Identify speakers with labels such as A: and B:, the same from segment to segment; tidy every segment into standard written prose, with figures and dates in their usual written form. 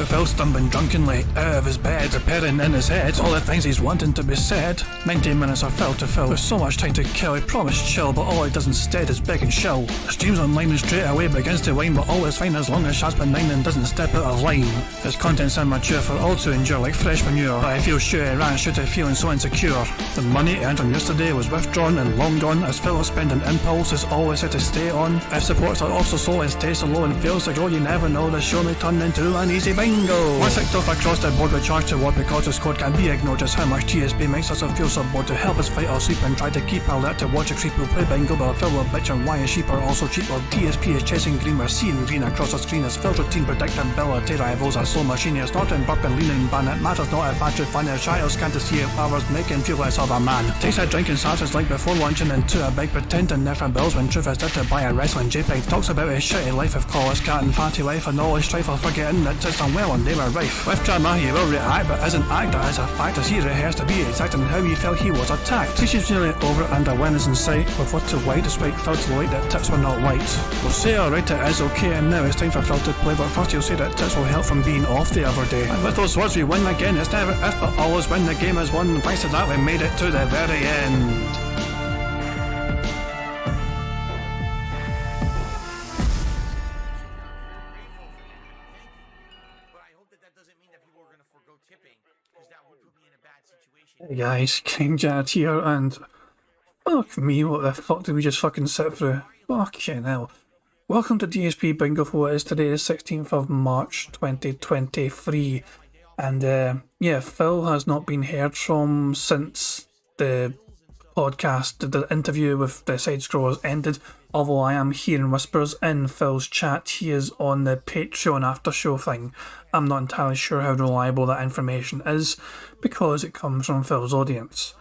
A: Phil stumbling drunkenly out of his bed, preparing in his head all the things he's wanting to be said. 90 minutes of Phil to Phil, with so much time to kill. He promised chill, but all he does instead is beg and show. The stream's online and straight away begins to whine, but all is fine as long as Shaz's benign and doesn't step out of line. His content's immature for all to endure like fresh manure, but I feel sure he ran shoot of feeling so insecure. The money earned on yesterday was withdrawn and long gone, as Phil's spending impulse is always here to stay on. If supports are also slow, his taste so low and fails to grow, you never know, the show may turn into an easy bingo. Once ticked off across the board with charge to what because his code can be ignored, just how much DSP makes us feel so bored to help us fight or sleep and try to keep alert to watch a creep who play bingo, but Phil will bitch on why his sheep are also cheap while DSP is chasing green. We're seeing green across the screen as Phil's routine predictability rivals are slow machine. He's snorting, burping, leaning, ban. It matters not if battery fun, his child can't see it powers make him feel less of a man. Takes a drink and starts his like before launching into a big pretending there for bills when truth is there to buy a wrestling JPEG. Talks about his shitty life of college cat and party life and all his strife while forgetting that it's unwell and they were rife. With drama he will react but isn't act as a fact as he rehearsed to be exact in how he felt he was attacked. Teaches nearly over and a win is in sight with what to white despite Phil to light that tips were not white. We'll say alright it is okay and now it's time for Phil to play, but first he'll say that tips will help from being off the other day. And with those words we win again, it's never if but always when the game is won. Thanks to that we made it to the very end. Hey guys, King Jad here, and fuck me, what the fuck did we just fucking sit through? Fucking hell. Welcome to DSP Bingo for what is today the 16th of March 2023, and yeah, Phil has not been heard from since the podcast, the interview with the side scrollers ended, although I am hearing whispers in Phil's chat he is on the Patreon after show thing. I'm not entirely sure how reliable that information is because it comes from Phil's audience.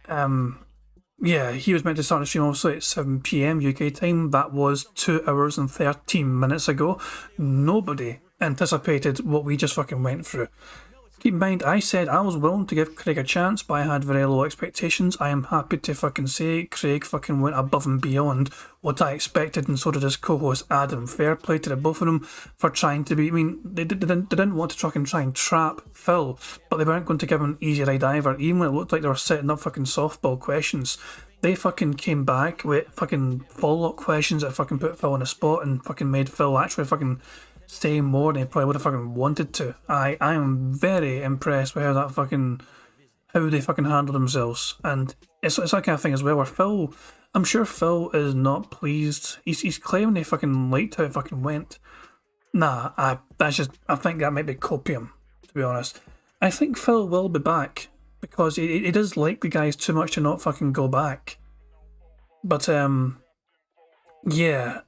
A: Yeah, he was meant to start the stream obviously at 7 PM UK time. That was 2 hours and 13 minutes ago. Nobody anticipated what we just fucking went through. Keep in mind, I said I was willing to give Craig a chance, but I had very low expectations. I am happy to fucking say Craig fucking went above and beyond what I expected, and so did his co-host Adam. Fair play to the both of them for trying to be, I mean, they didn't want to fucking try and trap Phil, but they weren't going to give him an easy ride either. Even when it looked like they were setting up fucking softball questions, they fucking came back with fucking follow-up questions that fucking put Phil on the spot and fucking made Phil actually fucking say more than he probably would have fucking wanted to. I am very impressed with how they fucking handle themselves, and it's that kind of thing as well where Phil, I'm sure Phil is not pleased. He's claiming he fucking liked how it fucking went. Nah, I think that might be copium, to be honest. I think Phil will be back because he does like the guys too much to not fucking go back. But yeah,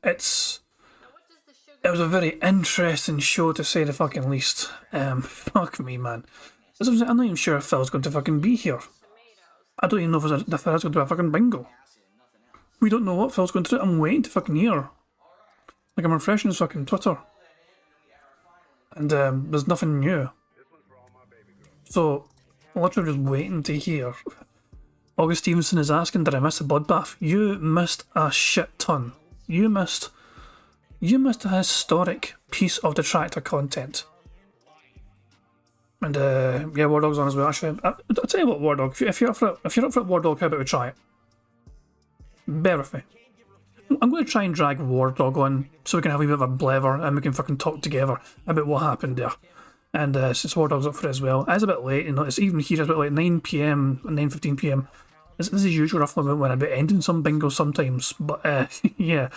A: it was a very interesting show to say the fucking least. Fuck me, man. I'm not even sure if Phil's going to fucking be here. I don't even know if there's going to be a fucking bingo. We don't know what Phil's going to do. I'm waiting to fucking hear. Like, I'm refreshing his fucking Twitter. And there's nothing new. So, I'm literally just waiting to hear. August Stevenson is asking, did I miss a bloodbath? You missed a shit ton. You missed a historic piece of Detractor content. And yeah, War Dog's on as well. Actually, I'll tell you what, War Dog, if you're up for it, War Dog, how about we try it? Bear with me. I'm going to try and drag War Dog on so we can have a bit of a blether and we can fucking talk together about what happened there. And since War Dog's up for it as well, it's a bit late, you know, it's even here, it's about like 9 PM, 9:15 PM. This is usually roughly when I'm about ending some bingo sometimes, but yeah.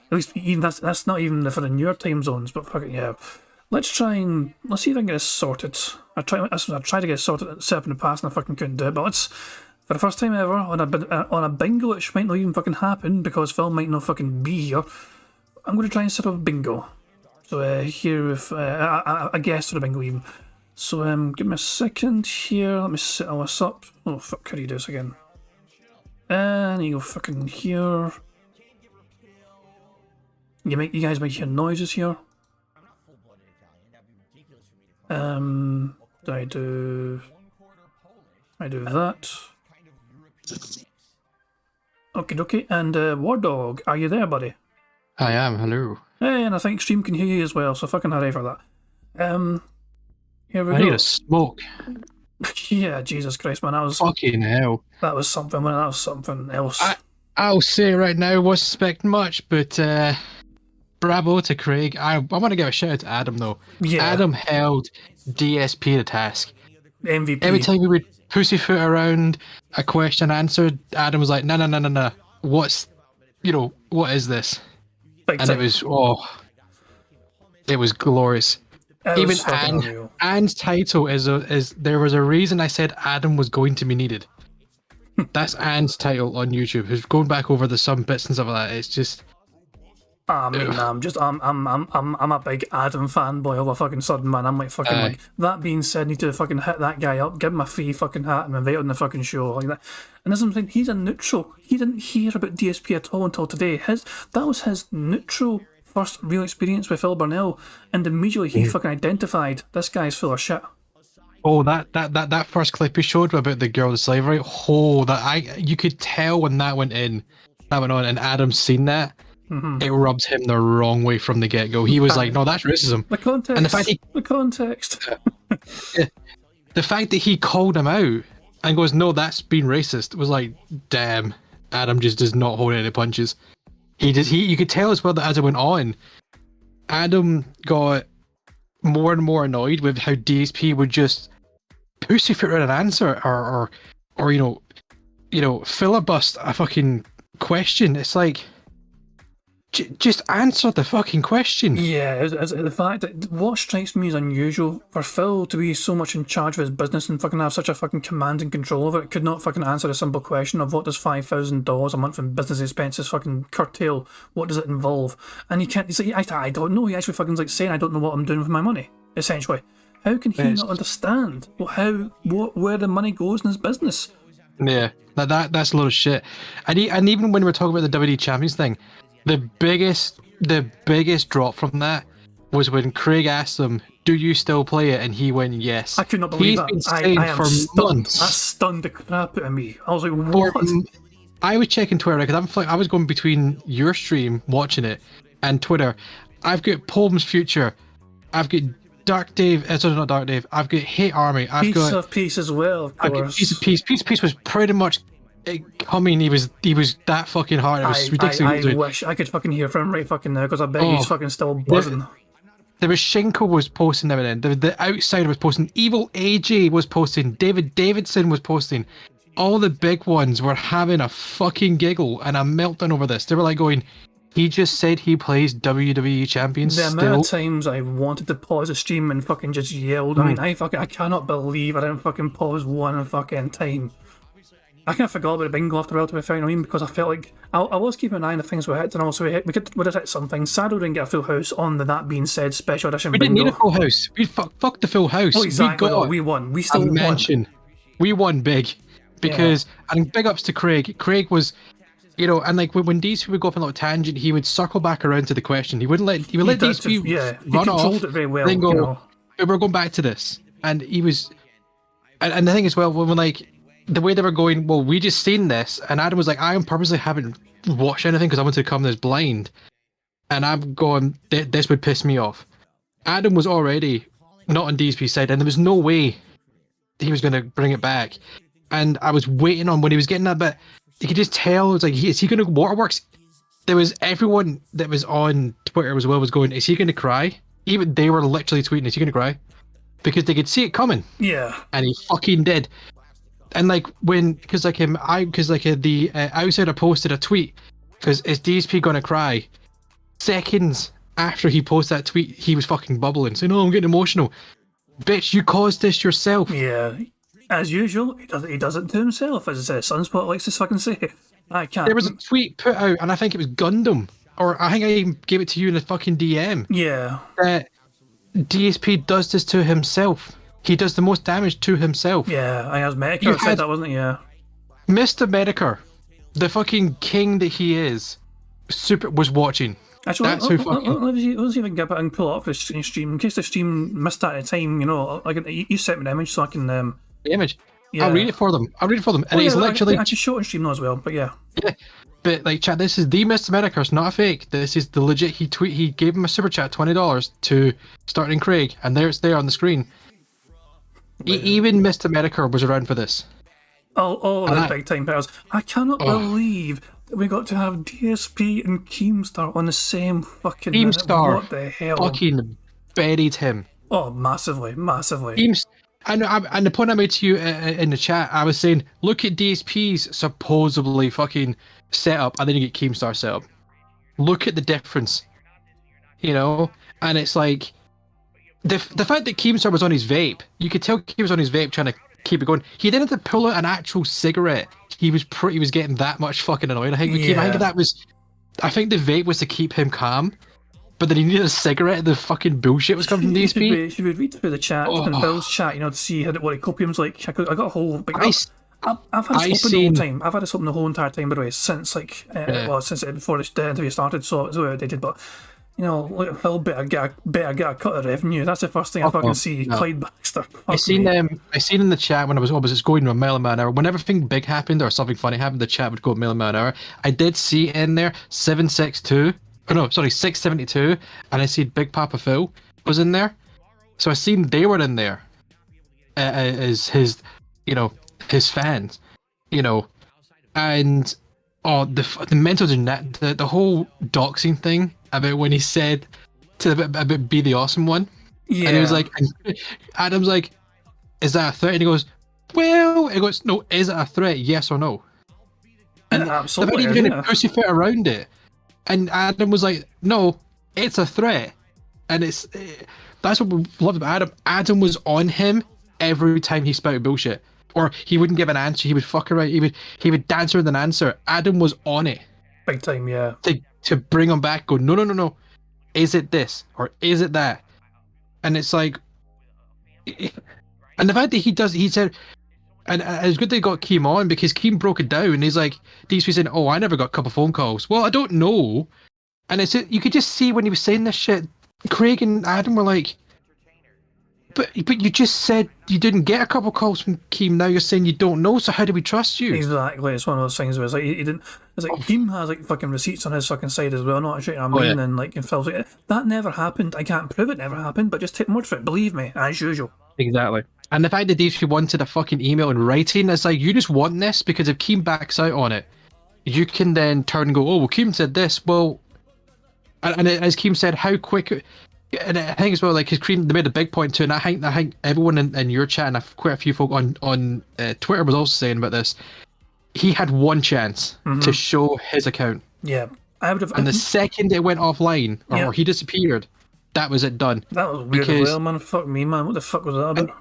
A: At least even that's not even for the newer time zones, but fuck it, yeah. Let's see if I can get this sorted. I tried to get it sorted, set up in the past, and I fucking couldn't do it. But let's, for the first time ever on a bingo, which might not even fucking happen because Phil might not fucking be here. I'm going to try and set up a bingo. So here with a guest for the bingo even. So give me a second here. Let me set all this up. Oh fuck, how do you do this again? And you go fucking here. You guys might hear noises here. I do that. Okay, and War Dog, are you there, buddy?
B: I am, hello.
A: Hey, and I think Stream can hear you as well, so fucking hooray for that. Here we
B: I
A: go.
B: need a smoke.
A: Yeah, Jesus Christ, man,
B: Fucking hell.
A: that was something, man. That was something else.
B: I'll say right now, wasn't expecting much, but bravo to Craig. I want to give a shout out to Adam though.
A: Yeah.
B: Adam held DSP to task.
A: MVP.
B: Every time we would pussyfoot around a question answered, Adam was like, no. What is this?
A: Big
B: And
A: time.
B: it was glorious. Even Anne's title is there was a reason I said Adam was going to be needed. That's Anne's title on YouTube. Who's going back over some bits and stuff like that. It's just.
A: I mean, I'm a big Adam fanboy all of a fucking sudden, man. I'm like fucking like. That being said, need to fucking hit that guy up, give him a free fucking hat, and invite him on the fucking show like that. And that's what I'm saying. He's a neutral. He didn't hear about DSP at all until today. That was his neutral first real experience with Phil Burnell, and immediately he fucking identified this guy's full of shit.
B: Oh, that first clip he showed about the girl with slavery. Oh, you could tell when that went on, and Adam's seen that. Mm-hmm. It rubs him the wrong way from the get-go. He was like, "No, that's racism."
A: The context. And the context.
B: The fact that he called him out and goes, "No, that's being racist," was like, "Damn." Adam just does not hold any punches. You could tell as well that as it went on, Adam got more and more annoyed with how DSP would just pussyfoot around an answer or filibust a fucking question. It's like, just answer the fucking question.
A: Yeah, it's the fact that what strikes me as unusual for Phil to be so much in charge of his business and fucking have such a fucking command and control over it, could not fucking answer a simple question of what does $5,000 a month in business expenses fucking curtail? What does it involve? And he can't. He's like, I don't know. He actually fucking like saying, I don't know what I'm doing with my money. Essentially, how can he not understand where the money goes in his business?
B: Yeah, that's a lot of shit. And even when we're talking about the WWE Champions thing. The biggest drop from that was when Craig asked him, "Do you still play it?" And he went, "Yes."
A: I could not believe that.
B: Been saying
A: I am
B: for
A: stunned.
B: months.
A: That stunned the crap out of me. I was like, "What?"
B: I was checking Twitter because I was going between your stream watching it and Twitter. I've got Poem's Future. I've got Dark Dave. Sorry, not Dark Dave. I've got Hate Army. I've got
A: Piece as well. Of course.
B: I've got Piece of Peace. Piece of Peace was pretty much. He was that fucking hard. It was ridiculous.
A: I wish I could fucking hear from him right fucking now because I bet he's fucking still buzzing.
B: There was Shinko was posting everything. The Outsider was posting. Evil AJ was posting. David Davidson was posting. All the big ones were having a fucking giggle and a meltdown over this. They were like going, he just said he plays WWE Champions
A: The amount of times I wanted to pause the stream and fucking just yelled. I mean, I cannot believe I didn't fucking pause one fucking time. I kind of forgot about the bingo after a while, to be fair, you know what I mean? Because I felt like I was keeping an eye on the things we hit, and also we did hit some things. Sadly, we didn't get a full house on the That Being Said special edition bingo.
B: We didn't need a full house. We fuck the full house.
A: Oh, exactly. We won. We still won.
B: We won big. Because, and big ups to Craig. Craig was, and like when DSP would go off on a little tangent, he would circle back around to the question. He would let DSP run off.
A: It very well.
B: Then go, we're going back to this. And he was, and the thing as well, when like, the way they were going, well, we just seen this, and Adam was like, I purposely haven't watched anything because I wanted to come this blind, and I'm going, this would piss me off. Adam was already not on DSP's side, and there was no way he was going to bring it back, and I was waiting on when he was getting that bit, you could just tell, it was like, is he going to waterworks? There was everyone that was on Twitter as well was going, is he going to cry? Even they were literally tweeting, is he going to cry? Because they could see it coming.
A: Yeah.
B: And he fucking did. And like the Outsider posted a tweet because is DSP gonna cry? Seconds after he posted that tweet, he was fucking bubbling, saying, "Oh, I'm getting emotional." Bitch, you caused this yourself.
A: Yeah, as usual, he does it to himself, as Sunspot likes to fucking say. I can't.
B: There was a tweet put out, and I think it was Gundam, or I think I even gave it to you in a fucking DM.
A: Yeah.
B: That DSP does this to himself. He does the most damage to himself.
A: Yeah, I was Medicare said that, wasn't it? Yeah.
B: Mr. Medicare, the fucking king that he is, was watching.
A: Actually,
B: that's who fucking.
A: Let's see if I can get it and pull it up for the stream in case the stream missed that at a time. You sent me an image so I can.
B: The image.
A: Yeah.
B: I'll read it for them. And it's literally.
A: I can show it on stream now as well, but yeah.
B: Yeah, but like, chat. This is the Mr. Medicare. It's not a fake. This is the legit. He gave him a super chat, $20 to starting Craig, and it's there on the screen. Even Mr. America was around for this.
A: All of
B: And
A: the
B: that-
A: big time players. I cannot believe that we got to have DSP and Keemstar on the same fucking minute.
B: Keemstar
A: What the hell?
B: fucking buried him.
A: Oh, massively.
B: And the point I made to you in the chat, I was saying, look at DSP's supposedly fucking setup, and then you get Keemstar setup. Look at the difference, you know. And it's like the fact that Keemstar was on his vape, you could tell he was on his vape trying to keep it going. He didn't have to pull out an actual cigarette. He was getting that much fucking annoyed. I think I think the vape was to keep him calm. But then he needed a cigarette. The fucking bullshit was coming from DSP.
A: Should we read through the chat and Bill's chat, to see what the copium's like? I got a whole. I've had this open the whole time. I've had this open the whole entire time, by the way, since before the interview started. So it's outdated. But look at Phil. Better get a cut of revenue. That's the first thing I fucking see. No. Clyde Baxter.
B: I seen in the chat when I was going to a mile an hour. When everything big happened or something funny happened, the chat would go a mile an hour. I did see in there 762. Oh no, sorry, 672, and I see Big Papa Phil was in there, so I seen they were in there as his fans, and the mentals in that the whole doxing thing about when he said about be the awesome one, and he was like, Adam's like, is that a threat? And he goes, well, he goes, no, is it a threat? Yes or no? And
A: absolutely,
B: they're going to pussyfoot around it. And Adam was like, no, it's a threat. And that's what we loved about Adam. Adam was on him every time he spouted bullshit. Or he wouldn't give an answer, he would fuck around, he would dance with an answer. Adam was on it.
A: Big time, yeah.
B: To bring him back, go, no. Is it this? Or is it that? And it's like, and the fact that he said, and it's good they got Keem on, because Keem broke it down. And he's like, DSP saying, oh, I never got a couple phone calls. Well, I don't know. And you could just see when he was saying this shit, Craig and Adam were like, but you just said you didn't get a couple calls from Keem. Now you're saying you don't know. So how do we trust you?
A: Exactly. It's one of those things where it's like he didn't. It's like Keem has like fucking receipts on his fucking side as well. Not sure. And like and Phil's like, that never happened. I can't prove it never happened, but just take my word for it. Believe me, as usual.
B: Exactly. And the fact that DSP wanted a fucking email in writing, it's like, you just want this because if Keem backs out on it, you can then turn and go, oh, well, Keem said this. Well, and as Keem said, how quick. And I think as well, like, his Keem, they made a big point too, and I think everyone in your chat, and quite a few folk on Twitter was also saying about this. He had one chance to show his account.
A: Yeah, I would have.
B: And the second it went offline or he disappeared, that was it done.
A: That was weird as well, man. Fuck me, man. What the fuck was that about?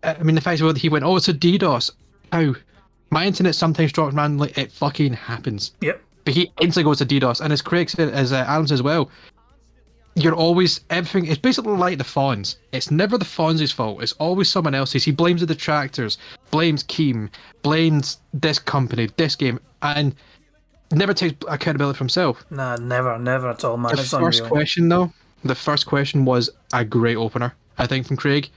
B: I mean, the fact that he went, oh, it's a DDoS. How? My internet sometimes drops randomly. It fucking happens.
A: Yep.
B: But he instantly goes to DDoS. And as Craig said, as Alan says as well, you're always, everything, it's basically like the Fonz. It's never the Fonz's fault. It's always someone else's. He blames the detractors, blames Keem, blames this company, this game, and never takes accountability for himself.
A: Nah, never at all, man.
B: The first question was a great opener, I think, from Craig.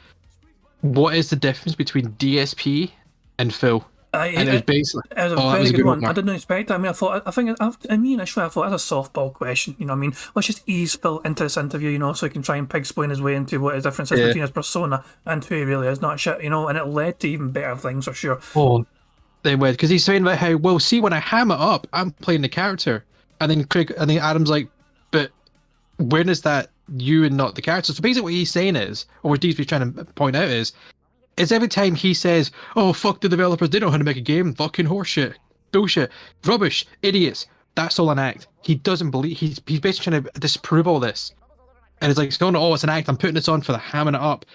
B: What is the difference between DSP and Phil? And it was basically.
A: It was a very good one. I didn't expect that. I mean, I thought that's a softball question. You know what I mean? Let's just ease Phil into this interview, so he can try and pig-explain his way into what his difference is between his persona and who he really is, not shit, and it led to even better things for sure.
B: Oh, they would, because he's saying about how, well, see, when I ham it up, I'm playing the character. And then Adam's like, but when is that you and not the character? So basically what he's saying is, or what DSP's trying to point out is every time he says, oh, fuck the developers, they don't know how to make a game, fucking horseshit, bullshit, rubbish, idiots, that's all an act. He doesn't believe, he's basically trying to disprove all this. And it's like, it's an act, I'm putting this on for the hamming it up.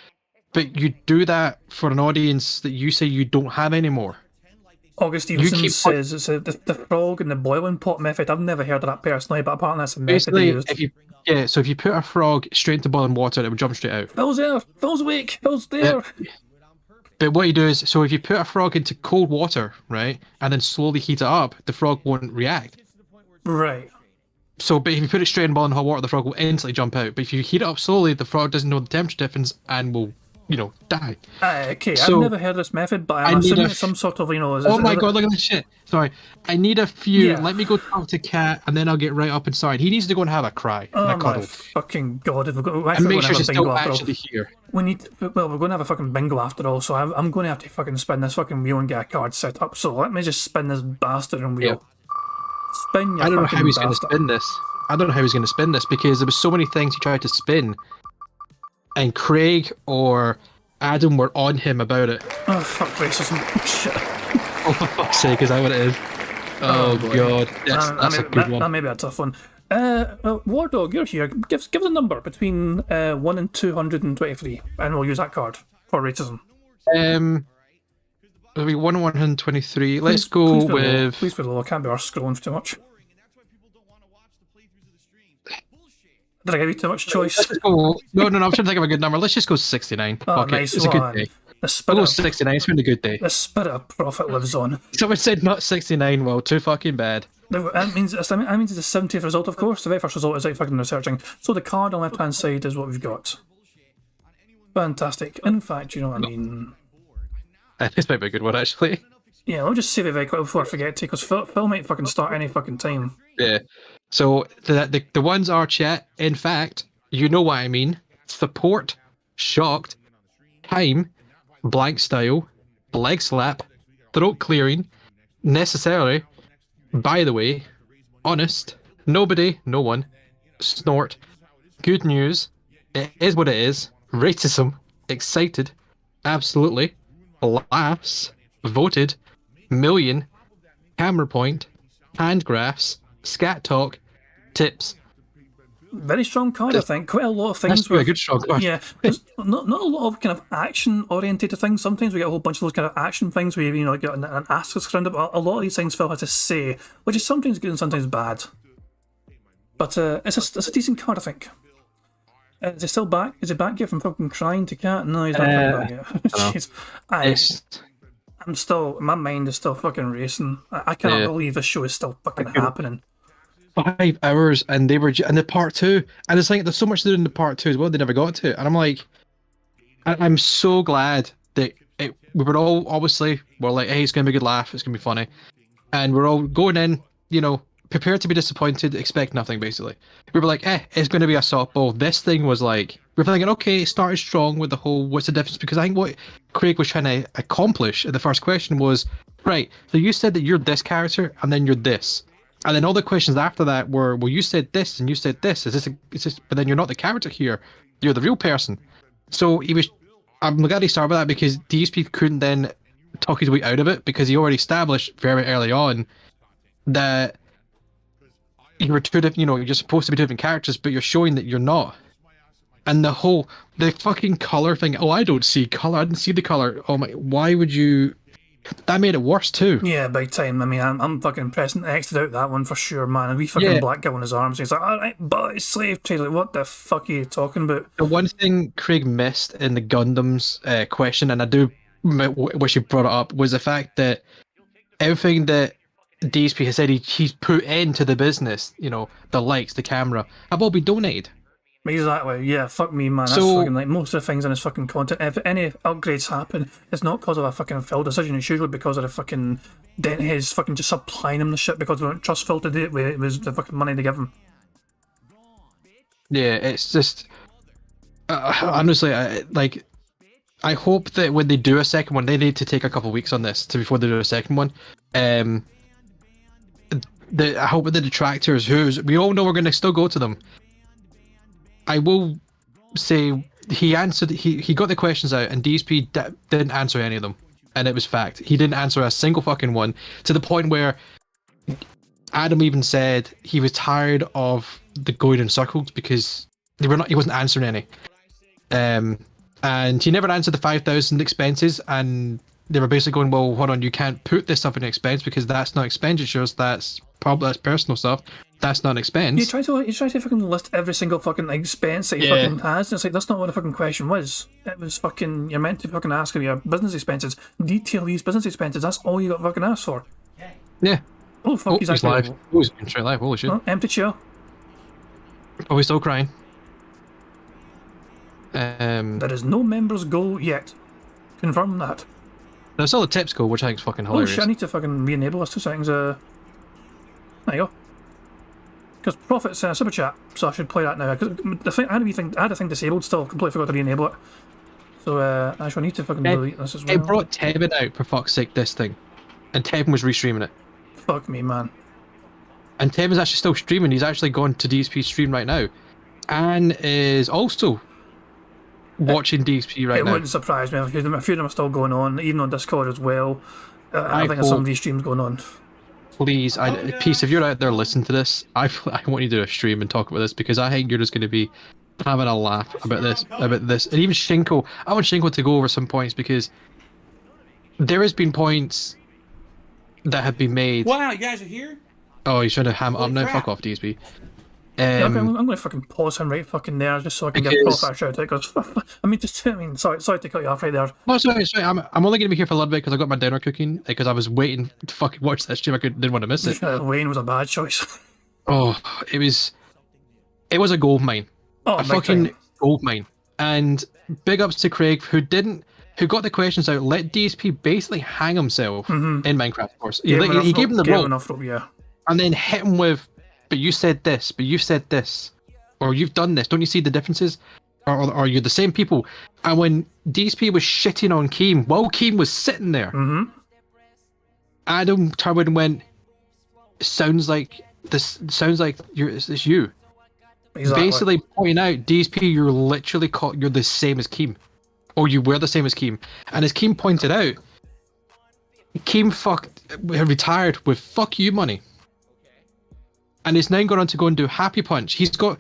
B: But you do that for an audience that you say you don't have anymore.
A: August Stevenson says it's the frog and the boiling pot method. I've never heard of that personally, but apparently that's a method they used.
B: So if you put a frog straight into boiling water, it would jump straight out.
A: Phil's there. Phil's awake. Phil's there.
B: But what you do is, so if you put a frog into cold water, right, and then slowly heat it up, the frog won't react.
A: Right.
B: So, but if you put it straight in boiling hot water, the frog will instantly jump out. But if you heat it up slowly, the frog doesn't know the temperature difference and will die.
A: Okay,
B: So,
A: I've never heard of this method, but
B: I
A: I'm
B: need
A: assuming
B: a
A: it's some sort of,
B: oh my god, look at this shit. Sorry. I need a few.
A: Yeah.
B: Let me go talk to Cat, and then I'll get right up inside. He needs to go and have a cry and a
A: Oh my
B: cuddle.
A: fucking god! If we're going,
B: And
A: we're
B: make
A: going to
B: sure
A: have a
B: she's
A: bingo
B: still
A: after all.
B: actually here.
A: We need. Well, we're going to have a fucking bingo after all, so I'm going to have to fucking spin this fucking wheel and get a card set up. So let me just spin this bastard and wheel. Spin your
B: I don't know
A: fucking
B: how he's going to
A: bastard.
B: spin this. I don't know how he's going to spin this because there was so many things he tried to spin, and Craig or Adam were on him about it.
A: Oh fuck racism! Shit.
B: Oh, for fuck's sake, is that what it is? Oh
A: boy.
B: god, that's a good one.
A: That may be a tough one. War Dog, you're here. Give us a number between 1 and 223, and we'll use that card for racism.
B: It'll be 123. Let's go with.
A: Please be low. I can't be arsed scrolling for too much. Did I give you too much choice?
B: Let's go. No. I'm trying to think of a good number. Let's just go 69.
A: Oh,
B: Fuck
A: nice
B: it. It's a good
A: one.
B: day.
A: The
B: We'll go
A: spirit,
B: 69. It's been a good day.
A: the spirit of profit lives on.
B: Someone said not 69. Well, too fucking bad.
A: That means it's the 70th result, of course. The very first result is out fucking researching. So the card on the left hand side is what we've got. Fantastic. In fact, you know what I mean.
B: This might be a good one, actually.
A: Yeah, I'll just save it very quickly before I forget to, because Phil might fucking start any fucking time.
B: Yeah. So the ones are chat. In fact, you know what I mean. Support, shocked, time, blank style, leg slap, throat clearing, necessary, by the way, honest, nobody, no one, snort, good news, it is what it is, racism, excited, absolutely, laughs, voted, million, camera point, hand graphs, scat talk, tips.
A: Very strong card, I think. Quite a lot of things.
B: That's a good strong card.
A: Yeah, there's not a lot of kind of action-orientated things. Sometimes we get a whole bunch of those kind of action things where you get an asterisk around it, but a lot of these things Phil has to say, which is sometimes good and sometimes bad. But it's a decent card, I think. Is he still back? Is he back yet from fucking crying to Cat? No, he's not back yet. Jeez. I'm still, my mind is still fucking racing. I cannot believe this show is still fucking happening.
B: 5 hours and they were in the part 2, and it's like there's so much to do in the part 2 as well they never got to, and I'm like, I'm so glad that we were all obviously we're like, hey, it's gonna be a good laugh, it's gonna be funny, and we're all going in, prepared to be disappointed, expect nothing basically. We were like, it's gonna be a softball. This thing was like, we're thinking, okay, it started strong with the whole what's the difference, because I think what Craig was trying to accomplish in the first question was, right, so you said that you're this character and then you're this. And then all the questions after that were, well, you said this and you said this. Is this? But then you're not the character here. You're the real person. So I'm glad he started with that, because DSP couldn't then talk his way out of it, because he already established very early on that you were two different. You're supposed to be different characters, but you're showing that you're not. And the fucking color thing. Oh, I don't see color. I didn't see the color. Oh my! Why would you? That made it worse too.
A: Yeah, big time. I mean, I'm fucking pressing X'd out that one for sure, man. And we fucking black guy on his arms. He's like, all right, but it's slave trade. Like, what the fuck are you talking about?
B: The one thing Craig missed in the Gundam's question, and I do wish he brought it up, was the fact that everything that DSP has said he's put into the business, the lights, the camera, have all been donated.
A: Exactly, yeah, fuck me, man. That's fucking like most of the things in his fucking content. If any upgrades happen, it's not because of a fucking Phil decision, it's usually because of the fucking his fucking just supplying him the shit because we don't trust Phil to do it with the fucking money they give him.
B: Yeah, it's just honestly, I hope that when they do a second one, they need to take a couple of weeks on this before they do a second one. I hope with the detractors, we all know we're going to still go to them. I will say he answered. He got the questions out, and DSP didn't answer any of them, and it was fact. He didn't answer a single fucking one, to the point where Adam even said he was tired of the going in circles because he wasn't answering any. And he never answered the 5,000 expenses, and they were basically going, well, hold on, you can't put this stuff in expense because that's not expenditures, that's personal stuff. That's not an expense.
A: You try to fucking list every single fucking expense that he fucking has, and it's like, that's not what the fucking question was. It was fucking, you're meant to fucking ask for your business expenses. Detail these business expenses, that's all you got fucking asked for.
B: Yeah.
A: Oh fuck,
B: he's live. Oh, he's been straight live, holy shit.
A: Oh, empty chair.
B: Oh, he's still crying.
A: There is no members goal yet. Confirm that.
B: There's still a tips goal, which I think is fucking
A: Oh
B: hilarious.
A: shit, I need to fucking re-enable this 2 seconds. There you go. Because Profit's super chat, so I should play that now. Because the thing, I had a thing disabled still, completely forgot to re-enable it. So I shall need to fucking delete this as well.
B: It brought Tebin out, for fuck's sake, this thing. And Tebin was restreaming it.
A: Fuck me, man.
B: And Tebin's actually still streaming. He's actually gone to DSP stream right now. And is also watching DSP right now.
A: It wouldn't surprise me, because a few of them are still going on, even on Discord as well. I think there's some of these streams going on.
B: Please, Peace, if you're out there listening to this, I want you to do a stream and talk about this, because I think you're just going to be having a laugh about this. And even Shinko, I want Shinko to go over some points, because there has been points that have been made.
C: Wow, you guys are here?
B: Oh, he's trying to ham it up now?
C: Crap.
B: Fuck off, DSP.
A: Yeah, okay, I'm going to fucking pause him right fucking there, just so I can get Prof a shout out, because, sorry to cut you off right there.
B: No, sorry. I'm only going to be here for a little bit, because I got my dinner cooking, because I was waiting to fucking watch that stream. Didn't want to miss it.
A: Wayne was a bad choice.
B: Oh, it was a gold mine.
A: Oh,
B: A fucking gold mine. And big ups to Craig, who got the questions out, let DSP basically hang himself in Minecraft, of course. He gave him the rope,
A: enough rope, yeah.
B: and then hit him with, but you said this, but you've said this, or you've done this. Don't you see the differences? Or are you the same people? And when DSP was shitting on Keem, while Keem was sitting there, Adam turned and went, sounds like it's you.
A: Exactly.
B: Basically pointing out, DSP, you're literally you're the same as Keem. Or you were the same as Keem. And as Keem pointed out, Keem retired with fuck you money. And he's now gone on to go and do Happy Punch. He's got,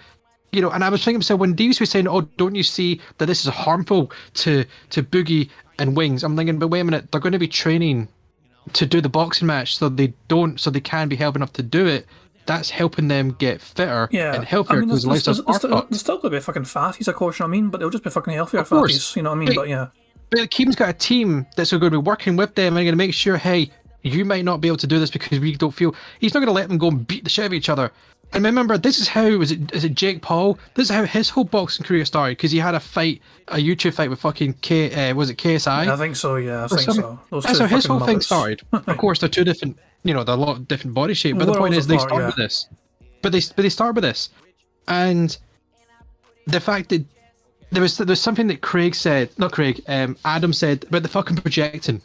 B: and I was thinking to myself, when DSP was saying, oh, don't you see that this is harmful to Boogie and Wings? I'm thinking, but wait a minute, they're going to be training to do the boxing match so they can be helping enough to do it. That's helping them get fitter and healthier.
A: There's still going to be fucking fatties, of course, you know what I mean? But they'll just be fucking healthier fatties, you know what I mean? But yeah.
B: But Keem's got a team that's going to be working with them and going to make sure, hey, you might not be able to do this because we don't feel. He's not going to let them go and beat the shit out of each other. And remember, this is how is it Jake Paul? This is how his whole boxing career started, because he had a YouTube fight with fucking was it KSI?
A: I think so. Yeah, I think so.
B: That's how his whole thing started. Of course, they're two different. They're a lot of different body shape. But the point is, they start with this. But they start with this, and the fact that there was something that Craig said, not Craig, Adam said about the fucking projecting.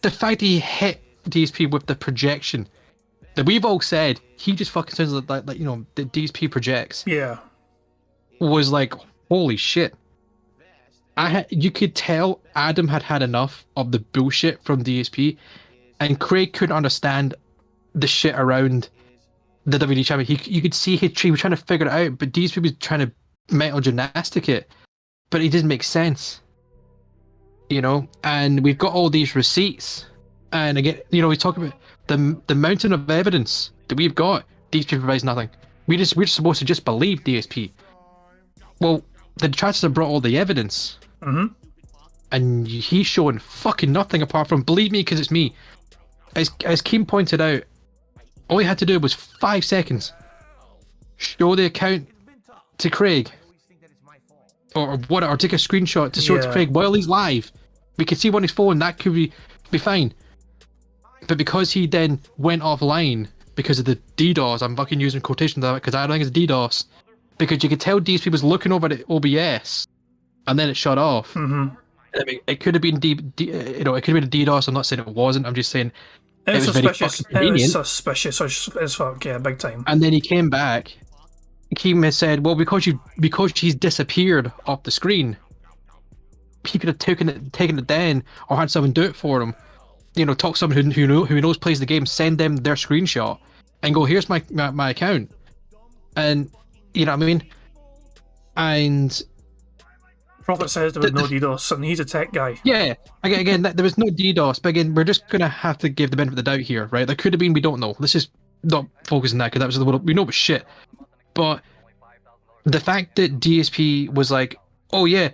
B: The fact that he hit DSP with the projection, that we've all said he just fucking sounds like that DSP projects.
A: Yeah.
B: Was like, holy shit. You could tell Adam had enough of the bullshit from DSP, and Craig couldn't understand the shit around the WWE champion. You could see he was trying to figure it out, but DSP was trying to mental gymnastic it, but it didn't make sense. And we've got all these receipts, and again, we talk about the mountain of evidence that we've got. DSP provides nothing. We're just supposed to just believe DSP. Well, the detractors have brought all the evidence, and he's showing fucking nothing apart from believe me because it's me. As Keem pointed out, all he had to do was 5 seconds. Show the account to Craig, or take a screenshot to show it to Craig while he's live. We could see on his phone, that could be fine. But because he then went offline because of the DDoS, I'm fucking using quotations because I don't think it's DDoS, because you could tell DSP was looking over at OBS, and then it shut off. It could have been it could have been a DDoS. I'm not saying it wasn't. I'm just saying it was suspicious.
A: It was suspicious as fuck, yeah, big time.
B: And then he came back. Keem has said, well, because he's disappeared off the screen, he could have taken it then, or had someone do it for him. Talk to someone who knows plays the game, send them their screenshot, and go, here's my account, and you know what I mean. And
A: Prophet says there was no DDoS, and he's a tech guy.
B: Yeah, again, there was no DDoS, but again, we're just gonna have to give the benefit of the doubt here, right? There could have been, we don't know. Let's just not focus on that, because that was the world we know it was shit. But the fact that DSP was like, oh yeah,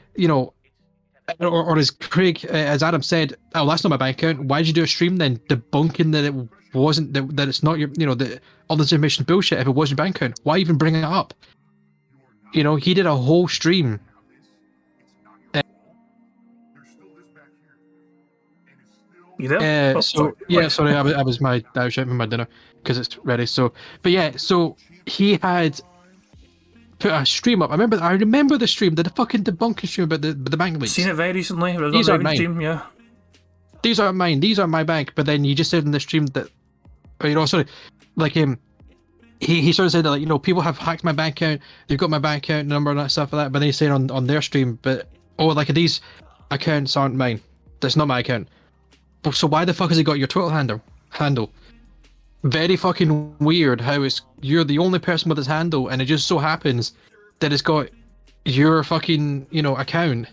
B: or as Craig, as Adam said, oh, that's not my bank account. Why did you do a stream then, debunking that it wasn't, that it's not your, all this information bullshit if it was your bank account? Why even bring it up? He did a whole stream
A: You there?
B: Sorry, I was shouting my dinner because it's ready. So, but yeah, so he had put a stream up. I remember the stream, the fucking debunking stream about the bank leaks.
A: Seen it very recently. It was
B: These
A: on
B: aren't mine.
A: stream, yeah.
B: These aren't mine. These aren't my bank. But then you just said in the stream that, he sort of said that, like, you know, people have hacked my bank account. They've got my bank account number and that stuff like that. But then he's saying on their stream, but these accounts aren't mine. That's not my account. So why the fuck has he got your Twitter handle? Very fucking weird how you're the only person with his handle, and it just so happens that it's got your fucking, you know, account.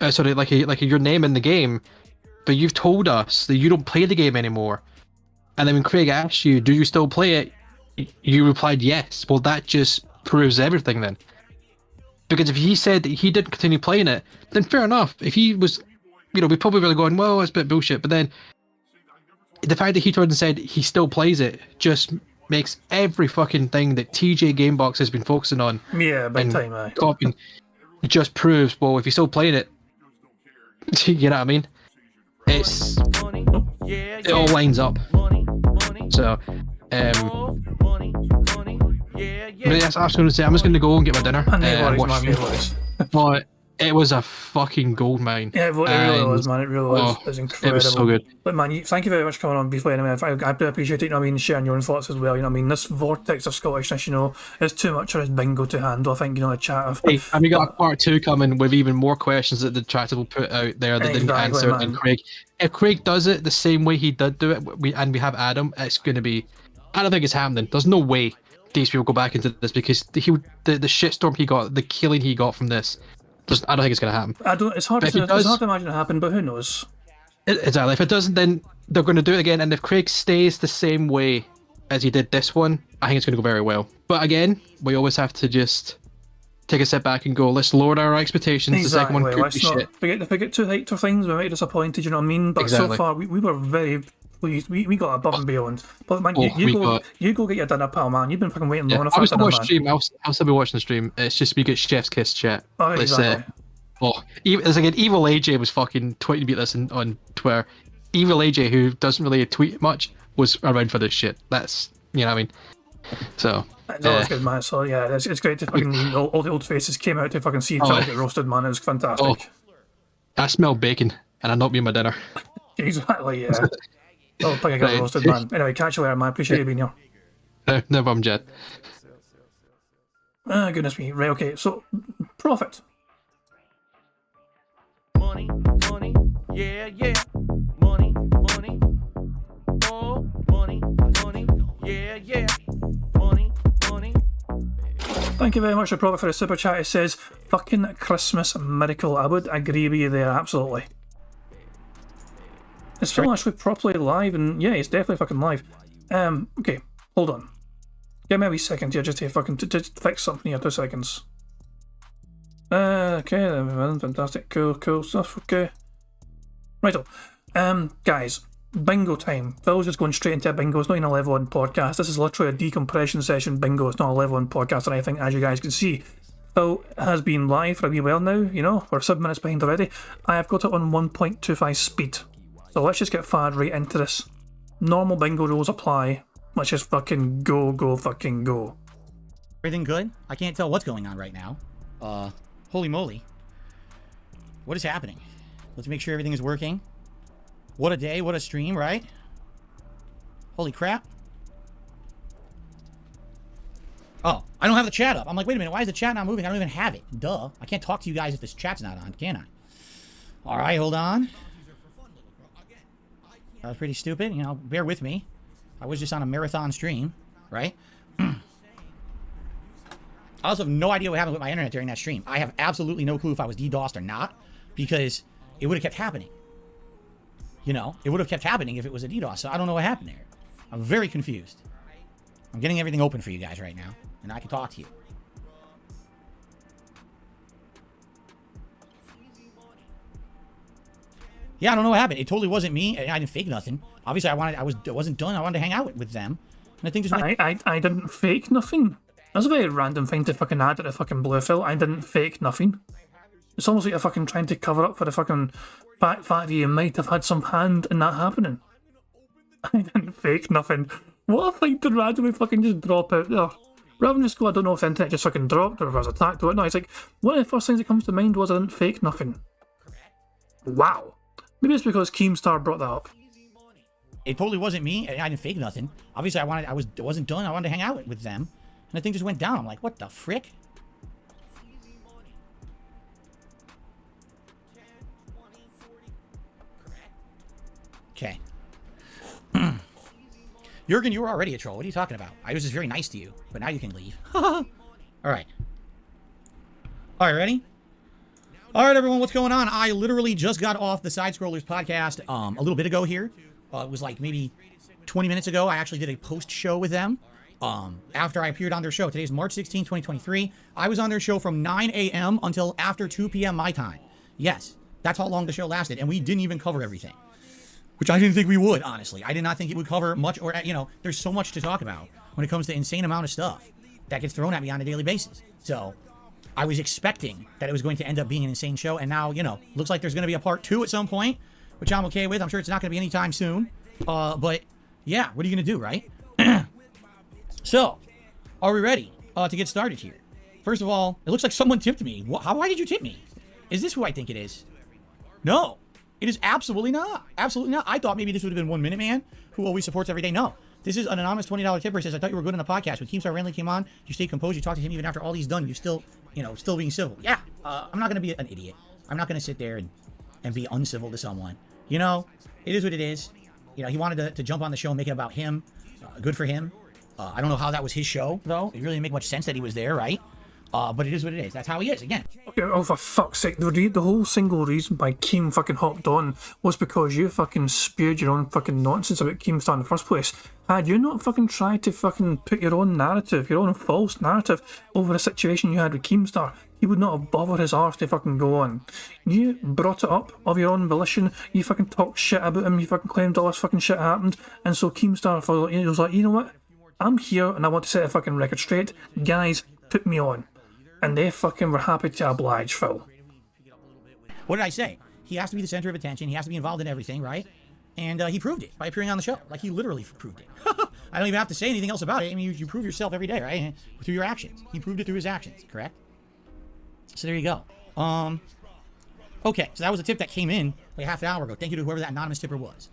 B: Your name in the game, but you've told us that you don't play the game anymore. And then when Craig asked you, do you still play it? You replied yes. Well, that just proves everything then. Because if he said that he didn't continue playing it, then fair enough. If he was, you know, we probably really going, well, it's a bit bullshit. But then the fact that he turned and said he still plays it just makes every fucking thing that TJ Gamebox has been focusing on.
A: Yeah, big time, aye.
B: Copying, it just proves, well, if he's still playing it, you know what I mean? It all lines up. So, but yes, I was going to say, I'm just going to go and get my dinner. But it was a fucking gold mine.
A: Yeah, it really was, man. It really was. It was incredible.
B: It was so good.
A: But man, thank you very much for coming on briefly. Anyway, I appreciate it, you know what I mean, sharing your own thoughts as well. You know what I mean, this vortex of Scottishness, you know, is too much for his bingo to handle. I think, you know, the chat.
B: Hey, and we got a part 2 coming with even more questions that the Detractor will put out there that didn't get answered. And Craig, if Craig does it the same way he did do it, we have Adam, it's going to be. I don't think it's happening. There's no way these people go back into this because the shitstorm he got, the killing he got from this. I don't think it's going to happen.
A: It's hard to imagine it happen, but who knows?
B: Exactly. If it doesn't, then they're going to do it again. And if Craig stays the same way as he did this one, I think it's going to go very well. But again, we always have to just take a step back and go, let's lower our expectations.
A: Exactly.
B: The second one could be shit.
A: If we get too hyped for things, we might be disappointed, you know what I mean? But so far, we were very pleased. We got above and beyond. But man, you go get your dinner, pal, man. You've been fucking waiting long enough.
B: I was to watch the stream. I'll still be watching the stream. It's just we get chef's kiss chat.
A: Oh, exactly.
B: It's like Evil AJ was fucking tweeting about this on Twitter. Evil AJ, who doesn't really tweet much, was around for this shit. That's, you know what I mean? So.
A: No, it's good, man. So yeah, it's great to fucking all the old faces came out to fucking see each other get roasted, man. It was fantastic.
B: I smell bacon, and I'm not being my dinner.
A: Exactly, yeah. Oh, fucking I got roasted, man. Anyway, catch you later, man. Appreciate you being here.
B: No problem, Jed.
A: Goodness me. Right, okay. So, profit.
C: Money, yeah, money, oh, money, yeah, money.
A: Thank you very much to Profit for the super chat. It says, fucking Christmas miracle. I would agree with you there, absolutely. It's still actually properly live, and yeah, it's definitely fucking live. Okay, hold on. Give me a wee second here just to fucking to fix something here, 2 seconds. Okay, fantastic, cool stuff, okay. Righto. Guys, bingo time. Phil's just going straight into a bingo. It's not even a level 1 podcast. This is literally a decompression session bingo. It's not a level 1 podcast or anything, as you guys can see. Phil has been live for a wee while now, you know, we're 7 minutes behind already. I have got it on 1.25 speed. So let's just get fired right into this. Normal bingo rules apply. Let's just fucking fucking go.
D: Everything good? I can't tell what's going on right now. Holy moly. What is happening? Let's make sure everything is working. What a day, what a stream, right? Holy crap. Oh, I don't have the chat up. I'm like, wait a minute, why is the chat not moving? I don't even have it. Duh. I can't talk to you guys if this chat's not on, can I? Alright, hold on. That was pretty stupid, you know, bear with me. I was just on a marathon stream, right? I also have no idea what happened with my internet during that stream. I have absolutely no clue if I was DDoSed or not, because it would have kept happening. You know, it would have kept happening if it was a DDoS, so I don't know what happened there. I'm very confused. I'm getting everything open for you guys right now, and I can talk to you. Yeah, I don't know what happened. It totally wasn't me. I didn't fake nothing. Obviously, I wasn't done. I wanted to hang out with them. And I think just went...
A: I didn't fake nothing. That's a very random thing to fucking add to the fucking blue fill. I didn't fake nothing. It's almost like you're fucking trying to cover up for the fucking fact that you might have had some hand in that happening. I didn't fake nothing. What if I to randomly fucking just drop out there? Rather than just go, I don't know if the internet just fucking dropped or if I was attacked or whatnot. It's like, one of the first things that comes to mind was I didn't fake nothing. Wow. Maybe it's because Keemstar brought that up.
D: It totally wasn't me. I didn't fake nothing. Obviously, I wasn't done. I wanted to hang out with them, and the thing just went down. I'm like, what the frick? Okay. Jurgen, you were already a troll. What are you talking about? I was just very nice to you, but now you can leave. All right. All right, ready? All right, everyone, what's going on? I literally just got off the Side Scrollers podcast a little bit ago here. It was like maybe 20 minutes ago. I actually did a post show with them after I appeared on their show. Today's March 16, 2023. I was on their show from 9 a.m. until after 2 p.m. my time. Yes, that's how long the show lasted, and we didn't even cover everything, which I didn't think we would, honestly. I did not think it would cover much, or, you know, there's so much to talk about when it comes to insane amount of stuff that gets thrown at me on a daily basis. So I was expecting that it was going to end up being an insane show, and now, you know, looks like there's going to be a part 2 at some point, which I'm okay with. I'm sure it's not going to be anytime soon. But yeah, what are you going to do, right? So, are we ready to get started here? First of all, it looks like someone tipped me. Why did you tip me? Is this who I think it is? No, it is absolutely not. Absolutely not. I thought maybe this would have been 1 Minute Man, who always supports every day. No, this is an anonymous $20 tipper. Says, I thought you were good in the podcast. When Keemstar randomly came on, you stayed composed. You talked to him even after all he's done. You still, you know, still being civil. Yeah, I'm not going to be an idiot. I'm not going to sit there and be uncivil to someone. You know, it is what it is. You know, he wanted to jump on the show and make it about him. Good for him. I don't know how that was his show, though. It really didn't make much sense that he was there, right? But it is what it is. That's how he is, again.
A: Okay, oh, for fuck's sake, the whole single reason why Keem fucking hopped on was because you fucking spewed your own fucking nonsense about Keemstar in the first place. Had you not fucking tried to fucking put your own narrative, your own false narrative, over the situation you had with Keemstar, he would not have bothered his arse to fucking go on. You brought it up of your own volition, you fucking talked shit about him, you fucking claimed all this fucking shit happened, and so Keemstar was like, you know what? I'm here and I want to set a fucking record straight. Guys, put me on. And they fucking were happy to oblige, Phil.
D: What did I say? He has to be the center of attention. He has to be involved in everything, right? And he proved it by appearing on the show. Like, he literally proved it. I don't even have to say anything else about it. I mean, you prove yourself every day, right? Through your actions. He proved it through his actions, correct? So there you go. Okay, so that was a tip that came in like half an hour ago. Thank you to whoever that anonymous tipper was.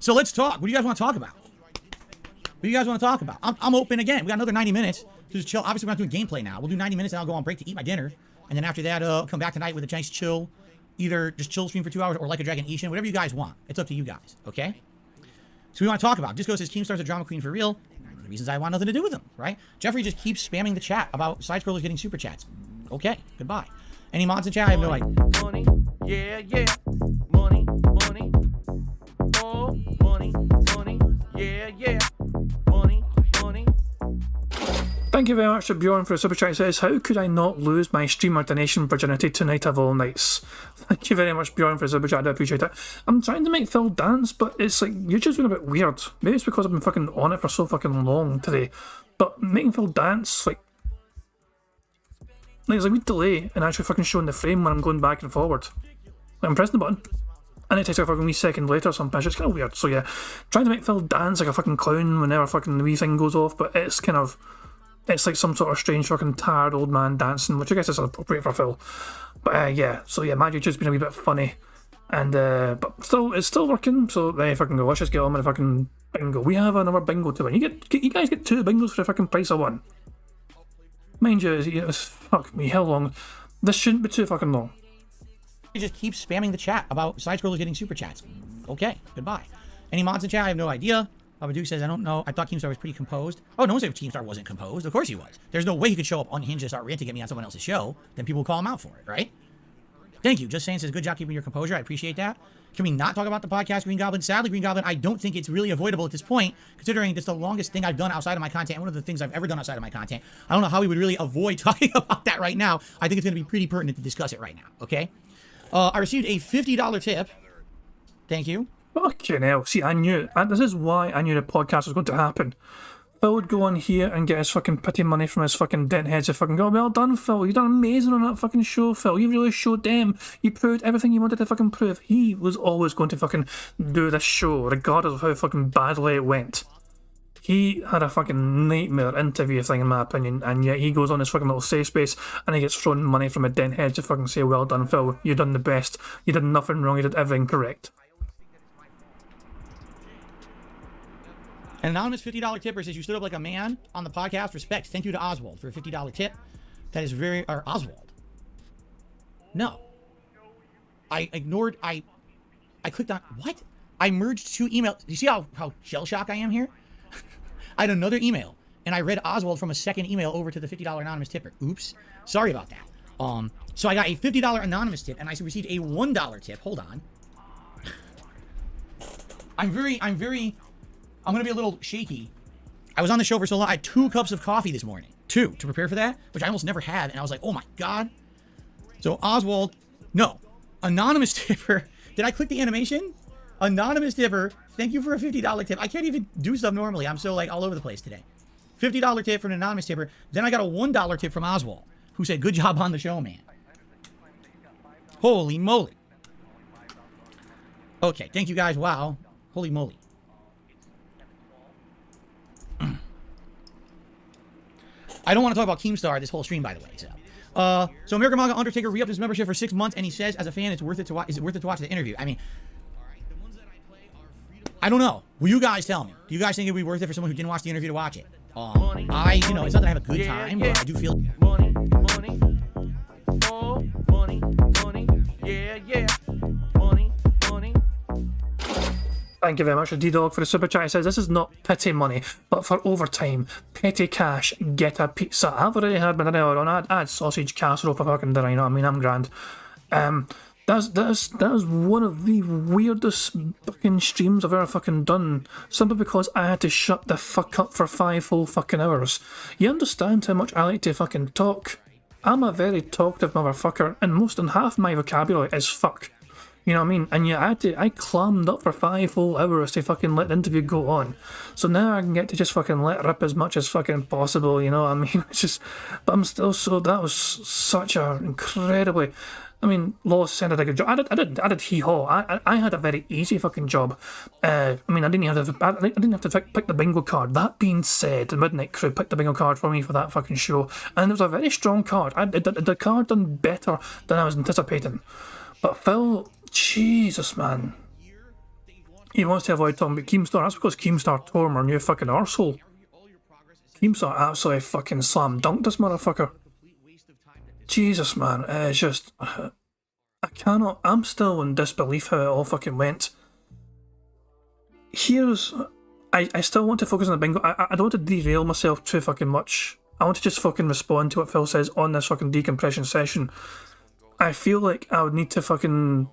D: So let's talk. What do you guys want to talk about? What do you guys want to talk about? I'm open again. We got another 90 minutes to just chill. Obviously, we're not doing gameplay now. We'll do 90 minutes and I'll go on break to eat my dinner. And then after that, come back tonight with a nice chill. Either just chill stream for 2 hours or like a Dragon Ishin. Whatever you guys want. It's up to you guys, okay? So we want to talk about. Disco says Keemstar's a drama queen for real. The reasons I want nothing to do with him, right? Jeffrey just keeps spamming the chat about side scrollers getting super chats. Okay, goodbye. Any mods in chat? I have no idea.
C: Money, yeah, yeah. Money, money. Oh, money, money. Yeah, yeah. Money, money.
A: Thank you very much to Bjorn for a super chat. He says, how could I not lose my streamer donation virginity tonight of all nights? Thank you very much, Bjorn, for a super chat. I appreciate it. I'm trying to make Phil dance, but it's like, YouTube's been a bit weird. Maybe it's because I've been fucking on it for so fucking long today. But making Phil dance, like there's a wee delay in actually fucking showing the frame when I'm going back and forward. Like, I'm pressing the button, and it takes like a fucking wee second later or something. It's just kind of weird. So yeah, trying to make Phil dance like a fucking clown whenever fucking the wee thing goes off, but it's kind of, it's like some sort of strange fucking tired old man dancing, which I guess is appropriate for Phil. But yeah, so yeah, my YouTube's been a wee bit funny, and but still, it's still working. So there you fucking go. Let's just get on with the fucking bingo. We have another bingo to win. You guys get 2 bingos for the fucking price of 1. Mind you, fuck me, how long? This shouldn't be too fucking long.
D: He just keeps spamming the chat about side scrollers getting super chats. Okay, goodbye. Any mods in chat? I have no idea. Baba Duke says, I don't know. I thought Keemstar was pretty composed. Oh, no one said Keemstar wasn't composed. Of course he was. There's no way he could show up unhinged and start ranting at me on someone else's show. Then people will call him out for it, right? Thank you. Just saying says, good job keeping your composure. I appreciate that. Can we not talk about the podcast, Green Goblin? Sadly, Green Goblin, I don't think it's really avoidable at this point, considering it's the longest thing I've done outside of my content, one of the things I've ever done outside of my content. I don't know how we would really avoid talking about that right now. I think it's going to be pretty pertinent to discuss it right now, okay? I received a $50 tip. Thank you.
A: Fucking hell. See, I knew. This is why I knew the podcast was going to happen. Phil would go on here and get his fucking pity money from his fucking deadheads to fucking go, well done, Phil, you've done amazing on that fucking show, Phil, you really showed them, you proved everything you wanted to fucking prove. He was always going to fucking do this show, regardless of how fucking badly it went. He had a fucking nightmare interview thing, in my opinion, and yet he goes on his fucking little safe space and he gets thrown money from a deadhead to fucking say, well done, Phil, you done the best, you did nothing wrong, you did everything correct.
D: An anonymous $50 tipper says, you stood up like a man on the podcast. Respect. Thank you to Oswald for a $50 tip. That is very... Or Oswald. No. I ignored... I clicked on... What? I merged 2 emails. You see how shell-shocked I am here? I had another email, and I read Oswald from a second email over to the $50 anonymous tipper. Oops. Sorry about that. So I got a $50 anonymous tip, and I received a $1 tip. Hold on. I'm going to be a little shaky. I was on the show for so long. I had 2 cups of coffee this morning. 2 to prepare for that, which I almost never had. And I was like, oh my God. So Oswald, no. Anonymous tipper. Did I click the animation? Anonymous tipper. Thank you for a $50 tip. I can't even do stuff normally. I'm so like all over the place today. $50 tip from an anonymous tipper. Then I got a $1 tip from Oswald, who said, good job on the show, man. Holy moly. Okay, thank you guys. Wow. Holy moly. I don't want to talk about Keemstar this whole stream, by the way. So American Manga Undertaker re-upped his membership for 6 months, and he says, as a fan, it's worth it to watch. Is it worth it to watch the interview? I mean, I don't know. Will you guys tell me? Do you guys think it'd be worth it for someone who didn't watch the interview to watch it? You know, it's not that I have a good time, but I do feel.
C: Money, money, oh, money, money, yeah, yeah, money, money.
A: Thank you very much, D-Dog, for the super chat. He says, this is not pity money, but for overtime. Petty cash, get a pizza. I've already had my dinner on. I had sausage casserole for fucking dinner, you know what I mean? I'm grand. That is one of the weirdest fucking streams I've ever fucking done. Simply because I had to shut the fuck up for 5 full fucking hours. You understand how much I like to fucking talk? I'm a very talkative motherfucker, and half my vocabulary is fuck. You know what I mean? And yeah, I clammed up for 5 full hours to fucking let the interview go on. So now I can get to just fucking let rip as much as fucking possible, you know what I mean? It's just, but I'm still so, that was such a incredibly, I mean, Lois said I did a good job. I did hee-haw. I had a very easy fucking job. I mean, I didn't have to pick the bingo card. That being said, the Midnight Crew picked the bingo card for me for that fucking show. And it was a very strong card. The card done better than I was anticipating. But Phil, Jesus, man. He wants to avoid talking about Keemstar. That's because Keemstar tore him a new fucking arsehole. Keemstar absolutely fucking slam dunked this motherfucker. Jesus, man. It's just... I cannot... I'm still in disbelief how it all fucking went. Here's... I still want to focus on the bingo. I don't want to derail myself too fucking much. I want to just fucking respond to what Phil says on this fucking decompression session. I feel like I would need to fucking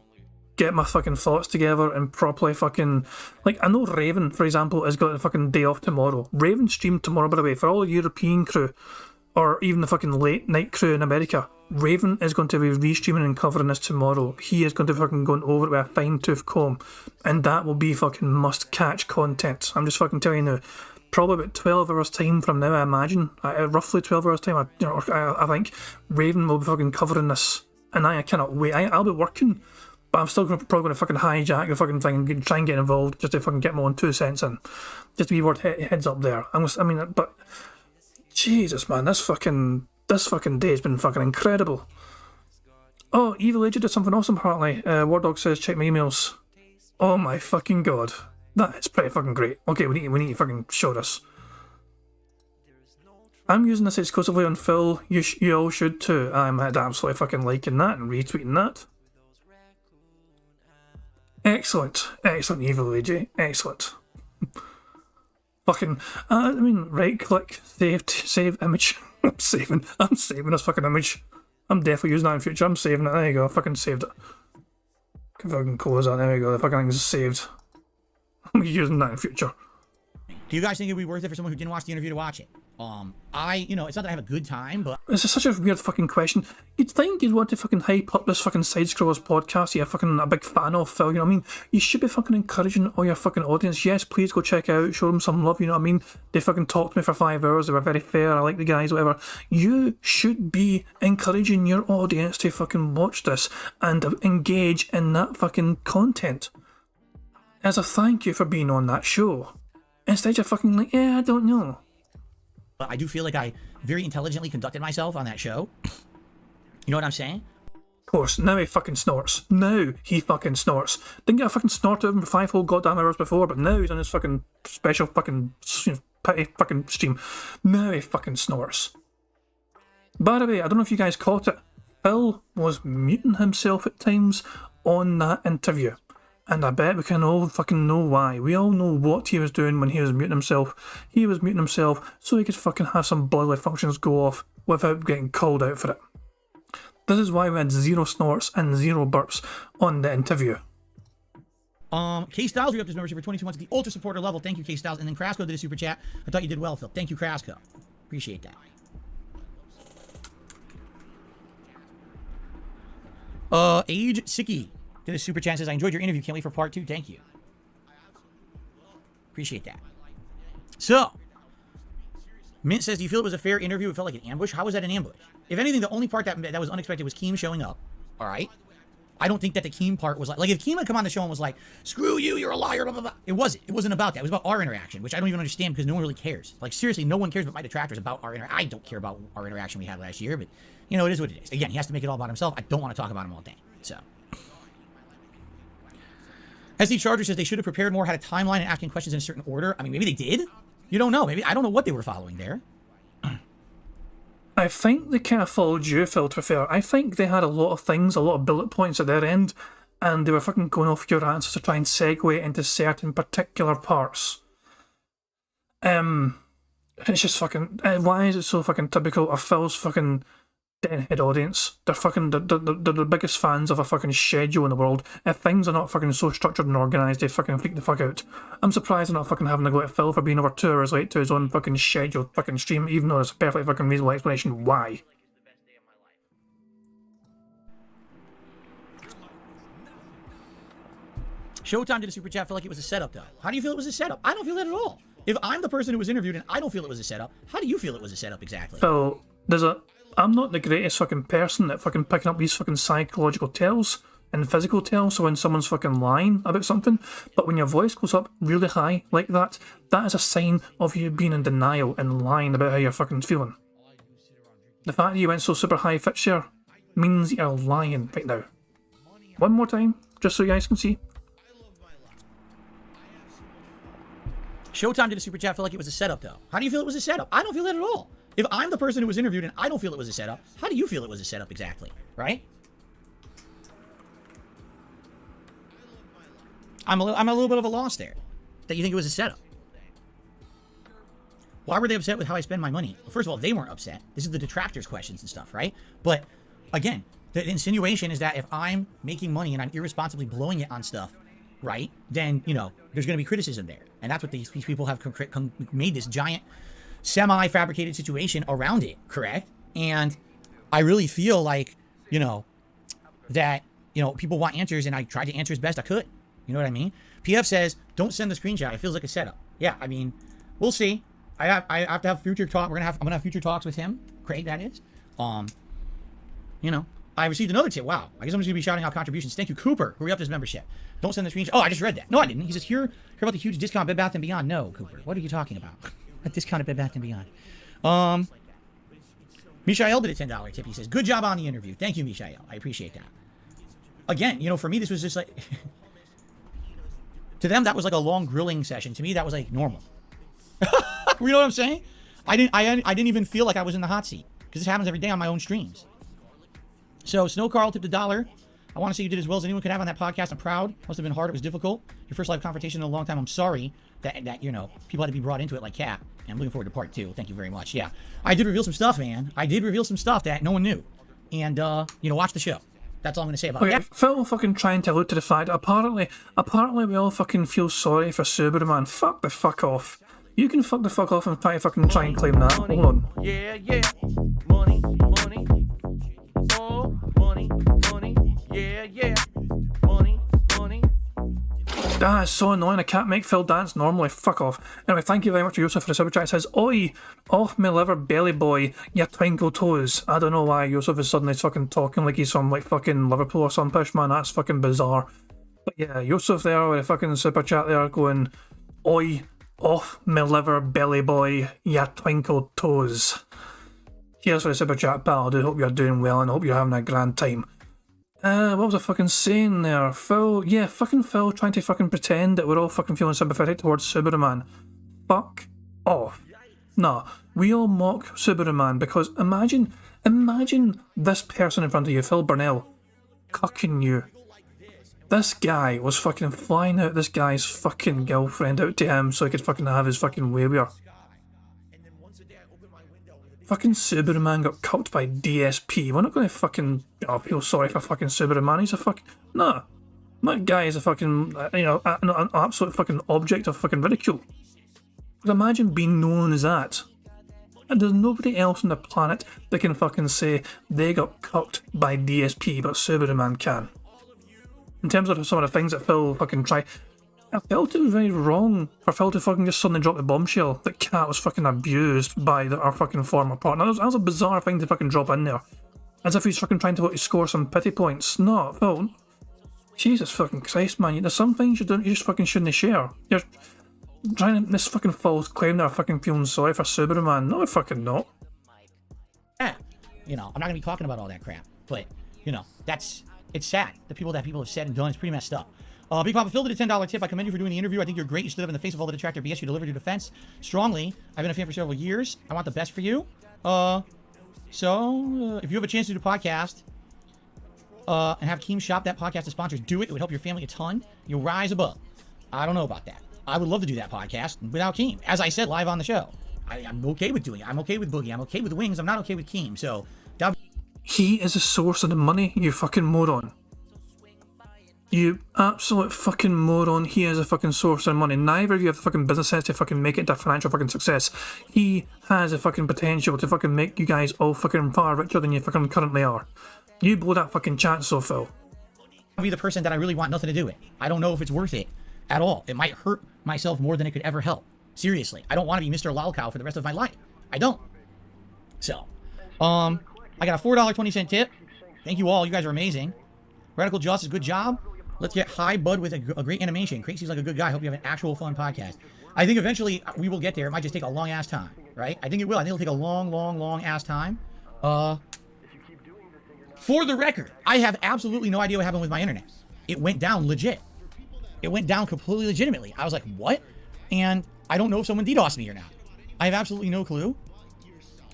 A: get my fucking thoughts together and properly fucking... Like, I know Raven, for example, has got a fucking day off tomorrow. Raven streamed tomorrow, by the way, for all the European crew, or even the fucking late night crew in America. Raven is going to be re-streaming and covering this tomorrow. He is going to fucking go over it with a fine-tooth comb, and that will be fucking must-catch content. I'm just fucking telling you now. Probably about 12 hours time from now, I imagine. Roughly 12 hours time, I think. Raven will be fucking covering this. And I cannot wait. I'll be working, but I'm still probably going to fucking hijack the fucking thing and try and get involved just to fucking get my own 2 cents in. Just to be word heads up there. But Jesus, man, this fucking day has been fucking incredible. Oh, Evil Agent did something awesome apparently. War Dog says check my emails. Oh my fucking god, that is pretty fucking great. Okay, we need to fucking show this. I'm using this exclusively on Phil. You all should too. I'm absolutely fucking liking that and retweeting that. Excellent. Excellent, Evil AJ. Excellent. Fucking, right click, save image. I'm saving this fucking image. I'm definitely using that in future. I'm saving it. There you go. I fucking saved it. Can fucking close that. There you go. The fucking thing's saved. I'm using that in future.
D: Do you guys think it'd be worth it for someone who didn't watch the interview to watch it? You know, it's not that I have a good time, but
A: This is such a weird fucking question. You'd think you'd want to fucking hype up this fucking Side Scrollers podcast you're fucking a big fan of, Phil, you know what I mean? You should be fucking encouraging all your fucking audience. Yes, please go check out, show them some love, you know what I mean? They fucking talked to me for 5 hours, they were very fair, I like the guys, whatever. You should be encouraging your audience to fucking watch this and engage in that fucking content. As a thank you for being on that show. Instead you're fucking like, yeah, I don't know.
D: I do feel like I very intelligently conducted myself on that show. You know what I'm saying?
A: Of course, now he fucking snorts. Now he fucking snorts. Didn't get a fucking snort out of him for 5 whole goddamn hours before, but now he's on his fucking special fucking pity fucking stream. Now he fucking snorts. By the way, I don't know if you guys caught it. Phil was muting himself at times on that interview. And I bet we can all fucking know why. We all know what he was doing when he was muting himself. He was muting himself so he could fucking have some bodily functions go off without getting called out for it. This is why we had 0 snorts and 0 burps on the interview.
D: K Styles re-upped his membership for 22 months at the Ultra Supporter level. Thank you, K Styles. And then Crasco did a super chat. I thought you did well, Phil. Thank you, Crasco. Appreciate that. Age Sicky did a super chat, says, I enjoyed your interview. Can't wait for part 2. Thank you. Appreciate that. So, Mint says, do you feel it was a fair interview? It felt like an ambush. How was that an ambush? If anything, the only part that was unexpected was Keem showing up. All right? I don't think that the Keem part was like if Keem had come on the show and was like, screw you, you're a liar, blah, blah, blah. It wasn't. It wasn't about that. It was about our interaction, which I don't even understand because no one really cares. Like, seriously, no one cares but my detractors about our interaction. I don't care about our interaction we had last year, but, you know, it is what it is. Again, he has to make it all about himself. I don't want to talk about him all day. So. SD Charger says they should have prepared more, had a timeline and asking questions in a certain order. I mean, maybe they did. You don't know. Maybe I don't know what they were following there.
A: I think they kind of followed you, Phil, to be fair. I think they had a lot of things, a lot of bullet points at their end, and they were fucking going off your answers to try and segue into certain particular parts. It's just fucking... why is it so fucking typical of Phil's fucking deadhead audience? They're fucking... They're the biggest fans of a fucking schedule in the world. If things are not fucking so structured and organised, they fucking freak the fuck out. I'm surprised they're not fucking having a go at Phil for being over 2 hours late to his own fucking scheduled fucking stream, even though there's a perfectly fucking reasonable explanation why.
D: Showtime did a super chat. Feel like it was a setup, though. How do you feel it was a setup? I don't feel that at all. If I'm the person who was interviewed and I don't feel it was a setup, how do you feel it was a setup exactly?
A: Phil, I'm not the greatest fucking person at fucking picking up these fucking psychological tells and physical tells, so when someone's fucking lying about something, but when your voice goes up really high like that, that is a sign of you being in denial and lying about how you're fucking feeling. The fact that you went so super high pitch there means you're lying right now. One more time, just so you guys can see.
D: Showtime did a super chat. Feel like it was a setup, though. How do you feel it was a setup? I don't feel that at all. If I'm the person who was interviewed and I don't feel it was a setup, how do you feel it was a setup exactly? Right? I'm a little bit of a loss there. That you think it was a setup. Why were they upset with how I spend my money? Well, first of all, they weren't upset. This is the detractors' questions and stuff, right? But again, the insinuation is that if I'm making money and I'm irresponsibly blowing it on stuff, right, then, you know, there's going to be criticism there. And that's what these people have made this giant semi-fabricated situation around it, correct? And I really feel like, you know, that, you know, people want answers, and I tried to answer as best I could. You know what I mean? PF says, don't send the screenshot. It feels like a setup. Yeah, I mean, we'll see. I have to have future talk. I'm gonna have future talks with him, Craig, that is. You know, I received another tip. Wow, I guess I'm just gonna be shouting out contributions. Thank you, Cooper, who re-upped his membership. Don't send the screenshot. Oh, I just read that. No, I didn't. He says, hear about the huge discount Bed Bath & Beyond. No, Cooper, what are you talking about? A discounted Bed Bath & Beyond. Mishael did a $10 tip. He says, good job on the interview. Thank you, Mishael. I appreciate that. Again, you know, for me, this was just like... to them, that was like a long grilling session. To me, that was like normal. You know what I'm saying? I didn't even feel like I was in the hot seat. Because this happens every day on my own streams. So, Snow Carl tipped $1. I want to say you did as well as anyone could have on that podcast. I'm proud. Must have been hard. It was difficult. Your first live confrontation in a long time. I'm sorry that you know, people had to be brought into it like Cat. And I'm looking forward to part 2. Thank you very much. Yeah. I did reveal some stuff, man. I did reveal some stuff that no one knew. And, you know, watch the show. That's all I'm going to say about it.
A: Phil fucking trying to allude to the fact that apparently we all fucking feel sorry for Subaru, man. Fuck the fuck off. You can fuck the fuck off and try and claim that. Hold on.
C: Yeah, yeah. Money, money. Oh, money, money. Yeah, yeah. Money, money.
A: Ah, it's so annoying. I can't make Phil dance normally. Fuck off. Anyway, thank you very much to Yusuf for the super chat. It says, "Oi, off me liver, belly boy, ya twinkle toes." I don't know why Yusuf is suddenly fucking talking like he's from like fucking Liverpool or some pish, man. That's fucking bizarre. But yeah, Yusuf there with a fucking super chat there going, "Oi, off me liver, belly boy, ya twinkle toes." Cheers for the super chat, pal. I do hope you're doing well and I hope you're having a grand time. What was I fucking saying there? Phil, yeah, fucking Phil trying to fucking pretend that we're all fucking feeling sympathetic towards Subaruman. Fuck off. Nah, we all mock Subaruman because imagine this person in front of you, Phil Burnell, cucking you. This guy was fucking flying out this guy's fucking girlfriend out to him so he could fucking have his fucking way with her. Fucking Subaruman got cucked by DSP. We're not going to fucking feel sorry for fucking Subaruman. He's a fucking... Nah. That guy is a fucking, an absolute fucking object of fucking ridicule. But imagine being known as that. And there's nobody else on the planet that can fucking say they got cucked by DSP, but Subaruman can. In terms of some of the things that Phil fucking tried... I felt it was very wrong for Phil to fucking just suddenly drop the bombshell that Kat was fucking abused by our fucking former partner. That was a bizarre thing to fucking drop in there. As if he's fucking trying to score some pity points. No, Phil. Jesus fucking Christ, man. There's some things you just fucking shouldn't share. You're trying to this fucking false claim that I'm fucking feeling sorry for Subaruman. No, I fucking not.
D: Yeah. I'm not going to be talking about all that crap. But, it's sad. The people have said and done is pretty messed up. Big Papa Phil did a $10 tip. I commend you for doing the interview. I think you're great. You stood up in the face of all the Detractor BS. You delivered your defense strongly. I've been a fan for several years. I want the best for you. So if you have a chance to do a podcast and have Keem shop that podcast as sponsors, do it. It would help your family a ton. You'll rise above. I don't know about that. I would love to do that podcast without Keem. As I said live on the show, I'm okay with doing it. I'm okay with Boogie. I'm okay with Wings. I'm not okay with Keem. So
A: he is the source of the money, you fucking moron. You absolute fucking moron. He is a fucking source of money. Neither of you have the fucking business sense to fucking make it into financial fucking success. He has a fucking potential to fucking make you guys all fucking far richer than you fucking currently are. You blow that fucking chance, so Phil.
D: I'll be the person that I really want nothing to do with. I don't know if it's worth it at all. It might hurt myself more than it could ever help. Seriously. I don't want to be Mr. Lolcow for the rest of my life. I don't. So, I got a $4.20 tip. Thank you all. You guys are amazing. Radical Justice, good job. Let's get high, bud, with a great animation. Craig seems like a good guy. I hope you have an actual fun podcast. I think eventually we will get there. It might just take a long-ass time, right? I think it will. I think it'll take a long-ass time. For the record, I have absolutely no idea what happened with my internet. It went down legit. It went down completely legitimately. I was like, what? And I don't know if someone DDoSed me or not. I have absolutely no clue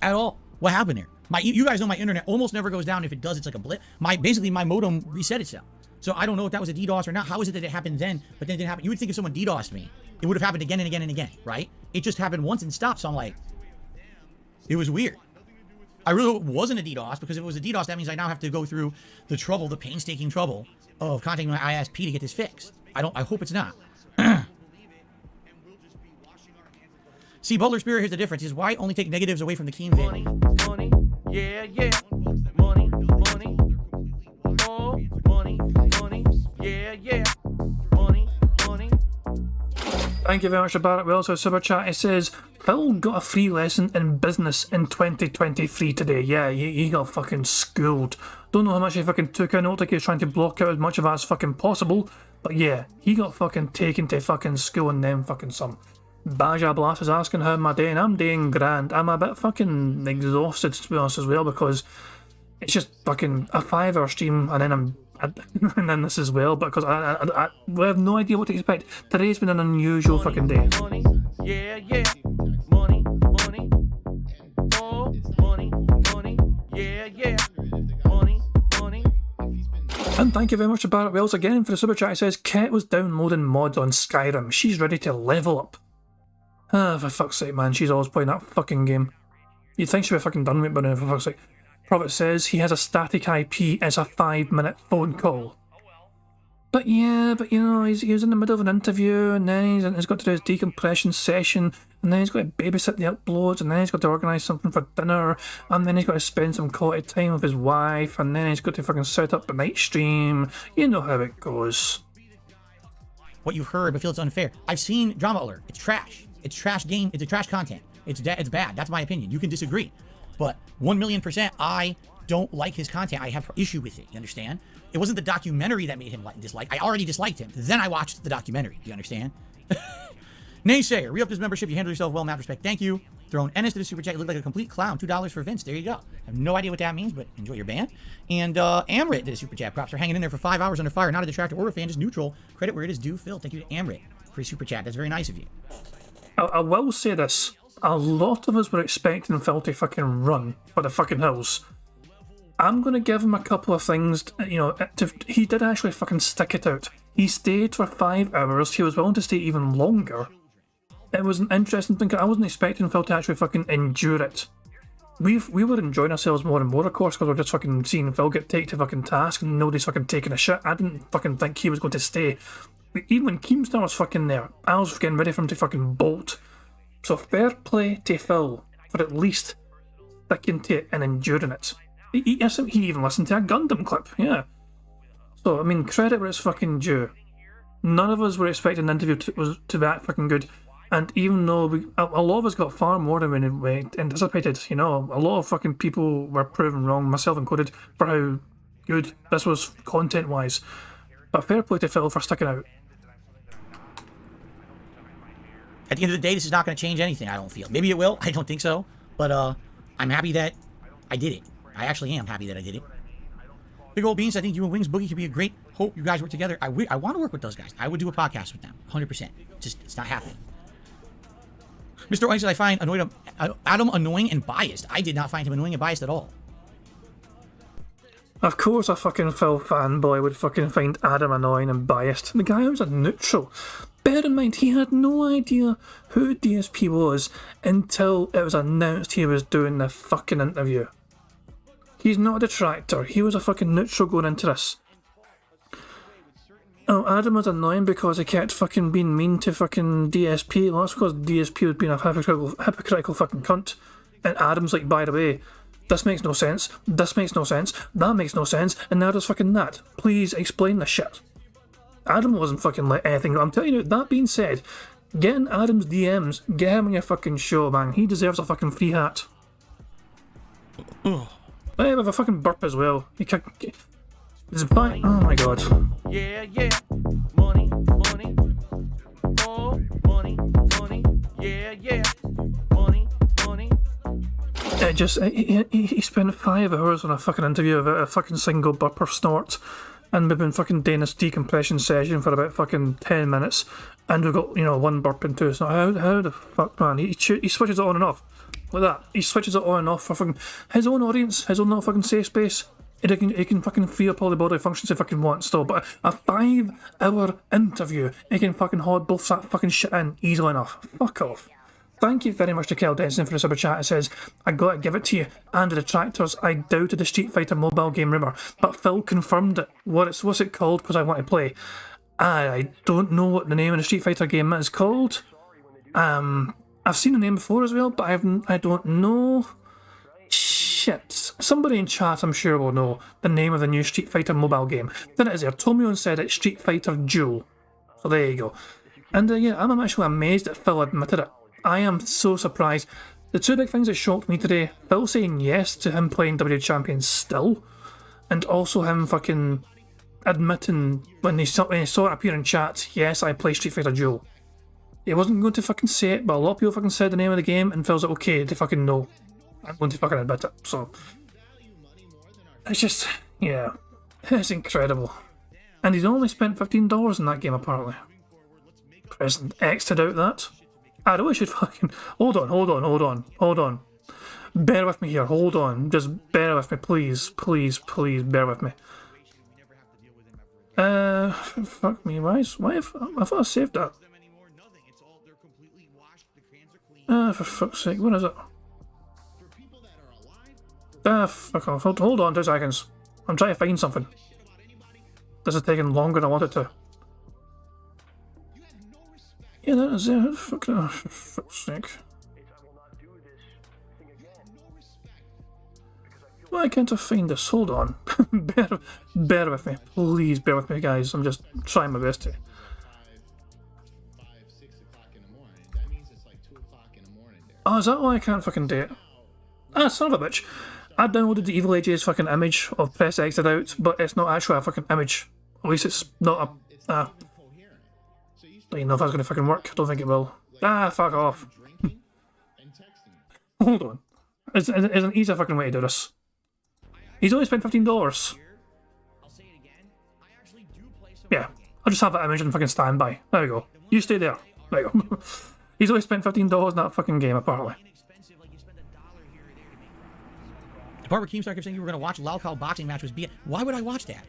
D: at all what happened there. You guys know my internet almost never goes down. If it does, it's like a blip. Basically, my modem reset itself. So I don't know if that was a DDoS or not. How is it that it happened then, but then it didn't happen? You would think if someone DDoSed me, it would have happened again and again and again, right? It just happened once and stopped. So I'm like, it was weird. I really hope it wasn't a DDoS, because if it was a DDoS, that means I now have to go through the painstaking trouble of contacting my ISP to get this fixed. I hope it's not. See, Butler Spirit, here's the difference. Is why only take negatives away from the Keem vid.
C: Money, yeah, yeah. Money, money. Oh, money, money. Yeah, yeah. Money, money.
A: Thank you very much, Barrett Wells, for super chat. It says, Phil got a free lesson in business in 2023 today. Yeah, he got fucking schooled. Don't know how much he fucking took. I don't think he was trying to block out as much of that as fucking possible. But yeah, he got fucking taken to fucking school and then fucking some. Baja Blast is asking how am I doing. I'm doing grand. I'm a bit fucking exhausted, to be honest, as well, because it's just fucking a 5-hour stream and then this as well, because we have no idea what to expect. Today's been an unusual fucking day.
C: Money, yeah, yeah. Money, money. Oh, money, money. Yeah, yeah. Money, money.
A: And thank you very much to Barrett Wells again for the super chat. It says, Ket was downloading mods on Skyrim. She's ready to level up. Ah, for fuck's sake, man, she's always playing that fucking game. You'd think she'd be fucking done with it by now, for fuck's sake. Prophet says he has a static IP, it's a 5-minute phone call. But yeah, but you know, he was in the middle of an interview, and then he's got to do his decompression session, and then he's got to babysit the uploads, and then he's got to organise something for dinner, and then he's got to spend some quality time with his wife, and then he's got to fucking set up the night stream. You know how it goes.
D: What you've heard, but feel it's unfair. I've seen Drama Alert. It's trash. It's trash game. It's a trash content. It's bad. That's my opinion. You can disagree, but 1,000,000%, I don't like his content. I have issue with it. You understand? It wasn't the documentary that made him dislike. I already disliked him. Then I watched the documentary. Do you understand? Naysayer, re-up this membership. You handle yourself well, mad respect. Thank you. Throwing Ennis to the super chat. You look like a complete clown. $2 for Vince. There you go. I have no idea what that means, but enjoy your band. And Amrit did a super chat. Props for hanging in there for 5 hours under fire. Not a detractor or a fan, just neutral. Credit where it is due. Phil, thank you to Amrit for his super chat. That's very nice of you.
A: I will say this. A lot of us were expecting Phil to fucking run for the fucking hills. I'm going to give him a couple of things, you know, he did actually fucking stick it out. He stayed for 5 hours, he was willing to stay even longer. It was an interesting thing, I wasn't expecting Phil to actually fucking endure it. We were enjoying ourselves more and more, of course, because we're just fucking seeing Phil get taken to fucking task and nobody's fucking taking a shit. I didn't fucking think he was going to stay. Even when Keemstar was fucking there, I was getting ready for him to fucking bolt. So fair play to Phil for at least sticking to it and enduring it. He even listened to a Gundam clip, yeah. So, I mean, credit where it's fucking due. None of us were expecting the interview to be that fucking good. And even though a lot of us got far more than we anticipated, you know, a lot of fucking people were proven wrong, myself included, for how good this was content-wise. But fair play to Phil for sticking out.
D: At the end of the day, this is not going to change anything, I don't feel. Maybe it will. I don't think so. But I'm happy that I did it. I actually am happy that I did it. Big Old Beans, I think you and Wings Boogie could be a great hope you guys work together. I want to work with those guys. I would do a podcast with them, 100%. Just, it's not happening. Mr. Oink said I find Adam annoying and biased. I did not find him annoying and biased at all.
A: Of course a fucking Phil fanboy would fucking find Adam annoying and biased. The guy was a neutral. Bear in mind, he had no idea who DSP was until it was announced he was doing the fucking interview. He's not a detractor, he was a fucking neutral going into this. Oh, Adam was annoying because he kept fucking being mean to fucking DSP. Well, that's because DSP was being a hypocritical fucking cunt. And Adam's like, by the way, this makes no sense, this makes no sense, that makes no sense, and now there's fucking that. Please explain this shit. Adam wasn't fucking like anything. I'm telling you, that being said, get in Adam's DMs, get him on your fucking show, man. He deserves a fucking free hat. Hey, with a fucking burp as well. He can. Oh my god.
C: Yeah, yeah. Money, money. Oh, money, money. Yeah, yeah. Money, money.
A: It just. He spent 5 hours on a fucking interview about a fucking single burp or snort. And we've been fucking doing this decompression session for about fucking 10 minutes. And we've got, you know, one burp into it. So how the fuck, man? He switches it on and off. Like that. He switches it on and off for fucking his own audience, his own little fucking safe space. He can fucking free up all the bodily functions he fucking wants still, but a 5-hour interview, he can fucking hold both that fucking shit in easily enough. Fuck off. Thank you very much to Kel Denson for the super chat. It says, I gotta give it to you. And the detractors, I doubted the Street Fighter mobile game rumour, but Phil confirmed it. What's it called? Because I want to play. I don't know what the name of the Street Fighter game is called. I've seen the name before as well, but I don't know. Shit. Somebody in chat, I'm sure, will know the name of the new Street Fighter mobile game. Then it is there. Tomio said it's Street Fighter Duel. So there you go. And yeah, I'm actually amazed that Phil admitted it. I am so surprised. The two big things that shocked me today, Phil saying yes to him playing WWE Champion still, and also him fucking admitting when he saw it appear in chat, yes, I play Street Fighter Duel. He wasn't going to fucking say it, but a lot of people fucking said the name of the game, and Phil's like, okay, they fucking know. I'm going to fucking admit it, so. It's just, yeah, it's incredible. And he's only spent $15 in that game, apparently. President X to doubt that. I know I should fucking. Hold on. Bear with me here, hold on. Just bear with me, please, bear with me. Fuck me, why? I thought I saved that. For fuck's sake, what is it? Fuck off. Hold on 2 seconds. I'm trying to find something. This is taking longer than I want it to. Yeah, that is it. For fuck's sake. Why can't I find this? Hold on. bear with me. Please bear with me, guys. I'm just trying my best to. Oh, is that why I can't fucking do it? Ah, son of a bitch. I downloaded the Evil AJ's fucking image of Press Exit out, but it's not actually a fucking image. At least it's not a... don't even know if that's gonna fucking work. I don't think it will. Ah, fuck off. Hold on. There's an easier fucking way to do this. He's only spent $15. Yeah, I'll just have that image on fucking standby. There we go. You stay there. There you go. He's only spent $15 in that fucking game, apparently.
D: The part where Keemstar kept saying you were going to watch Lalcal boxing match was why would I watch that?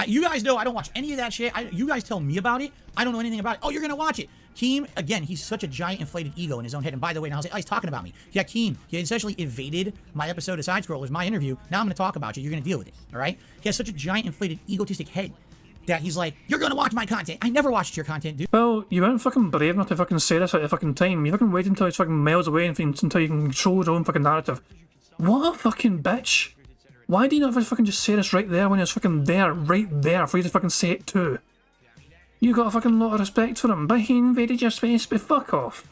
D: You guys know I don't watch any of that shit. You guys tell me about it. I don't know anything about it. Oh, you're going to watch it. Keem, again, he's such a giant inflated ego in his own head. And by the way, now he's talking about me. Yeah, Keem, he essentially evaded my episode of Side Scrollers, my interview. Now I'm going to talk about you. You're going to deal with it. All right? He has such a giant inflated egotistic head that he's like, you're going to watch my content. I never watched your content, dude.
A: Well, you weren't fucking brave enough to fucking say this at the fucking time. You fucking waited until it's fucking miles away and until you can control your own fucking narrative. What a fucking bitch. Why do you not fucking just say this right there when it's fucking there, right there, for you to fucking say it too? You got a fucking lot of respect for him, but he invaded your space, but fuck off.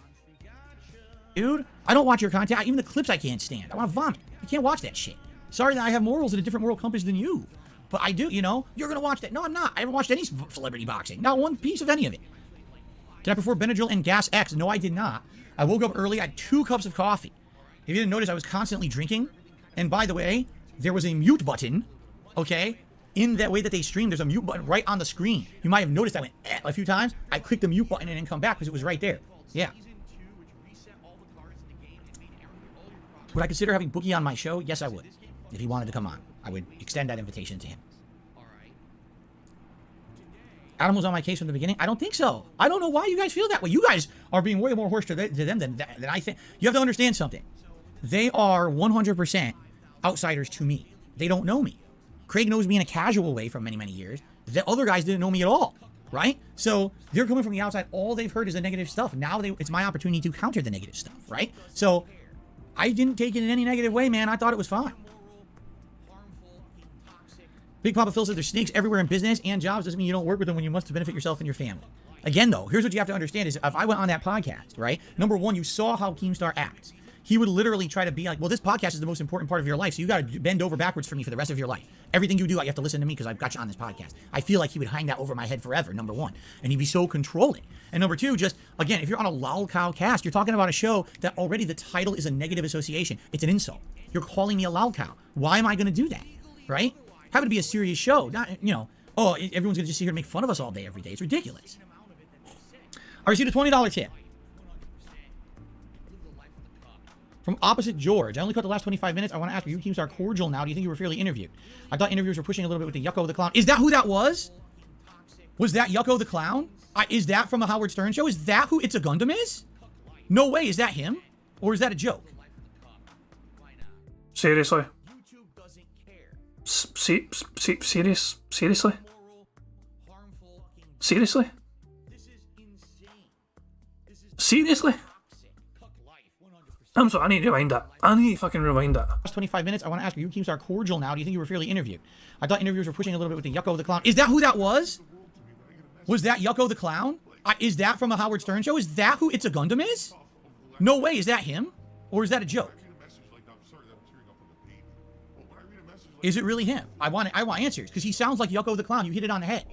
D: Dude, I don't watch your content. Even the clips I can't stand. I want to vomit. I can't watch that shit. Sorry that I have morals in a different moral compass than you. But I do, you know. You're going to watch that. No, I'm not. I haven't watched any celebrity boxing. Not one piece of any of it. Did I prefer Benadryl and Gas X? No, I did not. I woke up early. I had 2 cups of coffee. If you didn't notice, I was constantly drinking. And by the way, there was a mute button, okay? In that way that they stream, there's a mute button right on the screen. You might have noticed I went a few times. I clicked the mute button and then come back because it was right there. Yeah. Would I consider having Bookie on my show? Yes, I would. If he wanted to come on, I would extend that invitation to him. Adam was on my case from the beginning. I don't think so. I don't know why you guys feel that way. You guys are being way more harsh to them than I think. You have to understand something. They are 100% outsiders to me. They don't know me. Craig knows me in a casual way for many, many years. The other guys didn't know me at all, right? So they're coming from the outside. All they've heard is the negative stuff. Now it's my opportunity to counter the negative stuff, right? So I didn't take it in any negative way, man. I thought it was fine. Big Papa Phil says there's snakes everywhere in business and jobs. Doesn't mean you don't work with them when you must to benefit yourself and your family. Again, though, here's what you have to understand is if I went on that podcast, right? Number one, you saw how Keemstar acts. He would literally try to be like, well, this podcast is the most important part of your life, so you got to bend over backwards for me for the rest of your life. Everything you do, you have to listen to me because I've got you on this podcast. I feel like he would hang that over my head forever, number one. And he'd be so controlling. And number two, just, again, if you're on a lol cow cast, you're talking about a show that already the title is a negative association. It's an insult. You're calling me a lol cow. Why am I going to do that, right? Have it be a serious show. Not, you know, oh, everyone's going to just sit here and make fun of us all day, every day. It's ridiculous. I received a $20 tip. From Opposite George. I only caught the last 25 minutes. I want to ask you, Keemstar cordial now. Do you think you were fairly interviewed? I thought interviewers were pushing a little bit with the Yucko the Clown. Is that who that was? Was that Yucko the Clown? Is that from the Howard Stern show? Is that who It's a Gundam is? No way. Is that him? Or is that a joke?
A: Seriously? Seriously? Seriously? Seriously? I'm sorry, I need to rewind that. I need to fucking rewind that.
D: Last 25 minutes, I want to ask you, Keemstar cordial now. Do you think you were fairly interviewed? I thought interviewers were pushing a little bit with the Yucko the Clown. Is that who that was? Was that Yucko the Clown? Is that from the Howard Stern show? Is that who It's a Gundam is? No way. Is that him? Or is that a joke? Is it really him? I want answers, because he sounds like Yucko the Clown. You hit it on the head.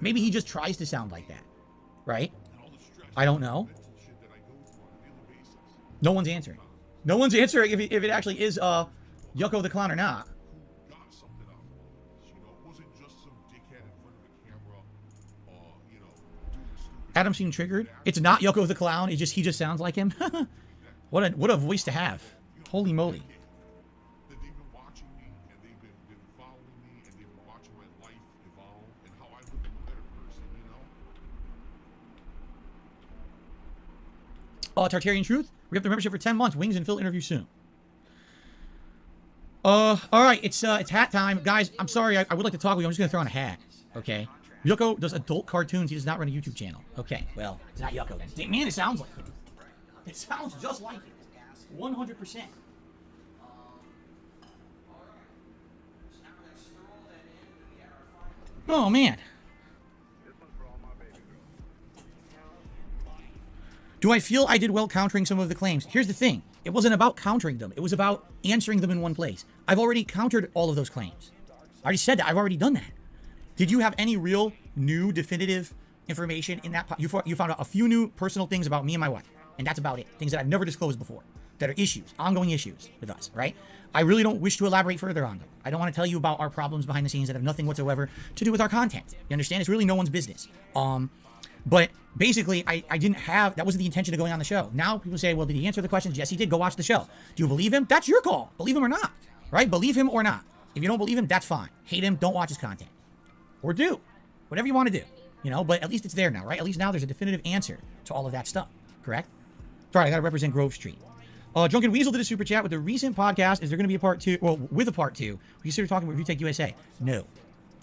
D: Maybe he just tries to sound like that, right? I don't know. No one's answering. No one's answering if it actually is Yucko the Clown or not. Adam seemed triggered. It's not Yucko the Clown. He just sounds like him. What a voice to have. Holy moly. Tartarian Truth. We have the membership for 10 months. Wings and Phil interview soon. All right. It's hat time. Guys, I'm sorry. I would like to talk with you. I'm just going to throw on a hat. Okay. Yucko does adult cartoons. He does not run a YouTube channel. Okay, well, it's not Yucko then. Man, it sounds like it. It sounds just like it. 100%. Oh, man. Do I feel I did well countering some of the claims? Here's the thing. It wasn't about countering them. It was about answering them in one place. I've already countered all of those claims. I already said that. I've already done that. Did you have any real new definitive information in that? You found out a few new personal things about me and my wife. And that's about it. Things that I've never disclosed before. That are issues, ongoing issues with us, right? I really don't wish to elaborate further on them. I don't want to tell you about our problems behind the scenes that have nothing whatsoever to do with our content. You understand? It's really no one's business. But basically, I didn't have, that wasn't the intention of going on the show. Now people say, well, did he answer the questions? Yes, he did. Go watch the show. Do you believe him? That's your call. Believe him or not, right? Believe him or not. If you don't believe him, that's fine. Hate him, don't watch his content. Or do. Whatever you want to do. You know, but at least it's there now, right? At least now there's a definitive answer to all of that stuff. Correct? Sorry, I got to represent Grove Street. Drunken Weasel did a super chat with the recent podcast. Is there going to be a part 2? Well, with a part 2, we consider talking about Review Tech USA. No.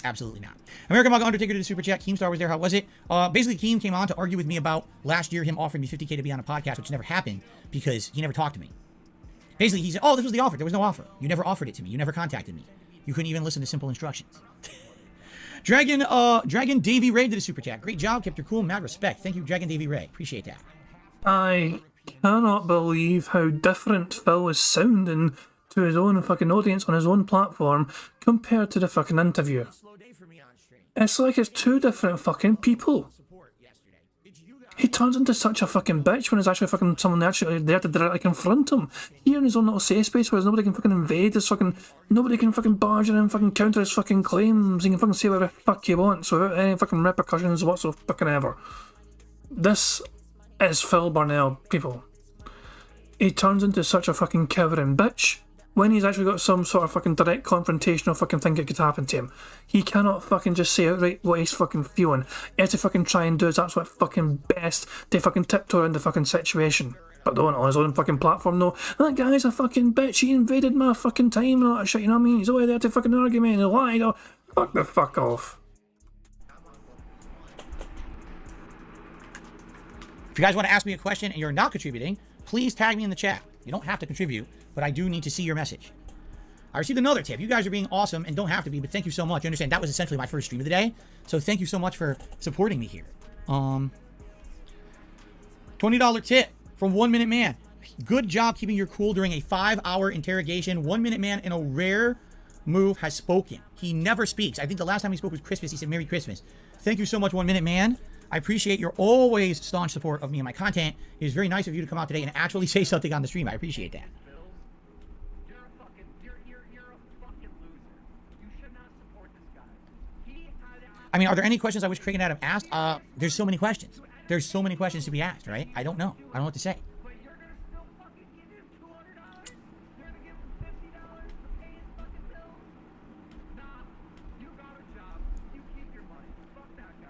D: Absolutely not. American Manga Undertaker did a super chat. Keemstar was there. How was it? Basically, Keem came on to argue with me about last year him offering me $50K to be on a podcast, which never happened because he never talked to me. Basically, he said, oh, this was the offer. There was no offer. You never offered it to me. You never contacted me. You couldn't even listen to simple instructions. Dragon Davy Ray did a super chat. Great job. Kept your cool. Mad respect. Thank you, Dragon Davy Ray. Appreciate that.
A: I cannot believe how different Phil is sounding to his own fucking audience on his own platform compared to the fucking interview. It's like it's two different fucking people. He turns into such a fucking bitch when he's actually fucking someone actually there to directly confront him. Here in his own little safe space where nobody can fucking invade his fucking, nobody can fucking barge in and fucking counter his fucking claims. He can fucking say whatever the fuck he wants without any fucking repercussions whatsoever fucking ever. This is Phil Barnell, people. He turns into such a fucking cowering bitch when he's actually got some sort of fucking direct confrontational fucking thing that could happen to him. He cannot fucking just say outright what he's fucking feeling. He has to fucking try and do his absolute fucking best to fucking tiptoe around the fucking situation. But don't on his own fucking platform, no. That guy's a fucking bitch, he invaded my fucking time and all that shit, you know what I mean? He's over there to fucking argue me and he lied. Oh, fuck the fuck off.
D: If you guys want to ask me a question and you're not contributing, please tag me in the chat. You don't have to contribute, but I do need to see your message. I received another tip. You guys are being awesome and don't have to be, but thank you so much. You understand, that was essentially my first stream of the day. So thank you so much for supporting me here. $20 tip from 1 Minute Man. Good job keeping your cool during a 5-hour interrogation. 1 Minute Man, in a rare move, has spoken. He never speaks. I think the last time he spoke was Christmas. He said, Merry Christmas. Thank you so much, 1 Minute Man. I appreciate your always staunch support of me and my content. It is very nice of you to come out today and actually say something on the stream. I appreciate that.
E: You're a fucking loser. You should not support this guy.
D: I mean, are there any questions I wish Craig and Adam asked? There's so many questions. There's so many questions to be asked, right? I don't know. I don't know what to say.
E: But you're gonna still fucking give him $200. You're gonna give him $50 to pay his fucking bills. Nah, you got a job. You keep your money. Fuck that guy.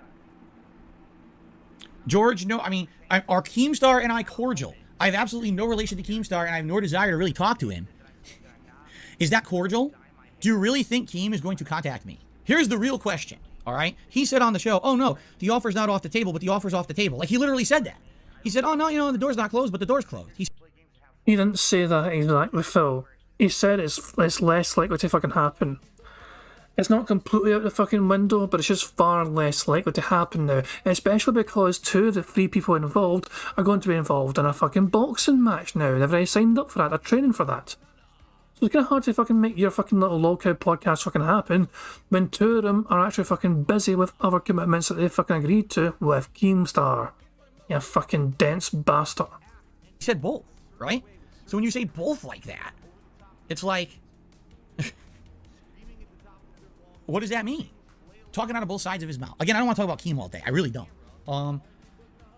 D: George, no, I mean, are Keemstar and I cordial? I have absolutely no relation to Keemstar, and I have no desire to really talk to him. Is that cordial? Do you really think Keem is going to contact me? Here's the real question, all right? He said on the show, oh, no, the offer's not off the table, but the offer's off the table. Like, he literally said that. He said, oh, no, you know, the door's not closed, but the door's closed.
A: He didn't say that exactly, Phil. He said it's less likely to fucking happen. It's not completely out the fucking window, but it's just far less likely to happen now. Especially because 2 of the 3 people involved are going to be involved in a fucking boxing match now. They've already signed up for that. They're training for that. So it's kind of hard to fucking make your fucking little lolcow podcast fucking happen when 2 of them are actually fucking busy with other commitments that they fucking agreed to with Keemstar. You fucking dense bastard.
D: He said both, right? So when you say both like that, it's like... What does that mean? Talking out of both sides of his mouth. Again, I don't want to talk about Keem all day. I really don't.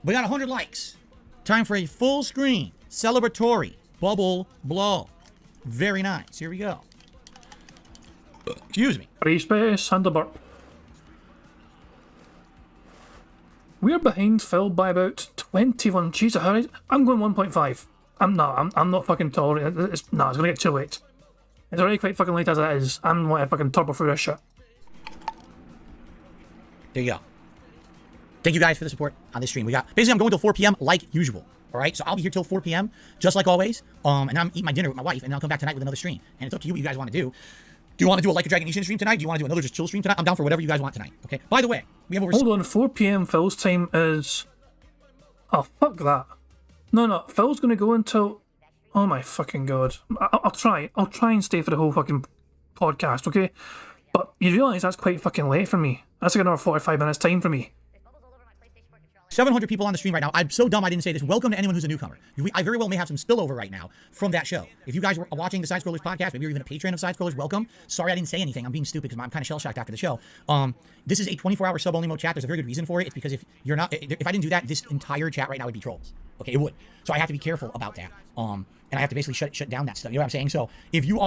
D: We got 100 likes. Time for a full screen celebratory bubble blow. Very nice. Here we go. Excuse me.
A: Free space and a burp. We're behind Phil by about 21. Jesus, alright. I'm going 1.5. I'm not fucking tolerating it. It's gonna get too late. It's already quite fucking late as it is. I'm going to fucking turbo through this shit.
D: There you go. Thank you guys for the support on this stream. Basically, I'm going till 4 p.m. like usual. All right, so I'll be here till 4 p.m. just like always. And I'm eating my dinner with my wife, and then I'll come back tonight with another stream. And it's up to you what you guys want to do. Do you want to do a Like a Dragon Ishin stream tonight? Do you want to do another just chill stream tonight? I'm down for whatever you guys want tonight. Okay. By the way, we have over.
A: Hold on, 4 p.m. Phil's time is. Oh, fuck that. No, Phil's gonna go until. Oh my fucking god. I'll try. I'll try and stay for the whole fucking podcast, okay? But you realise that's quite fucking late for me. That's like another 45 minutes time for me.
D: 700 people on the stream right now. I'm so dumb I didn't say this. Welcome to anyone who's a newcomer. I very well may have some spillover right now from that show. If you guys were watching the Side Scrollers podcast, maybe you're even a patron of Side Scrollers, welcome. Sorry I didn't say anything. I'm being stupid because I'm kind of shell-shocked after the show. This is a 24-hour sub-only mode chat. There's a very good reason for it. It's because if I didn't do that, this entire chat right now would be trolls. Okay, it would. So I have to be careful about that. And I have to basically shut down that stuff. You know what I'm saying? So if you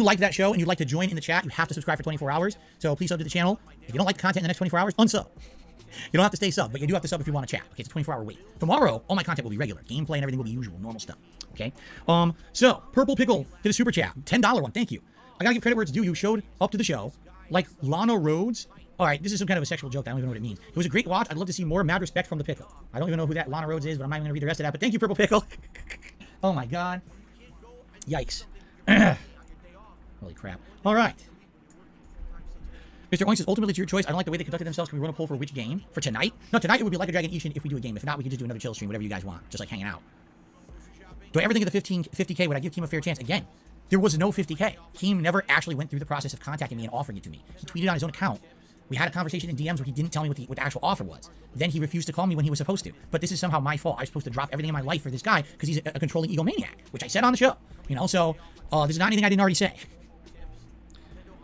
D: like that show and you'd like to join in the chat, you have to subscribe for 24 hours. So please sub to the channel. If you don't like the content in the next 24 hours, unsub. You don't have to stay sub, but you do have to sub if you want to chat. Okay, it's a 24-hour wait. Tomorrow, all my content will be regular. Gameplay and everything will be usual, normal stuff. Okay? So, Purple Pickle did a super chat. $10 one, thank you. I gotta give credit where it's due. You showed up to the show. Like Lana Rhodes. Alright, this is some kind of a sexual joke. I don't even know what it means. It was a great watch. I'd love to see more mad respect from the Pickle. I don't even know who that Lana Rhodes is, but I'm not even gonna read the rest of that. But thank you, Purple Pickle. Oh my god. Yikes. Holy crap. Alright. Mr. Oink says, ultimately, it's your choice. I don't like the way they conducted themselves. Can we run a poll for which game? For tonight? No, tonight it would be Like a Dragon Ishin if we do a game. If not, we could just do another chill stream, whatever you guys want. Just like hanging out. Do I ever think of the 50K? Would I give Keem a fair chance? Again, there was no 50K. Keem never actually went through the process of contacting me and offering it to me. He tweeted on his own account. We had a conversation in DMs where he didn't tell me what the actual offer was. Then he refused to call me when he was supposed to. But this is somehow my fault. I was supposed to drop everything in my life for this guy because he's a controlling egomaniac, which I said on the show. You know, so this is not anything I didn't already say.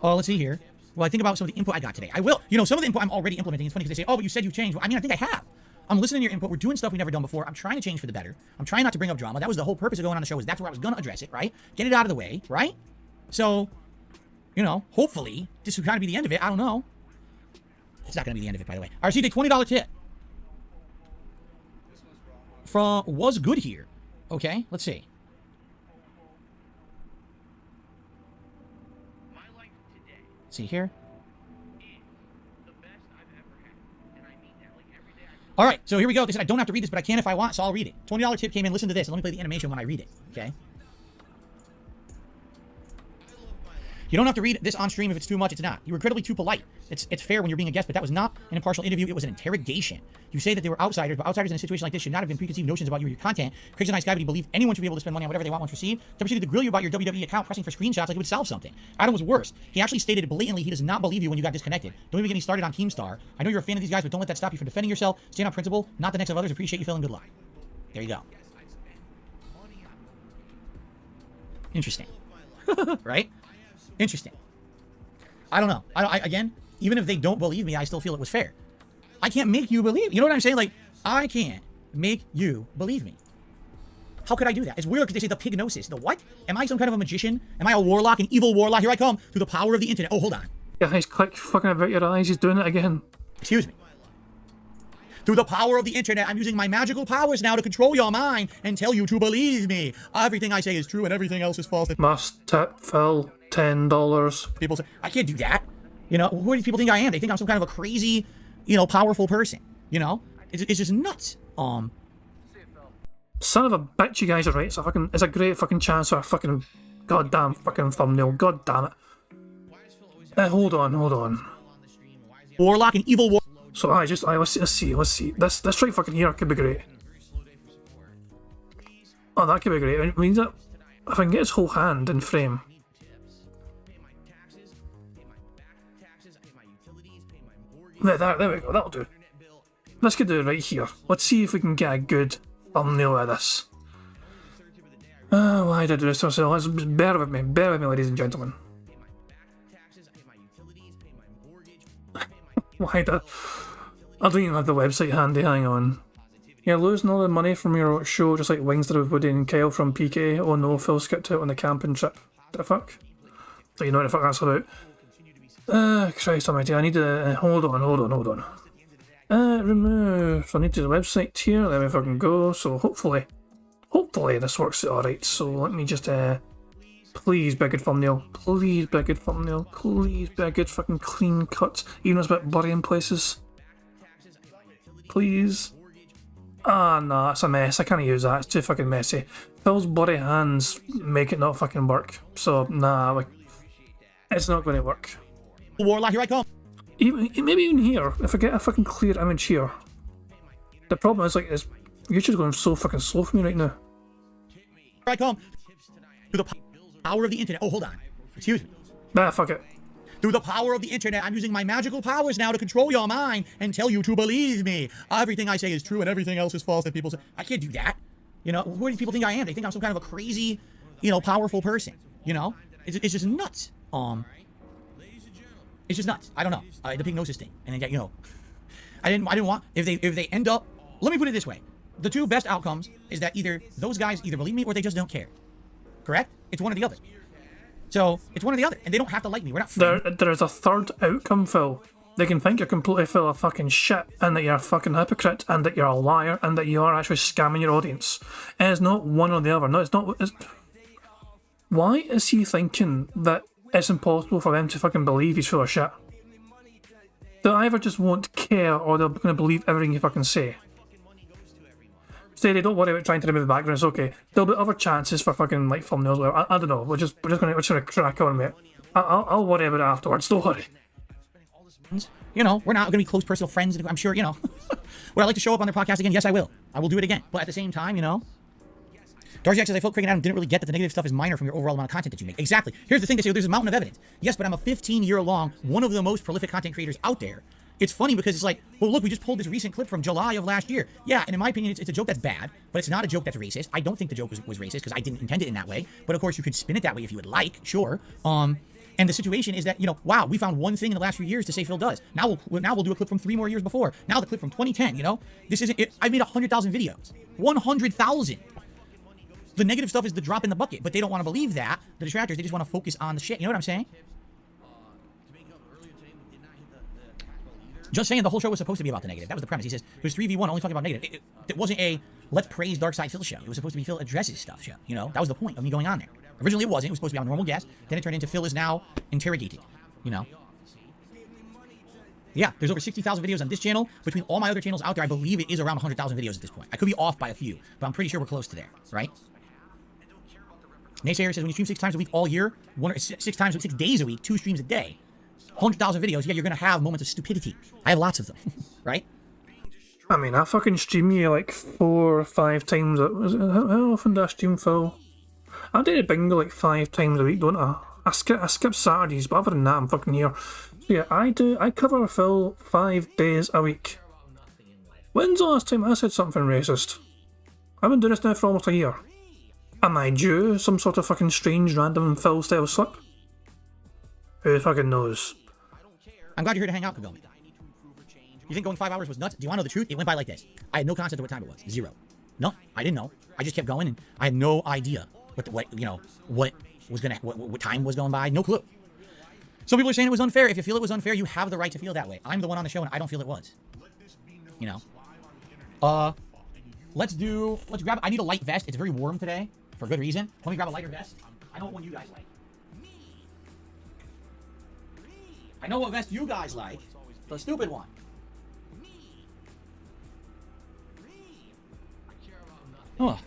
D: Let's see here. Well, I think about some of the input I got today. I will. You know, some of the input I'm already implementing. It's funny because they say, oh, but you said you've changed. Well, I mean, I think I have. I'm listening to your input. We're doing stuff we've never done before. I'm trying to change for the better. I'm trying not to bring up drama. That was the whole purpose of going on the show, was that's where I was going to address it, right? Get it out of the way, right? So, you know, hopefully, this will kind of be the end of it. I don't know. It's not going to be the end of it, by the way. I received a $20 tip from Was Good Here. Okay, let's see. Let's see here. All right, so here we go. They said I don't have to read this, but I can if I want, so I'll read it. $20 tip came in. Listen to this, and let me play the animation when I read it. Okay. You don't have to read this on stream if it's too much. It's not. You were incredibly too polite. It's fair when you're being a guest, but that was not an impartial interview. It was an interrogation. You say that they were outsiders, but outsiders in a situation like this should not have been preconceived notions about you or your content. Craig's a nice guy, but he believed anyone should be able to spend money on whatever they want once received. They proceeded to grill you about your WWE account, pressing for screenshots like it would solve something. Adam was worse. He actually stated blatantly he does not believe you when you got disconnected. Don't even get me started on Keemstar. I know you're a fan of these guys, but don't let that stop you from defending yourself. Stand on principle, not the necks of others. Appreciate you feeling good luck. There you go. Interesting. Right? Interesting. I don't know. Again, even if they don't believe me, I still feel it was fair. I can't make you believe. You know what I'm saying? Like, I can't make you believe me. How could I do that? It's weird because they say the pignosis. The what? Am I some kind of a magician? Am I a warlock, an evil warlock? Here I come through the power of the internet. Oh, hold on.
A: Guys, click fucking about your eyes. He's doing it again.
D: Excuse me. Through the power of the internet, I'm using my magical powers now to control your mind and tell you to believe me. Everything I say is true and everything else is false.
A: Must tip Phil $10.
D: People say, I can't do that. You know, who do these people think I am? They think I'm some kind of a crazy, you know, powerful person. You know? It's just nuts.
A: Son of a bitch, you guys are right. It's a great fucking chance for a fucking goddamn fucking thumbnail. God damn it. Hold on.
D: Warlock and evil war.
A: So let's see. This right fucking here could be great. Oh, that could be great. It means that if I can get his whole hand in frame. There we go. That'll do. Let's get it right here. Let's see if we can get a good thumbnail out of this. Why did I do this to myself? Bear with me, ladies and gentlemen. I don't even have the website handy, hang on. You're losing all the money from your show just like Wings did with Woody and Kyle from PK. Oh no, Phil skipped out on the camping trip. The fuck? So you know what the fuck that's about. Christ almighty, I need to... hold on. Remove. So I need to do the website here, there we fucking go. So hopefully this works alright. So let me just, please be a good thumbnail. Please be a good thumbnail. Please be a good fucking clean cut. Even though it's a bit blurry in places. please. Ah, nah, it's a mess. I can't use that. It's too fucking messy. Phil's bloody hands make it not fucking work. So, nah, like, it's not going to work.
D: Warlock, here I come.
A: Maybe even here, if I get a fucking clear image here. The problem is, like, YouTube's going so fucking slow for me right now.
D: Here I come. Through the power of the internet. Oh, hold on. Excuse me.
A: Nah, fuck it.
D: Through the power of the internet, I'm using my magical powers now to control your mind and tell you to believe me. Everything I say is true and everything else is false that people say. I can't do that. You know, who do people think I am? They think I'm some kind of a crazy, you know, powerful person. You know? It's just nuts. It's just nuts. I don't know. The hypnosis thing. And then, you know, I didn't want, if they end up, let me put it this way. The two best outcomes is that either those guys either believe me or they just don't care. Correct? It's one or the other. So, it's one or the other. And they don't have to like me. We're not friends.
A: There's a third outcome, Phil. They can think you're completely full of fucking shit, and that you're a fucking hypocrite, and that you're a liar, and that you are actually scamming your audience. And it's not one or the other. No, it's not. Why is he thinking that it's impossible for them to fucking believe he's full of shit? They either just won't care, or they're going to believe everything you fucking say. Steady, don't worry about trying to remove the background, it's okay. There'll be other chances for fucking, like, thumbnails. I don't know, we're just gonna crack on, mate. I'll worry about it afterwards, don't worry.
D: You know, we're not going to be close personal friends. I'm sure, you know. Would I like to show up on their podcast again? Yes, I will. I will do it again. But at the same time, you know. Darcy Jack says, I felt Craig and Adam didn't really get that the negative stuff is minor from your overall amount of content that you make. Exactly. Here's the thing, they say there's a mountain of evidence. Yes, but I'm a 15-year-long, one of the most prolific content creators out there. It's funny because it's like, well, look, we just pulled this recent clip from July of last year. Yeah, and in my opinion, it's a joke that's bad, but it's not a joke that's racist. I don't think the joke was racist because I didn't intend it in that way. But of course, you could spin it that way if you would like, sure. And the situation is that, you know, wow, we found one thing in the last few years to say Phil does. Now we'll do a clip from 3 more years before. Now the clip from 2010, you know? This isn't it. I made 100,000 videos. 100,000. The negative stuff is the drop in the bucket, but they don't want to believe that. The detractors, they just want to focus on the shit. You know what I'm saying? Just saying the whole show was supposed to be about the negative. That was the premise. He says, it was 3v1, only talking about negative. It wasn't a let's praise Dark Side Phil show. It was supposed to be Phil addresses stuff show. You know, that was the point of me going on there. Originally it wasn't. It was supposed to be on normal guest. Then it turned into Phil is now interrogated. You know? Yeah, there's over 60,000 videos on this channel. Between all my other channels out there, I believe it is around 100,000 videos at this point. I could be off by a few, but I'm pretty sure we're close to there, right? Naysayer says, when you stream 6 times a week all year, 6 days a week, 2 streams a day, 100,000 videos, yeah, you're going to have moments of stupidity. I have lots of them, right?
A: I mean, I fucking stream you like 4 or 5 times. How often do I stream Phil? I do bingo like 5 times a week, don't I? I skip Saturdays, but other than that, I'm fucking here. So yeah, I cover Phil 5 days a week. When's the last time I said something racist? I've been doing this now for almost a year. Am I due some sort of fucking strange random Phil style slip? Who fucking knows?
D: I'm glad you're here to hang out, Kagome. You think going 5 hours was nuts? Do you want to know the truth? It went by like this. I had no concept of what time it was. 0. No, I didn't know. I just kept going, and I had no idea what time was going by. No clue. Some people are saying it was unfair. If you feel it was unfair, you have the right to feel that way. I'm the one on the show, and I don't feel it was. You know. Let's grab. I need a light vest. It's very warm today for good reason. Let me grab a lighter vest. I know what one you guys like. I know what vest you guys like. The stupid one. Oh.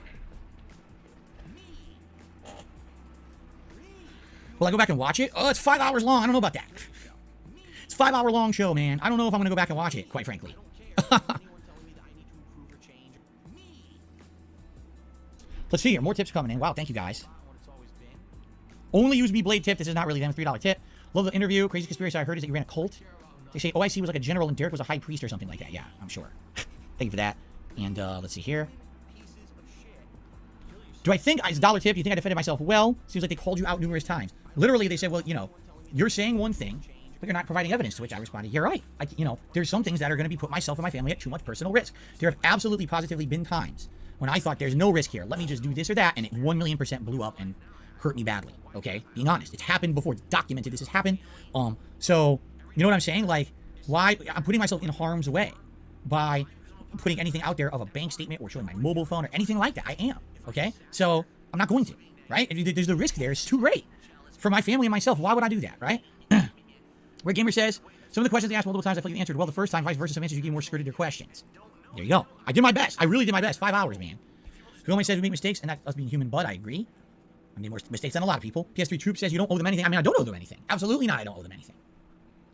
D: Will I go back and watch it? Oh, it's 5 hours long. I don't know about that. It's a 5-hour long show, man. I don't know if I'm going to go back and watch it, quite frankly. Let's see here. More tips coming in. Wow, thank you guys. Only use B-Blade tip. This is not really them. $3 tip. Love the interview. Crazy conspiracy I heard is that you ran a cult. They say OIC was like a general and Derek was a high priest or something like that. Yeah, I'm sure. Thank you for that. And let's see here. Do I think, it's $1 tip, you think I defended myself well? Seems like they called you out numerous times. Literally, they said, well, you know, you're saying one thing, but you're not providing evidence, to which I responded, you're right. You know, there's some things that are going to be put myself and my family at too much personal risk. There have absolutely positively been times when I thought there's no risk here. Let me just do this or that, and it 1,000,000% blew up and hurt me badly, okay? Being honest. It's happened before. It's documented. This has happened. So, you know what I'm saying? Like, why? I'm putting myself in harm's way by putting anything out there of a bank statement or showing my mobile phone or anything like that. I am. Okay? So, I'm not going to, right? And there's the risk there. It's too great. For my family and myself, why would I do that, right? Where Gamer says, some of the questions they asked multiple times, I felt you answered well the first time, vice versa, some answers you gave more skirted their questions. There you go. I did my best. I really did my best. 5 hours, man. Who only says we make mistakes, and that's us being human, but I agree. I made more mistakes than a lot of people. PS3 Troop says you don't owe them anything. I mean, I don't owe them anything. Absolutely not. I don't owe them anything.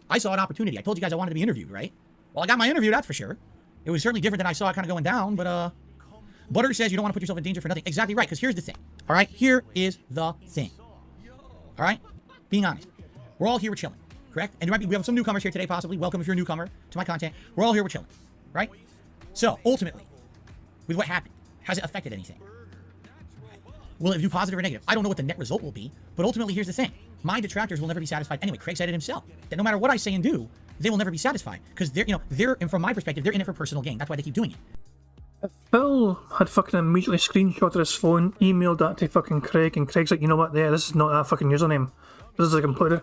D: I saw an opportunity. I told you guys I wanted to be interviewed, right? Well, I got my interview, that's for sure. It was certainly different than I saw it kind of going down, but, Butter says you don't want to put yourself in danger for nothing. Exactly right, because here's the thing. All right? Here is the thing. All right? Being honest. We're all here, we're chilling, correct? And we have some newcomers here today, possibly. Welcome if you're a newcomer to my content. We're all here, we're chilling, right? So, ultimately, with what happened, has it affected anything? Will it do positive or negative? I don't know what the net result will be, but ultimately, here's the thing. My detractors will never be satisfied. Anyway, Craig said it himself, that no matter what I say and do, they will never be satisfied. Because and from my perspective, they're in it for personal gain. That's why they keep doing it.
A: Phil had fucking immediately screenshotted his phone, emailed that to fucking Craig, and Craig's like, you know what, yeah, this is not that fucking username. This is a completely...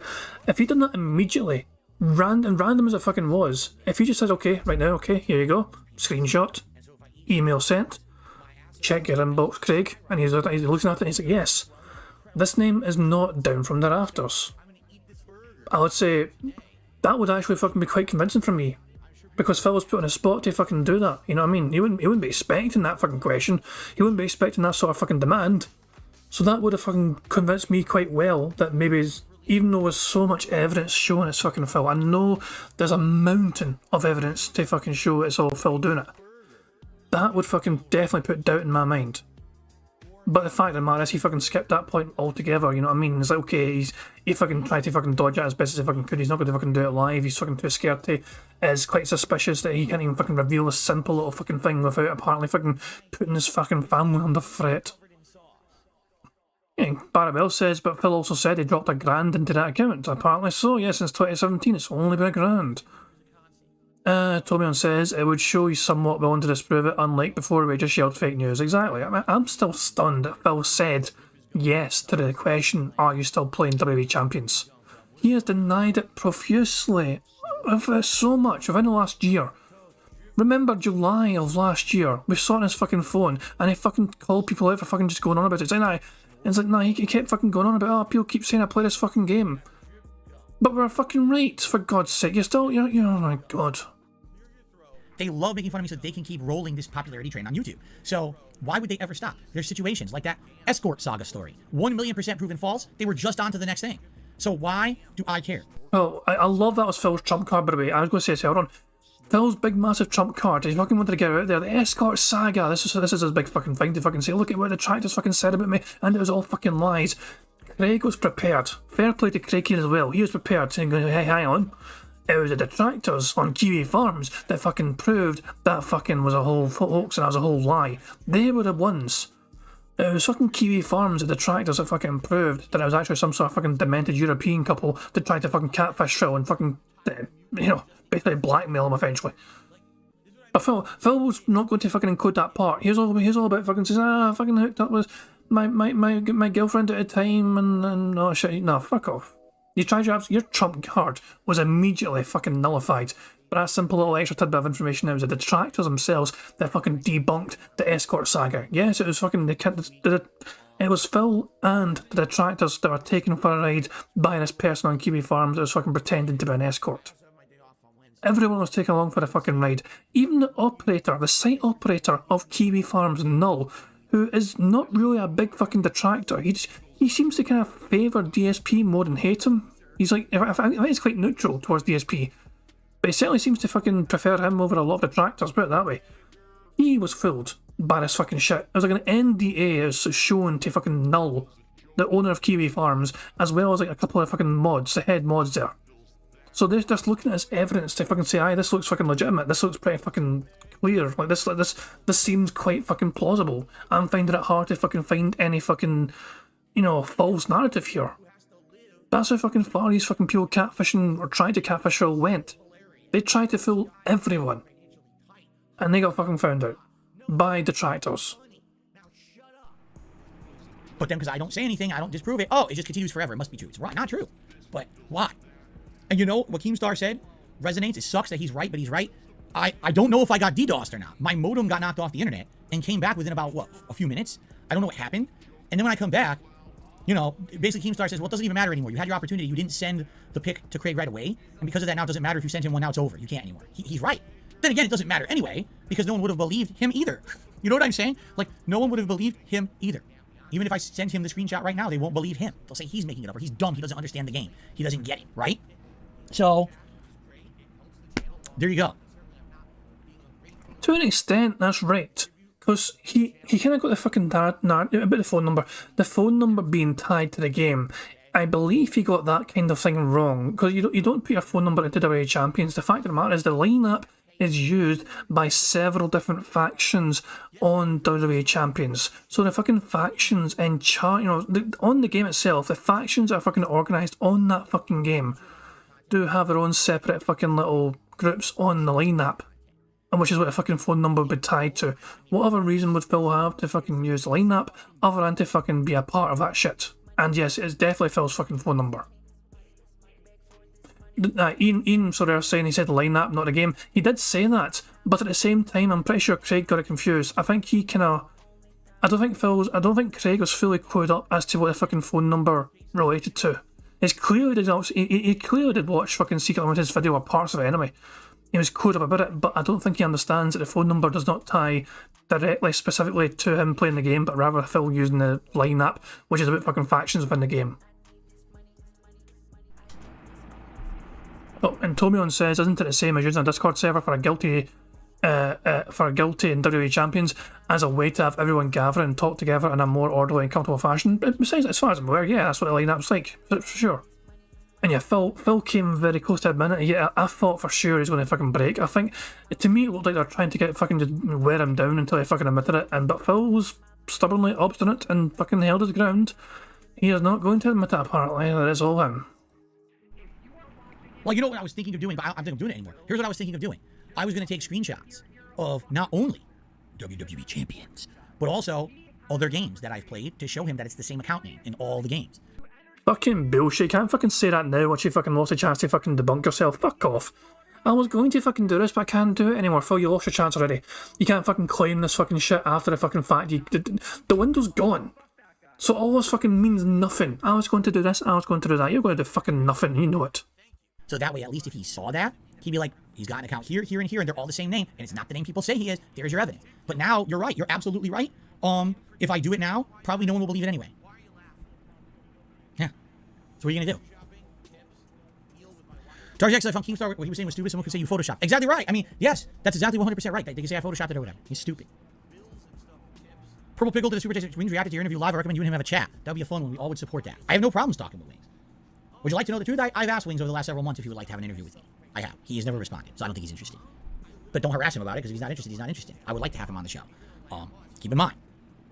A: If he'd done that immediately, random as it fucking was, if he just said, okay, right now, okay, here you go, screenshot, email sent, check your inbox, Craig, and he's looking at it and he's like, yes, this name is not down from the rafters. I would say that would actually fucking be quite convincing for me. Because Phil was put on a spot to fucking do that, you know what I mean? He wouldn't be expecting that fucking question. He wouldn't be expecting that sort of fucking demand. So that would have fucking convinced me quite well that maybe, even though there's so much evidence showing it's fucking Phil, I know there's a mountain of evidence to fucking show it's all Phil doing it. That would fucking definitely put doubt in my mind. But the fact of the matter is he fucking skipped that point altogether, you know what I mean? It's like, okay, he fucking tried to fucking dodge it as best as he fucking could. He's not going to fucking do it live. He's fucking too scared to. It's quite suspicious that he can't even fucking reveal a simple little fucking thing without apparently fucking putting his fucking family under threat. Yeah, Barrabell says, but Phil also said he dropped $1,000 into that account. Apparently so, yeah, since 2017 it's only been $1,000. Tomion says it would show you somewhat willing to disprove it, unlike before we just yelled fake news. Exactly. I'm still stunned that Phil said yes to the question, are you still playing WWE Champions? He has denied it profusely, so much within the last year. Remember July of last year, we saw it on his fucking phone, and he fucking called people out for fucking just going on about it. It's like, nah, he kept fucking going on about, oh, people keep saying I play this fucking game. But we're fucking right, for God's sake. You're, oh my God.
D: They love making fun of me so they can keep rolling this popularity train on YouTube. So why would they ever stop? There's situations like that escort saga story. 1,000,000% proven false. They were just on to the next thing. So why do I care?
A: Oh, I love that was Phil's trump card, by the way. I was going to say, hold on. Phil's big massive trump card. He fucking wanted to get out there. The escort saga. This is his big fucking thing to fucking say, look at what the detractors fucking said about me, and it was all fucking lies. Craig was prepared. Fair play to Craig here as well. He was prepared, saying, hey, hang on. It was the detractors on Kiwi Farms that fucking proved that fucking was a whole hoax and that was a whole lie. They were the ones. It was fucking Kiwi Farms, the detractors that fucking proved that it was actually some sort of fucking demented European couple that tried to fucking catfish Phil and fucking, basically blackmail him eventually. But Phil was not going to fucking encode that part. He was all about fucking says, I fucking hooked up with my girlfriend at a time and oh shit, no, fuck off. You tried your trump card was immediately fucking nullified. But that simple little extra tidbit of information, it was the detractors themselves that fucking debunked the escort saga. Yes, it was fucking it was Phil and the detractors that were taken for a ride by this person on Kiwi Farms that was fucking pretending to be an escort. Everyone was taken along for the fucking ride. Even the operator, the site operator of Kiwi Farms Null, who is not really a big fucking detractor. He seems to kind of favour DSP more than hate him. He's like, I think he's quite neutral towards DSP. But he certainly seems to fucking prefer him over a lot of detractors, put it that way. He was fooled by this fucking shit. It was like an NDA is shown to fucking Null, the owner of Kiwi Farms, as well as like a couple of fucking mods, the head mods there. So they're just looking at this evidence to fucking say, aye, this looks fucking legitimate, this looks pretty fucking clear, like this seems quite fucking plausible. I'm finding it hard to fucking find any fucking, false narrative here. That's how fucking far these fucking people catfishing or trying to catfish Phil went. They tried to fool everyone. And they got fucking found out. By detractors.
D: But then because I don't say anything, I don't disprove it. Oh, it just continues forever. It must be true. It's right, not true. But why? And you know what Keemstar said resonates. It sucks that he's right, but he's right. I don't know if I got DDoSed or not. My modem got knocked off the internet and came back within about, a few minutes? I don't know what happened. And then when I come back, basically Keemstar says, well, it doesn't even matter anymore. You had your opportunity. You didn't send the pic to Craig right away. And because of that, now it doesn't matter if you sent him one. Now it's over. You can't anymore. He's right. Then again, it doesn't matter anyway, because no one would have believed him either. You know what I'm saying? Like, no one would have believed him either. Even if I send him the screenshot right now, they won't believe him. They'll say he's making it up, or he's dumb, he doesn't understand the game. He doesn't get it, right? So, there you go.
A: To an extent, that's right. Because he kind of got the fucking narrative about the phone number. The phone number being tied to the game. I believe he got that kind of thing wrong. Because you don't put your phone number into WWE Champions. The fact of the matter is the lineup is used by several different factions on WWE Champions. So the fucking factions in on the game itself, the factions that are fucking organised on that fucking game do have their own separate fucking little groups on the lineup. And which is what the fucking phone number would be tied to. What other reason would Phil have to fucking use the lineup other than to fucking be a part of that shit? And yes, it's definitely Phil's fucking phone number. Ian sort of saying he said lineup, not the game. He did say that, but at the same time, I'm pretty sure Craig got it confused. I think he kind of. I don't think Craig was fully clued up as to what the fucking phone number related to. He clearly did watch fucking Secret Limited's video or parts of it anyway. He was clued up about it, but I don't think he understands that the phone number does not tie directly, specifically to him playing the game, but rather Phil using the lineup, which is about fucking factions within the game. Oh, and Tomion says, isn't it the same as using a Discord server for a guilty and WWE champions as a way to have everyone gather and talk together in a more orderly and comfortable fashion? Besides, as far as I'm aware, yeah, that's what the lineup's like, for sure. And yeah, Phil came very close to admitting it. Yeah, I thought for sure he's going to fucking break. I think, to me, it looked like they're trying to get fucking just wear him down until he fucking admitted it. But Phil was stubbornly obstinate and fucking held his ground. He is not going to admit it, apparently. That is all him.
D: Well, you know what I was thinking of doing, but I don't think I'm doing it anymore. Here's what I was thinking of doing. I was going to take screenshots of not only WWE champions, but also other games that I've played to show him that it's the same account name in all the games.
A: Fucking bullshit. You can't fucking say that now once you fucking lost a chance to fucking debunk yourself. Fuck off. I was going to fucking do this, but I can't do it anymore. Phil, you lost your chance already. You can't fucking claim this fucking shit after the fucking fact. The window's gone. So all this fucking means nothing. I was going to do this, I was going to do that. You're going to do fucking nothing. You know it.
D: So that way, at least if he saw that, he'd be like, he's got an account here, here, and here, and they're all the same name, and it's not the name people say he is. There's your evidence. But now, you're right. You're absolutely right. If I do it now, probably no one will believe it anyway. Yeah. So what are you going to do? Tarjax said, if on Keemstar, what he was saying was stupid, someone could say you Photoshopped. Exactly right. I mean, yes, that's exactly 100% right. They can say I Photoshopped it or whatever. He's stupid. Purple Pickle did a super chat. Wings reacted to your interview live. I recommend you and him have a chat. That would be a fun one. We all would support that. I have no problems talking with Wings. Would you like to know the truth? I've asked Wings over the last several months if he would like to have an interview with me. I have. He has never responded, so I don't think he's interested. But don't harass him about it, because if he's not interested, he's not interested. I would like to have him on the show. Keep in mind,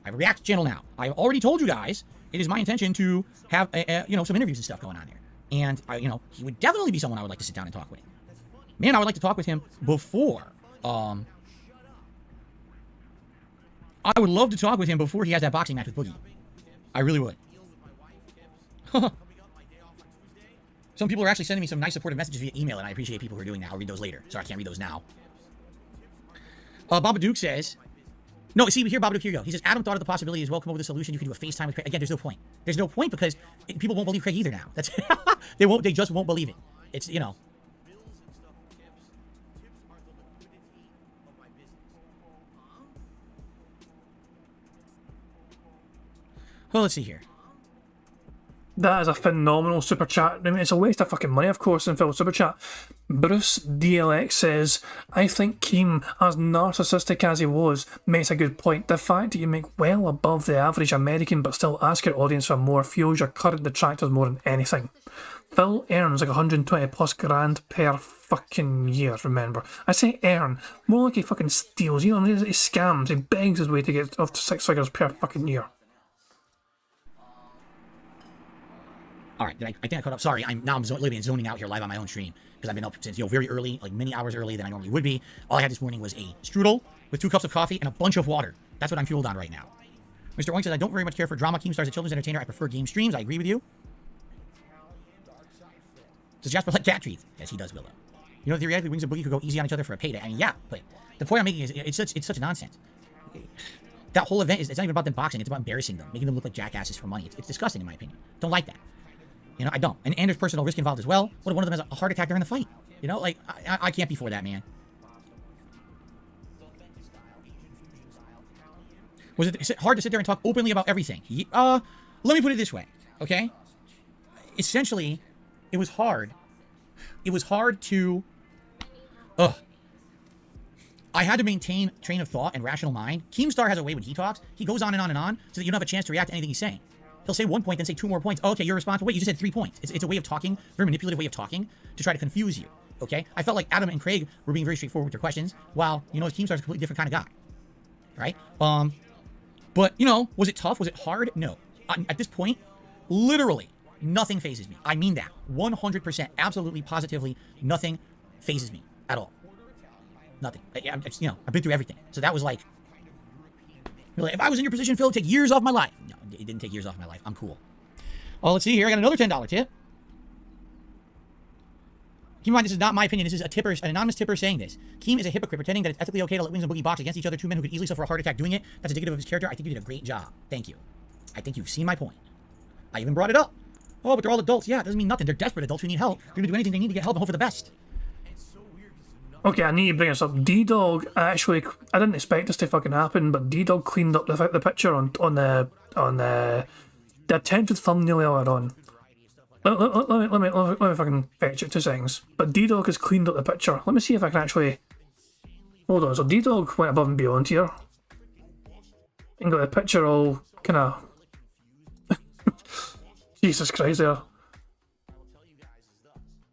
D: I have a React channel now. I've already told you guys it is my intention to have some interviews and stuff going on there. And he would definitely be someone I would like to sit down and talk with. Man, I would like to talk with him before. I would love to talk with him before he has that boxing match with Boogie. I really would. Some people are actually sending me some nice supportive messages via email, and I appreciate people who are doing that. I'll read those later. Sorry, I can't read those now. Babadook says... No, see, here, Babadook, here you go. He says, Adam thought of the possibility as well, come up with a solution. You can do a FaceTime with Craig. Again, there's no point. There's no point because people won't believe Craig either now. That's They just won't believe it. It's, Well, let's see here.
A: That is a phenomenal super chat. I mean, it's a waste of fucking money, of course, in Phil's super chat. Bruce DLX says, I think Keem, as narcissistic as he was, makes a good point. The fact that you make well above the average American but still ask your audience for more fuels your current detractors more than anything. Phil earns like 120 plus grand per fucking year, remember. I say earn, more like he fucking steals, he scams, he begs his way to get up to 6 figures per fucking year.
D: All right, I think I caught up. Sorry, I'm literally zoning out here live on my own stream because I've been up since very early, like many hours early than I normally would be. All I had this morning was a strudel with 2 cups of coffee and a bunch of water. That's what I'm fueled on right now. Mr. Oink says, I don't very much care for drama. Keemstar's a children's entertainer. I prefer game streams. I agree with you. Does Jasper like cat treats? Yes, he does, Willow. You know, theoretically, Wings and Boogie could go easy on each other for a payday. I mean, yeah, but the point I'm making is it's such nonsense. That whole event it's not even about them boxing. It's about embarrassing them, making them look like jackasses for money. It's disgusting, in my opinion. Don't like that. I don't. And there's personal risk involved as well. What if one of them has a heart attack during the fight? I can't be for that, man. Was it hard to sit there and talk openly about everything? Let me put it this way, okay? Essentially, it was hard. It was hard to... I had to maintain train of thought and rational mind. Keemstar has a way when he talks. He goes on and on and on so that you don't have a chance to react to anything he's saying. He'll say 1 point, then say 2 more points. Oh, okay, you're responsible. Wait, you just said 3 points. It's a way of talking, very manipulative way of talking to try to confuse you, okay? I felt like Adam and Craig were being very straightforward with their questions, while, Keemstar's a completely different kind of guy, right? But, was it tough? Was it hard? No. At this point, literally, nothing phases me. I mean that. 100%, absolutely, positively, nothing phases me at all. Nothing. I've been through everything. So that was like, really, if I was in your position, Phil, it'd take years off my life. No, it didn't take years off my life. I'm cool. Oh, let's see here. I got another $10 tip. Keep in mind, this is not my opinion. This is an anonymous tipper saying this. Keem is a hypocrite, pretending that it's ethically okay to let Wings and Boogie box against each other, two men who could easily suffer a heart attack doing it. That's indicative of his character. I think you did a great job. Thank you. I think you've seen my point. I even brought it up. Oh, but they're all adults. Yeah, it doesn't mean nothing. They're desperate adults who need help. They're going to do anything they need to get help and hope for the best.
A: Okay, I need to bring this up. D-Dog actually, I didn't expect this to fucking happen, but D-Dog cleaned up the picture on the attempted thumbnail earlier on. Let me fucking fetch it 2 seconds. But D-Dog has cleaned up the picture. Let me see if I can actually... Hold on, so D-Dog went above and beyond here. And got the picture all kind of... Jesus Christ there.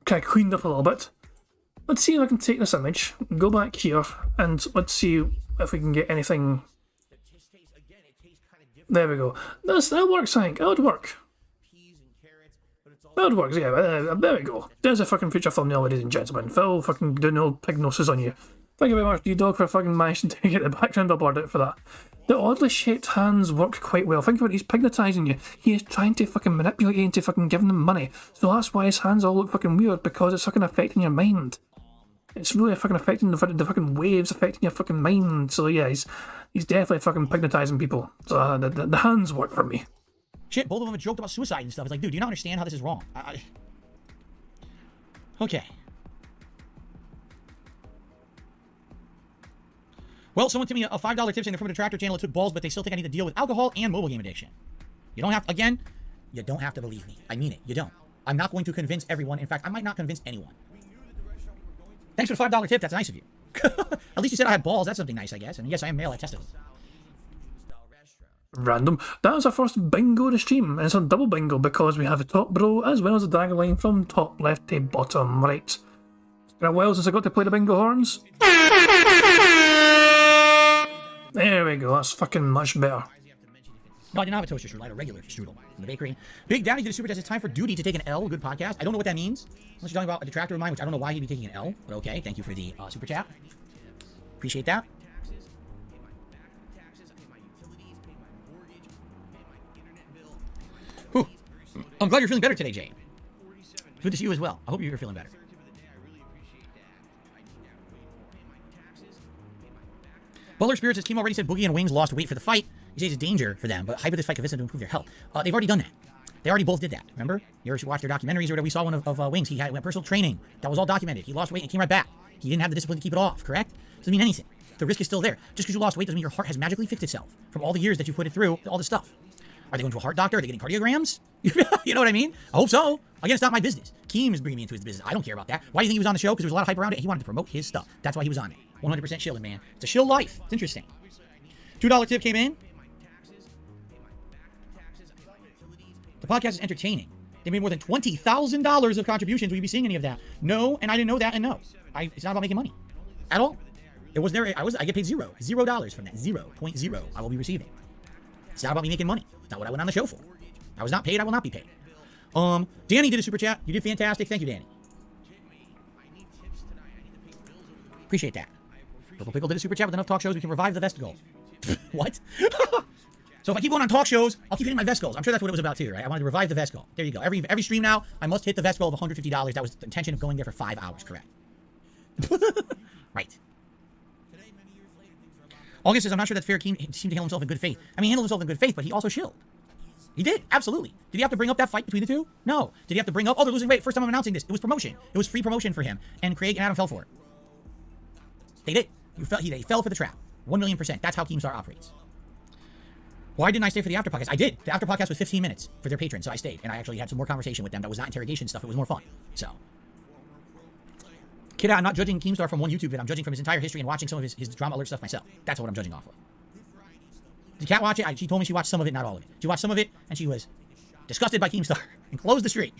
A: Kind of cleaned up a little bit. Let's see if I can take this image, go back here, and let's see if we can get anything... There we go. That works, I think. That would work. That would work, yeah. There we go. There's a fucking future thumbnail, ladies and gentlemen. Phil fucking doing the old pig noses on you. Thank you very much, D-Dog, for fucking managing to get the background billboard out for that. The oddly shaped hands work quite well. Think about it, he's pignotising you. He is trying to fucking manipulate you into fucking giving him money. So that's why his hands all look fucking weird, because it's fucking affecting your mind. It's really fucking affecting the fucking waves affecting your fucking mind. So yeah, he's definitely fucking pignotising people. So the hands work for me.
D: Shit, both of them have joked about suicide and stuff. It's like, dude, do you not understand how this is wrong? Okay. Well, someone sent me a $5 tip saying they're from a Detractor channel. It took balls, but they still think I need to deal with alcohol and mobile game addiction. You don't have to, again, you don't have to believe me. I mean it. You don't. I'm not going to convince everyone. In fact, I might not convince anyone. Thanks for the $5 tip. That's nice of you. At least you said I had balls. That's something nice, I guess. And yes, I am male. I tested them.
A: Random. That was our first bingo to stream, and it's a double bingo because we have the top bro as well as the dagger line from top left to bottom right. It's been a while since I got to play the bingo horns. There we go, that's fucking much better.
D: No, I did not have a toaster strudel. I had a regular strudel from the bakery. Big Daddy did a super test. It's time for duty to take an L. Good podcast. I don't know what that means. Unless you're talking about a detractor of mine, which I don't know why he'd be taking an L. But okay, thank you for the super chat. Appreciate that. Whew. I'm glad you're feeling better today, Jay. Good to see you as well. I hope you're feeling better. Butler Spirit says, Keem already said Boogie and Wings lost weight for the fight. He says it's danger for them, but hype of this fight convinced them to improve their health. They've already done that. They already both did that. Remember? You ever watched their documentaries or whatever? We saw one of Wings. He had personal training. That was all documented. He lost weight and came right back. He didn't have the discipline to keep it off, correct? Doesn't mean anything. The risk is still there. Just because you lost weight doesn't mean your heart has magically fixed itself from all the years that you put it through, all the stuff. Are they going to a heart doctor? Are they getting cardiograms? You know what I mean? I hope so. Again, it's not my business. Keem is bringing me into his business. I don't care about that. Why do you think he was on the show? Because there was a lot of hype around it. He wanted to promote his stuff. That's why he was on it. 100% shilling, man. It's a shill life. It's interesting. $2 tip came in. The podcast is entertaining. They made more than $20,000 of contributions. Will you be seeing any of that? No, and I didn't know that, and no. It's not about making money. At all. It was there. I get paid $0 from that. 0.0 I will be receiving. It's not about me making money. It's not what I went on the show for. I was not paid. I will not be paid. Danny did a super chat. You did fantastic. Thank you, Danny. Appreciate that. Purple Pickle did a super chat with enough talk shows. We can revive the vest goal. What? So if I keep going on talk shows, I'll keep hitting my vest goals. I'm sure that's what it was about too, right? I wanted to revive the vest goal. There you go. Every stream now, I must hit the vest goal of $150. That was the intention of going there for 5 hours, correct? Right. August says, I'm not sure that fair. Keem seemed to handle himself in good faith. I mean, he handled himself in good faith, but he also shilled. He did, absolutely. Did he have to bring up that fight between the two? No. Did he have to bring up, oh, they're losing weight? First time I'm announcing this. It was promotion. It was free promotion for him. And Craig and Adam fell for it. They did. They fell for the trap. 1,000,000%. That's how Keemstar operates. Why didn't I stay for the after podcast? I did. The after podcast was 15 minutes for their patrons, so I stayed. And I actually had some more conversation with them that was not interrogation stuff. It was more fun. So. Kid, I'm not judging Keemstar from one YouTube vid. I'm judging from his entire history and watching some of his drama alert stuff myself. That's what I'm judging off of. Did Kat watch it? She told me she watched some of it, not all of it. She watched some of it, and she was disgusted by Keemstar and closed the stream.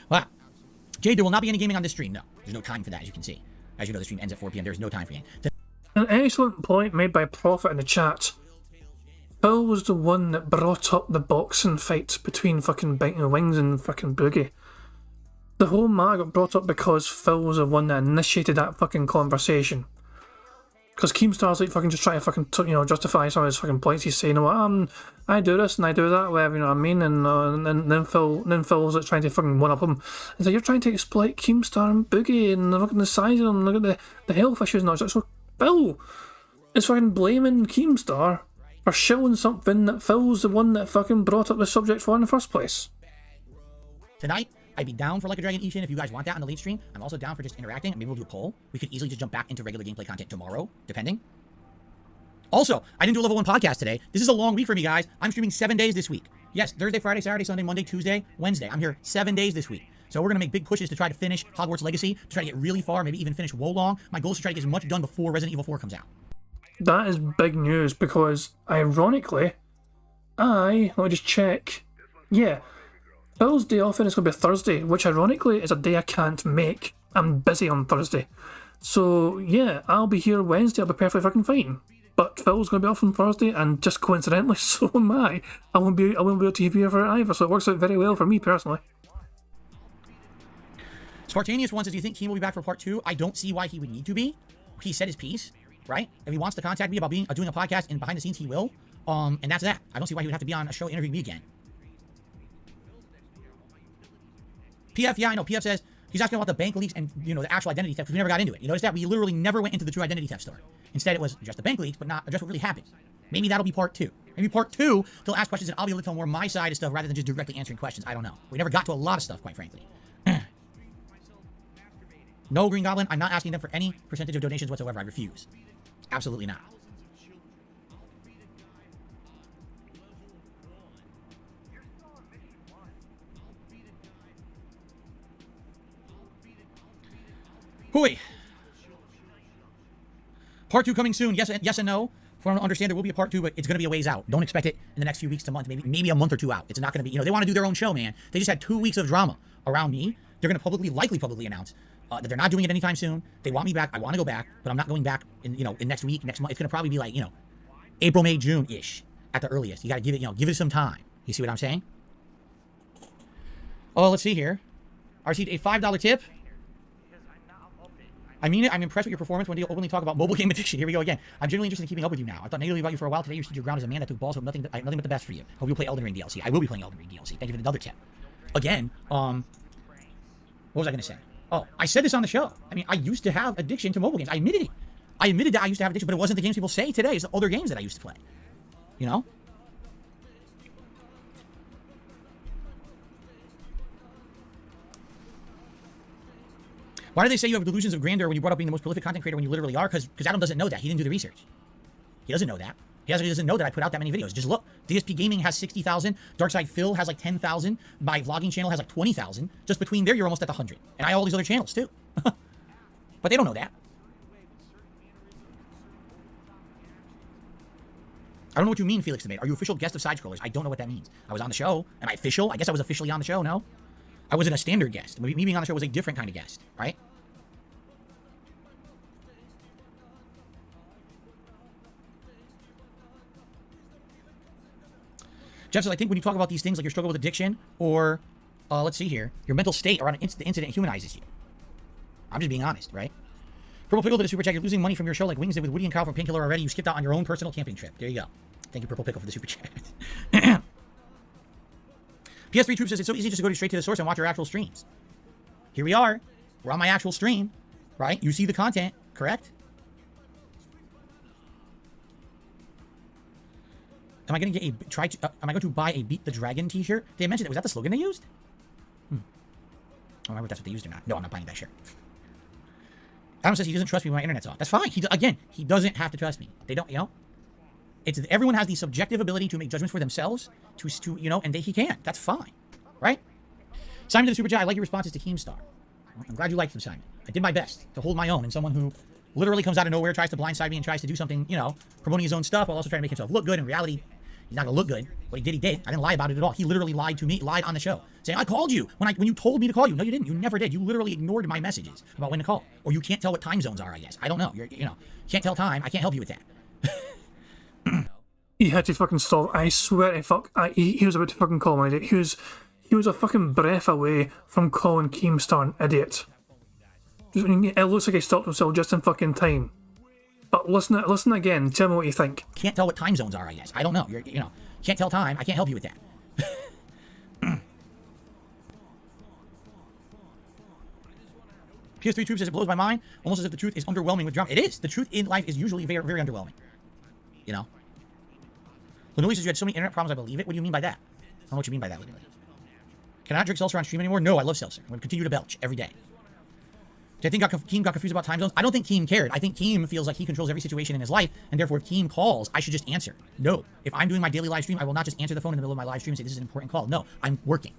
D: Wow. Jade, there will not be any gaming on this stream. No, there's no time for that, as you can see. As you know, the stream ends at 4 p.m. There's no time for gaming.
A: An excellent point made by Prophet in the chat. Phil was the one that brought up the boxing fight between fucking Biting Wings and fucking Boogie. The whole matter got brought up because Phil was the one that initiated that fucking conversation. Because Keemstar's like fucking just trying to fucking, justify some of his fucking points. He's saying, well, I do this and I do that, whatever, you know what I mean? And then Phil's like trying to fucking one up him. And so you're trying to exploit Keemstar and Boogie and look at the size of them, look at the health issues and all that. So Phil is fucking blaming Keemstar for showing something that Phil's the one that fucking brought up the subject for in the first place.
D: Tonight, I'd be down for Like a Dragon Ishin if you guys want that on the late stream. I'm also down for just interacting. Maybe we'll do a poll. We could easily just jump back into regular gameplay content tomorrow, depending. Also, I didn't do a level 1 podcast today. This is a long week for me, guys. I'm streaming 7 days this week. Yes, Thursday, Friday, Saturday, Sunday, Monday, Tuesday, Wednesday. I'm here 7 days this week. So we're going to make big pushes to try to finish Hogwarts Legacy, to try to get really far, maybe even finish Wolong. My goal is to try to get as much done before Resident Evil 4 comes out.
A: That is big news because, ironically, let me just check. Yeah. Phil's day off and it's going to be a Thursday, which ironically is a day I can't make. I'm busy on Thursday. So, yeah, I'll be here Wednesday, I'll be perfectly fucking fine. But Phil's going to be off on Thursday, and just coincidentally, so am I. I won't be able to be here for it either, so it works out very well for me personally.
D: Spartanius one says, do you think Keem will be back for part 2? I don't see why he would need to be. He said his piece, right? If he wants to contact me about doing a podcast and behind the scenes, he will. And that's that. I don't see why he would have to be on a show interviewing me again. PF, yeah, I know. PF says he's asking about the bank leaks and, the actual identity theft, because we never got into it. You notice that? We literally never went into the true identity theft story. Instead, it was just the bank leaks, but not address what really happened. Maybe that'll be part 2. Maybe part 2, they'll ask questions and I'll be able to tell more my side of stuff rather than just directly answering questions. I don't know. We never got to a lot of stuff, quite frankly. No, Green Goblin, I'm not asking them for any percentage of donations whatsoever. I refuse. Absolutely not. Hooey. Part 2 coming soon. Yes and no. For them to understand, there will be a part 2, but it's going to be a ways out. Don't expect it in the next few weeks to months, maybe a month or 2 out. It's not going to be, they want to do their own show, man. They just had 2 weeks of drama around me. They're going to likely publicly announce that they're not doing it anytime soon. They want me back. I want to go back, but I'm not going back in next week, next month. It's going to probably be like, April, May, June-ish at the earliest. You got to give it some time. You see what I'm saying? Oh, let's see here. I received a $5 tip. I mean it. I'm impressed with your performance when you openly talk about mobile game addiction. Here we go again. I'm genuinely interested in keeping up with you now. I thought negatively about you for a while. Today you stood your ground as a man that took balls with nothing but the best for you. Hope you'll play Elden Ring DLC. I will be playing Elden Ring DLC. Thank you for another tip. Again, what was I going to say? Oh, I said this on the show. I mean, I used to have addiction to mobile games. I admitted it. I admitted that I used to have addiction, but it wasn't the games people say today. It's the other games that I used to play. Why do they say you have delusions of grandeur when you brought up being the most prolific content creator when you literally are? Because Adam doesn't know that. He didn't do the research. He doesn't know that. He doesn't know that I put out that many videos. Just look. DSP Gaming has 60,000. Darkside Phil has like 10,000. My vlogging channel has like 20,000. Just between there, you're almost at 100. And I have all these other channels too. But they don't know that. I don't know what you mean, Felix Debate. Are you official guest of Side Scrollers? I don't know what that means. I was on the show. Am I official? I guess I was officially on the show, no? I wasn't a standard guest. Me being on the show was a different kind of guest, right? Jeff says, I think when you talk about these things like your struggle with addiction or, let's see here, your mental state around the incident humanizes you. I'm just being honest, right? Purple Pickle did a super chat. You're losing money from your show like Wings did with Woody and Kyle from Painkiller already. You skipped out on your own personal camping trip. There you go. Thank you, Purple Pickle, for the super chat. PS3 Troop says, it's so easy just to go straight to the source and watch your actual streams. Here we are. We're on my actual stream, right? You see the content, correct? Am I going to get am I going to buy a Beat the Dragon t-shirt? They mentioned it. Was that the slogan they used? I don't remember if that's what they used or not. No, I'm not buying that shirt. Adam says he doesn't trust me when my internet's off. That's fine. He doesn't have to trust me. They don't, It's everyone has the subjective ability to make judgments for themselves, to you know, and he can't. That's fine, right? Simon to the super chat. I like your responses to Keemstar. I'm glad you liked them, Simon. I did my best to hold my own in someone who literally comes out of nowhere, tries to blindside me, and tries to do something, you know, promoting his own stuff while also trying to make himself look good. In reality, he's not gonna look good. What he did, he did. I didn't lie about it at all. He literally lied to me, lied on the show, saying I called you when you told me to call you. No, you didn't. You never did. You literally ignored my messages about when to call, or you can't tell what time zones are. I guess I don't know. You can't tell time. I can't help you with that.
A: He had to fucking stop. I swear to fuck. He was about to fucking call me an idiot. He was a fucking breath away from calling Keemstar an idiot. It looks like he stopped himself just in fucking time. But listen again. Tell me what you think.
D: Can't tell what time zones are. I guess I don't know. Can't tell time. I can't help you with that. PS3 Troop says it blows my mind, almost as if the truth is underwhelming with drama. It is. The truth in life is usually very, very underwhelming. You know. Linoleum says you had so many internet problems. I believe it. What do you mean by that? I don't know what you mean by that, Linoleum. Can I not drink seltzer on stream anymore? No, I love seltzer. I'm going to continue to belch every day. Do I think Keem got confused about time zones? I don't think Keem cared. I think Keem feels like he controls every situation in his life, and therefore if Keem calls, I should just answer. No. If I'm doing my daily live stream, I will not just answer the phone in the middle of my live stream and say this is an important call. No, I'm working.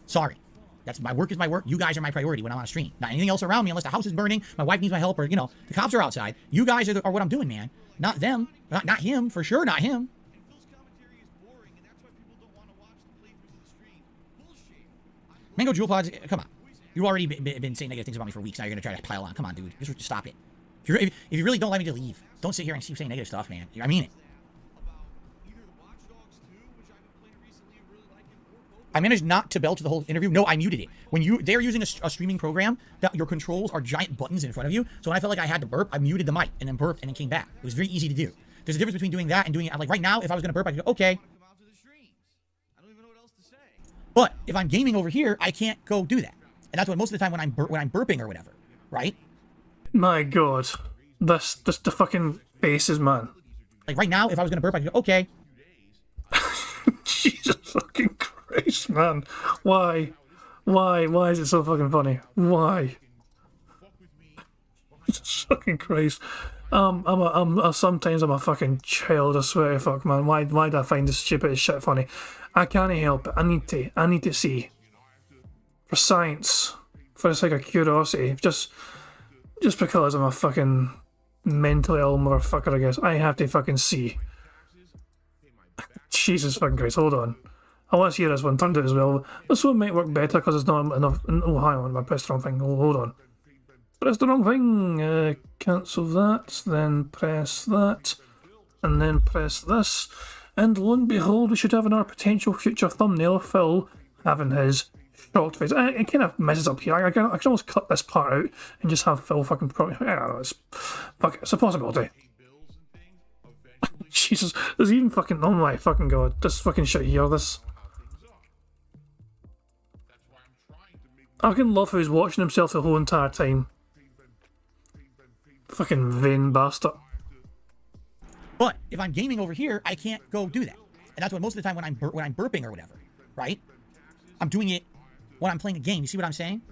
D: Sorry. That's my work is my work. You guys are my priority when I'm on a stream. Not anything else around me unless the house is burning, my wife needs my help, or, you know, the cops are outside. You guys are what I'm doing, man. Not them. Not him. For sure, not him. Mango Jewel Pods, come on. You've already been saying negative things about me for weeks. Now you're going to try to pile on. Come on, dude. Just stop it. If you really don't like me to leave, don't sit here and keep saying negative stuff, man. I mean it. I managed not to belch the whole interview. No, I muted it. When they're using a streaming program, that your controls are giant buttons in front of you. So when I felt like I had to burp, I muted the mic and then burped and then came back. It was very easy to do. There's a difference between doing that and doing it. Like right now, if I was going to burp, I'd go, okay. But if I'm gaming over here, I can't go do that. And that's what most of the time when I'm burping or whatever, right?
A: My God, the fucking faces, man.
D: Like right now, if I was gonna burp, I'd go, okay.
A: Jesus fucking Christ, man. Why is it so fucking funny? Why? Jesus fucking Christ. Sometimes I'm a fucking child, I swear to fuck, man. Why do I find this stupid shit funny? I can't help it. I need to see. For science, for the sake of curiosity, just because I'm a fucking mentally ill motherfucker, I guess, I have to fucking see. Jesus fucking Christ, hold on. I want to see this one turned out as well. This one might work better because it's not enough. Oh, hang on, I pressed the wrong thing. Oh, hold on. Press the wrong thing. Cancel that, then press that, and then press this. And lo and behold, we should have in our potential future thumbnail Phil having his shocked face. It kind of messes up here. I can almost cut this part out and just have Phil fucking I don't know, it's a possibility. Jesus, there's even fucking, oh my fucking God, this fucking shit here, this. I can love who's watching himself the whole entire time. Fucking vain bastard.
D: But if I'm gaming over here, I can't go do that. And that's what most of the time when I'm burping or whatever, right? I'm doing it when I'm playing a game. You see what I'm saying?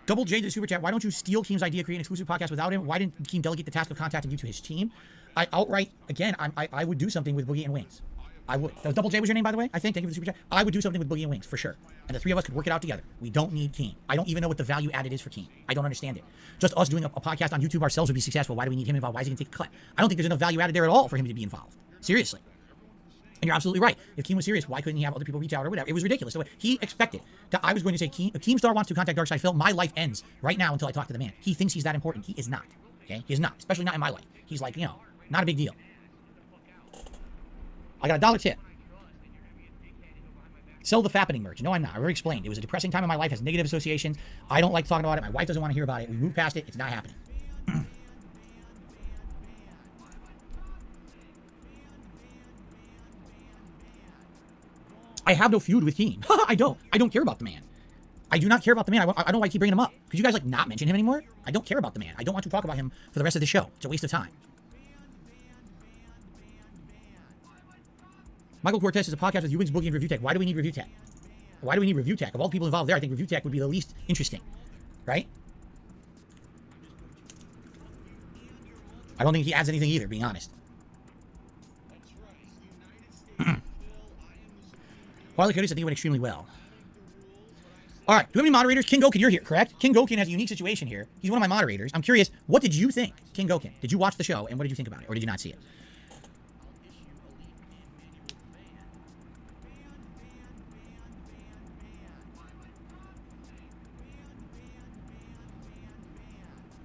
D: Double J to the super chat. Why don't you steal Keem's idea, create an exclusive podcast without him? Why didn't Keem delegate the task of contacting you to his team? I outright, again, I would do something with Boogie and Wings. I would. Double J was your name, by the way? I think. Thank you for the super chat. I would do something with Boogie and Wings, for sure. And the three of us could work it out together. We don't need Keem. I don't even know what the value added is for Keem. I don't understand it. Just us doing a podcast on YouTube ourselves would be successful. Why do we need him involved? Why is he going to take a cut? I don't think there's enough value added there at all for him to be involved. Seriously. And you're absolutely right. If Keem was serious, why couldn't he have other people reach out or whatever? It was ridiculous. So he expected that I was going to say, Keemstar wants to contact Darkside Phil. My life ends right now until I talk to the man. He thinks he's that important. He is not. Okay? He is not. Especially not in my life. He's like, not a big deal. I got $1 tip. Sell the fappening merch. No, I'm not. I already explained. It was a depressing time in my life. Has negative associations. I don't like talking about it. My wife doesn't want to hear about it. We moved past it. It's not happening. I have no feud with Keem. I don't care about the man. I do not care about the man. I don't know why I keep bringing him up. Could you guys not mention him anymore? I don't care about the man. I don't want to talk about him for the rest of the show. It's a waste of time. Michael Cortez is a podcast with Ewing's Boogie and Review Tech. Why do we need Review Tech? Why do we need Review Tech? Of all the people involved there, I think Review Tech would be the least interesting. Right? I don't think he adds anything either, being honest. Harley Cody said, I think it went extremely well. All right, do we have any moderators? King Gokin, you're here, correct? King Gokin has a unique situation here. He's one of my moderators. I'm curious, what did you think, King Gokin? Did you watch the show, and what did you think about it, or did you not see it?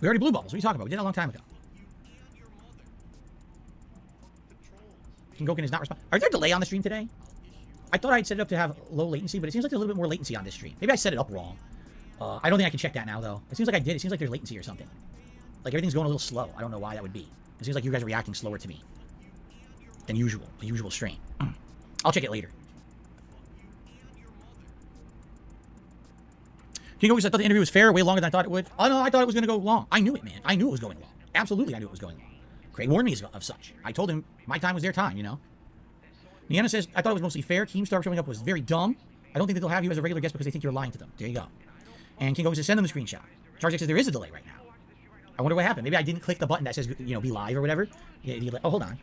D: We already blew bubbles. What are you talking about? We did that a long time ago. King Gokin is not responding. Are there a delay on the stream today? I thought I'd set it up to have low latency, but it seems like there's a little bit more latency on this stream. Maybe I set it up wrong. I don't think I can check that now, though. It seems like I did. It seems like there's latency or something. Like everything's going a little slow. I don't know why that would be. It seems like you guys are reacting slower to me than usual. The usual stream. I'll check it later. King Gokin said, I thought the interview was fair, way longer than I thought it would. Oh, no, I thought it was going to go long. I knew it, man. I knew it was going long. Absolutely, I knew it was going long. Craig warned me of such. I told him my time was their time, you know? Niana says, I thought it was mostly fair. Keemstar showing up was very dumb. I don't think that they'll have you as a regular guest because they think you're lying to them. There you go. And King Gokin says, send them the screenshot. Charge says, there is a delay right now. I wonder what happened. Maybe I didn't click the button that says, you know, be live or whatever. Yeah, oh, hold on.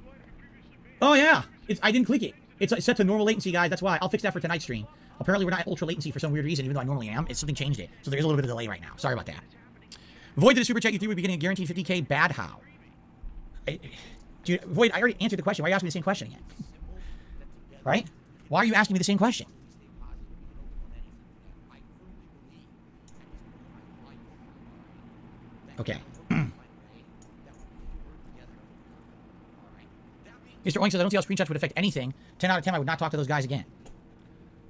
D: Oh, yeah. I didn't click it. It's set to normal latency, guys. That's why. I'll fix that for tonight's stream. Apparently, we're not ultra latency for some weird reason, even though I normally am. Something changed it. So there's a little bit of delay right now. Sorry about that. Void did a super chat. You 3 would be getting a guaranteed 50K. Bad how? Void, I already answered the question. Why are you asking me the same question again? Right? Why are you asking me the same question? Okay. Mr. Oink says, I don't see how screenshots would affect anything. 10 out of 10, I would not talk to those guys again.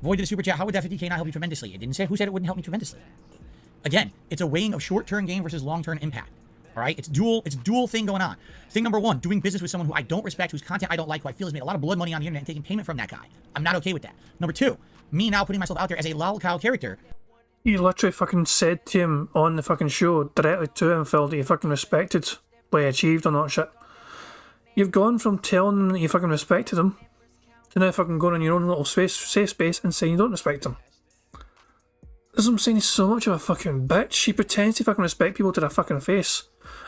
D: Void did a super chat. How would that 50K not help you tremendously? It didn't say. Who said it wouldn't help me tremendously? Again, it's a weighing of short-term gain versus long-term impact. All right? It's dual thing going on. Thing number one, doing business with someone who I don't respect, whose content I don't like, who I feel has made a lot of blood money on the internet and taking payment from that guy. I'm not okay with that. Number two, me now putting myself out there as a lolcow character.
A: You literally fucking said to him on the fucking show, directly to him, Phil, that you fucking respected what he achieved on that shit. You've gone from telling him that you fucking respected him to now fucking going on your own little safe space and saying you don't respect him. This is what I'm saying, he's so much of a fucking bitch. He pretends to fucking respect people to their fucking face.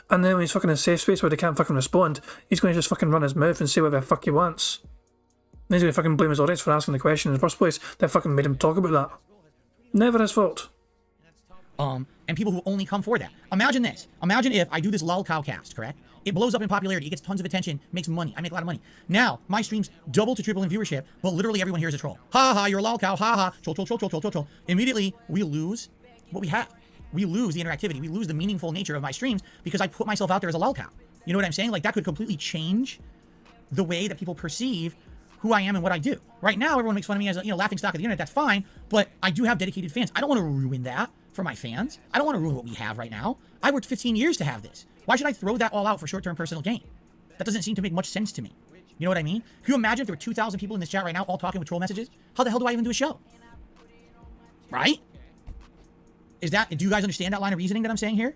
A: And then when he's fucking in a safe space where they can't fucking respond, he's going to just fucking run his mouth and say whatever the fuck he wants. And he's going to fucking blame his audience for asking the question in the first place that fucking made him talk about that. Never his fault.
D: And people who only come for that. Imagine this. Imagine if I do this lolcow cast, correct? It blows up in popularity. It gets tons of attention. Makes money. I make a lot of money. Now, my streams double to triple in viewership, but literally everyone here is a troll. Ha ha, you're a lolcow. Ha ha. Troll, troll, troll, troll, troll, troll, troll. Immediately, we lose what we have. We lose the interactivity. We lose the meaningful nature of my streams because I put myself out there as a lolcow. You know what I'm saying? Like, that could completely change the way that people perceive who I am and what I do. Right now, everyone makes fun of me as a, laughing stock of the internet. That's fine, but I do have dedicated fans. I don't want to ruin that for my fans. I don't want to ruin what we have right now. I worked 15 years to have this. Why should I throw that all out for short-term personal gain? That doesn't seem to make much sense to me. You know what I mean? Can you imagine if there were 2,000 people in this chat right now all talking with troll messages? How the hell do I even do a show? Right? Do you guys understand that line of reasoning that I'm saying here?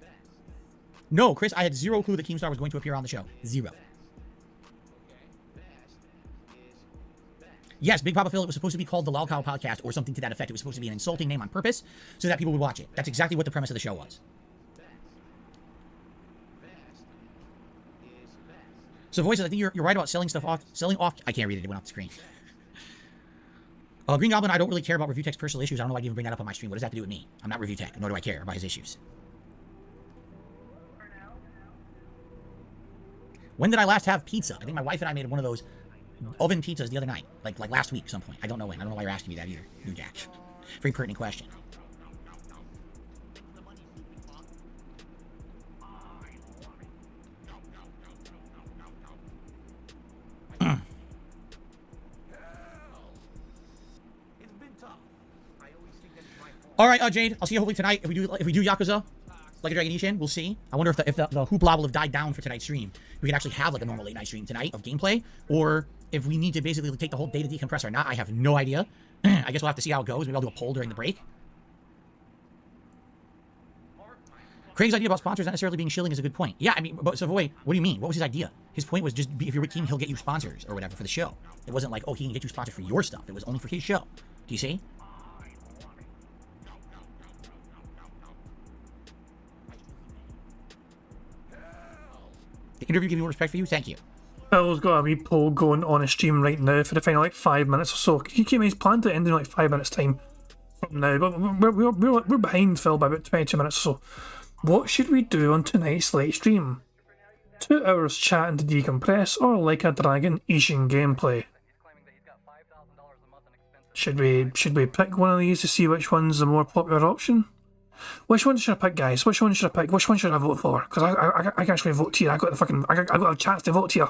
D: No, Chris, I had zero clue that Keemstar was going to appear on the show. Zero. Yes, Big Papa Phil, it was supposed to be called the Lolcow Podcast or something to that effect. It was supposed to be an insulting name on purpose so that people would watch it. That's exactly what the premise of the show was. So, Voices, I think you're right about selling off. I can't read it. It went off the screen. Green Goblin, I don't really care about Review Tech's personal issues. I don't know why you even bring that up on my stream. What does that have to do with me? I'm not Review Tech, nor do I care about his issues. When did I last have pizza? I think my wife and I made one of those oven pizzas the other night. Like last week at some point. I don't know when. I don't know why you're asking me that either, New Jack. Very pertinent question. All right, Jade. I'll see you hopefully tonight. If we do Yakuza, like a Dragon Ishin, we'll see. I wonder if the hoopla will have died down for tonight's stream. We can actually have like a normal late night stream tonight of gameplay, or if we need to basically take the whole day to decompress or not. I have no idea. I guess we'll have to see how it goes. Maybe I'll do a poll during the break. Craig's idea about sponsors not necessarily being shilling is a good point. Yeah, I mean, so wait, what do you mean? What was his idea? His point was just if you're with Keem, he'll get you sponsors or whatever for the show. It wasn't like, oh, he can get you sponsors for your stuff. It was only for his show. Do you see? The interview gave me more respect for you. Thank you.
A: Phil's got a wee poll going on a stream right now for the final like 5 minutes or so. He came, he's planned to end in like 5 minutes time from now, but we're behind Phil by about 22 minutes or so. What should we do on tonight's late stream? 2 hours chatting to decompress, or like a dragon Asian gameplay? Should we pick one of these to see which one's the more popular option? Which one should I pick, guys? Which one should I pick? Which one should I vote for? Because I can actually vote here. I got a chance to vote here.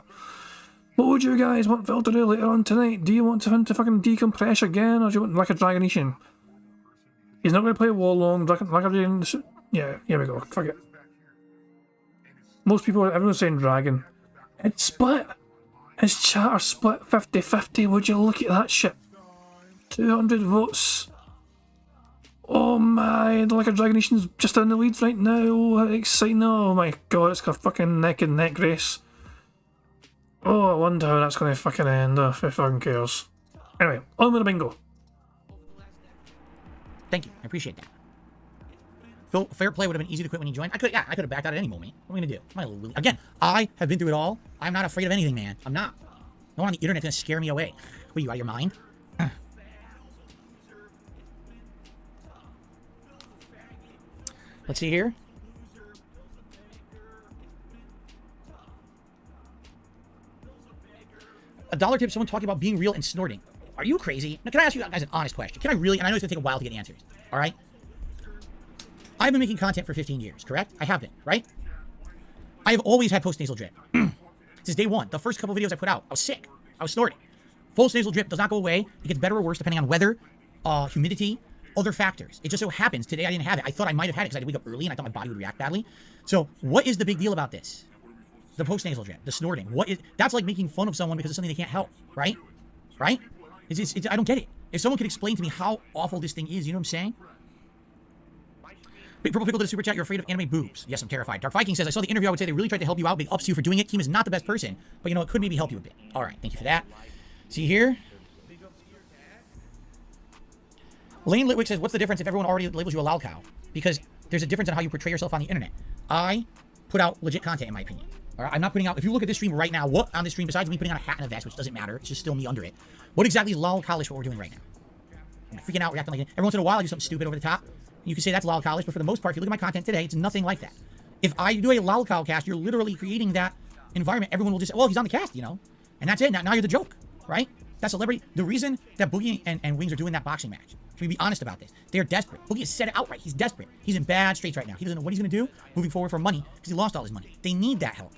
A: What would you guys want Phil to do later on tonight? Do you want him to fucking decompress again, or do you want like a dragon Asian? He's not going to play Warlong, Dragon. Yeah, here we go. Fuck it. Most people, everyone's saying dragon. It's split. His chat are split 50-50. Would you look at that shit? 200 votes. Oh my, the Like a Dragon Nation's just in the lead right now. Oh, how exciting. Oh my god, it's got a fucking neck and neck race. Oh, I wonder how that's going to fucking end. Oh, who fucking cares? Anyway, on with the bingo.
D: Thank you. I appreciate that. Phil, fair play would have been easy to quit when you joined. I could have backed out at any moment. What am I going to do? Again, I have been through it all. I'm not afraid of anything, man. I'm not. No one on the internet's going to scare me away. What are you, out of your mind? Let's see here. A dollar tip, someone talking about being real and snorting. Are you crazy? Now, can I ask you guys an honest question? Can I really, and I know it's going to take a while to get answers, all right? I've been making content for 15 years, correct? I have been, right? I have always had post-nasal drip. Since day one, the first couple videos I put out, I was sick. I was snorting. Post-nasal drip does not go away. It gets better or worse depending on weather, humidity, other factors. It just so happens today I didn't have it. I thought I might have had it because I did wake up early and I thought my body would react badly. So what is the big deal about this? The post-nasal drip, the snorting. That's like making fun of someone because it's something they can't help, right? Right? I don't get it. If someone could explain to me how awful this thing is, you know what I'm saying? Big Purple Pickle did a super chat. You're afraid of anime boobs. Yes, I'm terrified. Dark Viking says, I saw the interview. I would say they really tried to help you out. Big ups to you for doing it. Keem is not the best person, but you know, it could maybe help you a bit. All right, thank you for that. See here. Lane Litwick says, what's the difference if everyone already labels you a lol cow? Because there's a difference in how you portray yourself on the internet. I put out legit content, in my opinion. All right, I'm not putting out, if you look at this stream right now, what on this stream, besides me putting on a hat and a vest, which doesn't matter, it's just still me under it. What exactly is lol college what we're doing right now? I'm freaking out, reacting like it. Every once in a while, I do something stupid over the top. You can say that's lol college, but for the most part, if you look at my content today, it's nothing like that. If I do a lol cow cast, you're literally creating that environment. Everyone will just say, well, he's on the cast, you know? And that's it. Now you're the joke, right? That celebrity. The reason that Boogie and Wings are doing that boxing match, can we be honest about this? They're desperate. Boogie has said it outright. He's desperate. He's in bad straits right now. He doesn't know what he's going to do moving forward for money because he lost all his money. They need that help.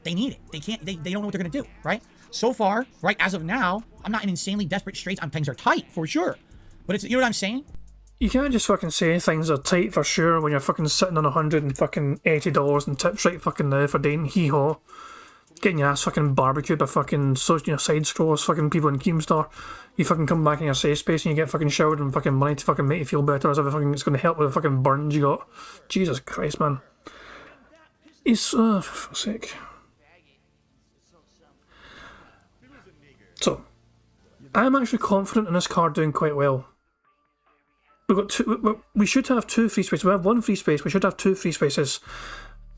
D: They need it. They can't, they don't know what they're going to do, right? So far, right, as of now, I'm not in insanely desperate straits. Things are tight, for sure. But it's, you know what I'm saying?
A: You can't just fucking say things are tight for sure when you're fucking sitting on $180 in tips right fucking now for dating hee-haw. Getting your ass fucking barbecued by fucking side scrollers, fucking people in Keemstar. You fucking come back in your safe space and you get fucking showered and fucking money to fucking make you feel better as if it's going to help with the fucking burns you got. Jesus Christ, man. He's, for fuck's sake. So, I'm actually confident in this card doing quite well. We've got we should have 2 free spaces. We have 1 free space. We should have 2 free spaces.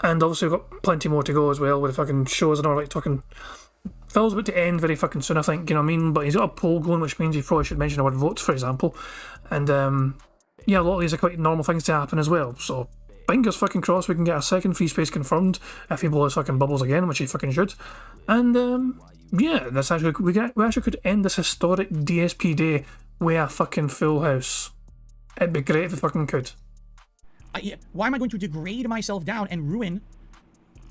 A: And obviously we've got plenty more to go as well with the fucking shows and all, like talking. Phil's about to end very fucking soon, I think, you know what I mean? But he's got a poll going, which means he probably should mention the word votes, for example. And yeah, a lot of these are quite normal things to happen as well. So fingers fucking crossed we can get a 2nd free space confirmed if he blows fucking bubbles again, which he fucking should. And yeah, that's actually we actually could end this historic DSP day with a fucking full house. It'd be great if we fucking could.
D: Yeah, why am I going to degrade myself down and ruin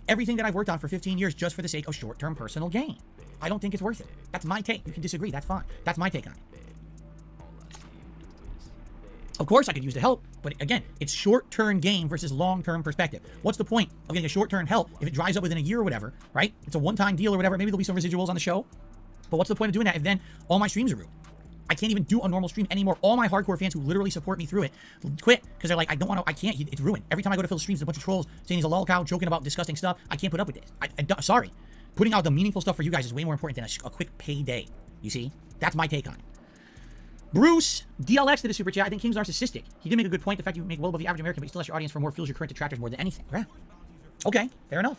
D: everything that I've worked on for 15 years just for the sake of short-term personal gain? I don't think it's worth it. That's my take. You can disagree. That's fine. That's my take on it. Of course, I could use the help, but again, it's short-term gain versus long-term perspective. What's the point of getting a short-term help if it dries up within a year or whatever, right? It's a one-time deal or whatever. Maybe there'll be some residuals on the show, but what's the point of doing that if then all my streams are ruined? I can't even do a normal stream anymore. All my hardcore fans who literally support me through it quit because they're like, I don't want to, I can't, it's ruined. Every time I go to Phil's streams, there's a bunch of trolls saying he's a lol cow, joking about disgusting stuff. I can't put up with this. Sorry. Putting out the meaningful stuff for you guys is way more important than a quick payday. You see? That's my take on it. Bruce DLX did a super chat. I think Keemstar is narcissistic. He did make a good point. The fact you make well above the average American, but you still ask your audience for more fuels your current detractors more than anything. Yeah. Okay, fair enough.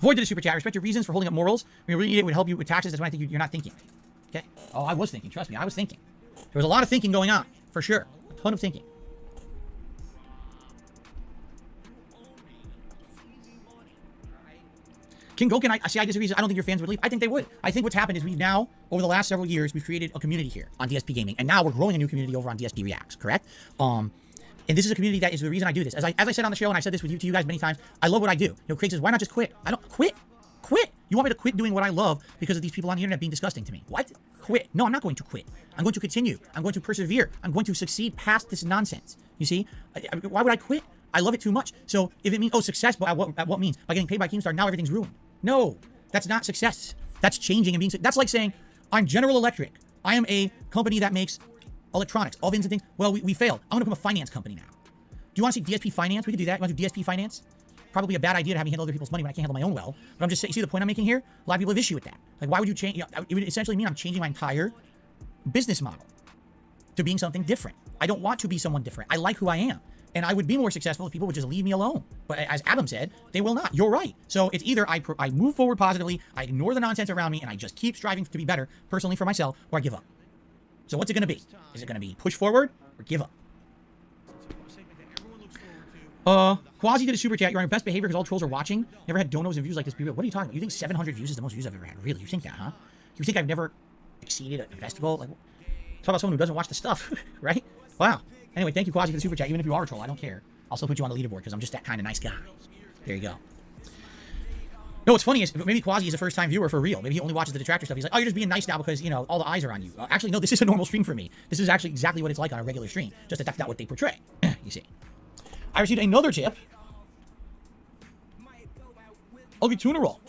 D: Void did a super chat. Respect your reasons for holding up morals. When you read it would help you with taxes. That's why I think you're not thinking. Okay? Oh, I was thinking. Trust me, I was thinking. There was a lot of thinking going on, for sure. A ton of thinking. King Goken, I disagree. I don't think your fans would leave. I think they would. I think what's happened is we've now, over the last several years, we've created a community here on DSP Gaming, and now we're growing a new community over on DSP Reacts, correct? And this is a community that is the reason I do this. As I said on the show, and I said this with to you guys many times, I love what I do. You know, Craig says, why not just quit? I don't quit. Quit. You want me to quit doing what I love because of these people on the internet being disgusting to me? What? Quit. No, I'm not going to quit. I'm going to continue. I'm going to persevere. I'm going to succeed past this nonsense. You see? Why would I quit? I love it too much. So if it means, success, but at what means? By getting paid by Keemstar, now everything's ruined. No, that's not success. That's changing and being, that's like saying, I'm General Electric. I am a company that makes electronics, ovens and things. Well, we failed. I'm going to become a finance company now. Do you want to see DSP Finance? We could do that. You want to do DSP Finance? Probably a bad idea to have me handle other people's money when I can't handle my own well. But I'm just saying, you see the point I'm making here? A lot of people have issue with that. Like, why would you change? It would essentially mean I'm changing my entire business model to being something different. I don't want to be someone different. I like who I am. And I would be more successful if people would just leave me alone. But as Adam said, they will not. You're right. So it's either I move forward positively, I ignore the nonsense around me, and I just keep striving to be better personally for myself, or I give up. So what's it going to be? Is it going to be push forward or give up? Quasi did a super chat. You're on your best behavior because all trolls are watching. Never had donos and views like this. What are you talking about? You think 700 views is the most views I've ever had? Really? You think that, huh? You think I've never exceeded a festival? Like, talk about someone who doesn't watch the stuff, right? Wow. Anyway, thank you, Quasi, for the super chat. Even if you are a troll, I don't care. I'll still put you on the leaderboard because I'm just that kind of nice guy. There you go. No, what's funny is maybe Quasi is a first-time viewer for real. Maybe he only watches the Detractor stuff. He's like, oh, you're just being nice now because, you know, all the eyes are on you. Actually, no, this is a normal stream for me. This is actually exactly what it's like on a regular stream. Just that that's not what they portray. You see. I received another tip. Ugly tuna roll.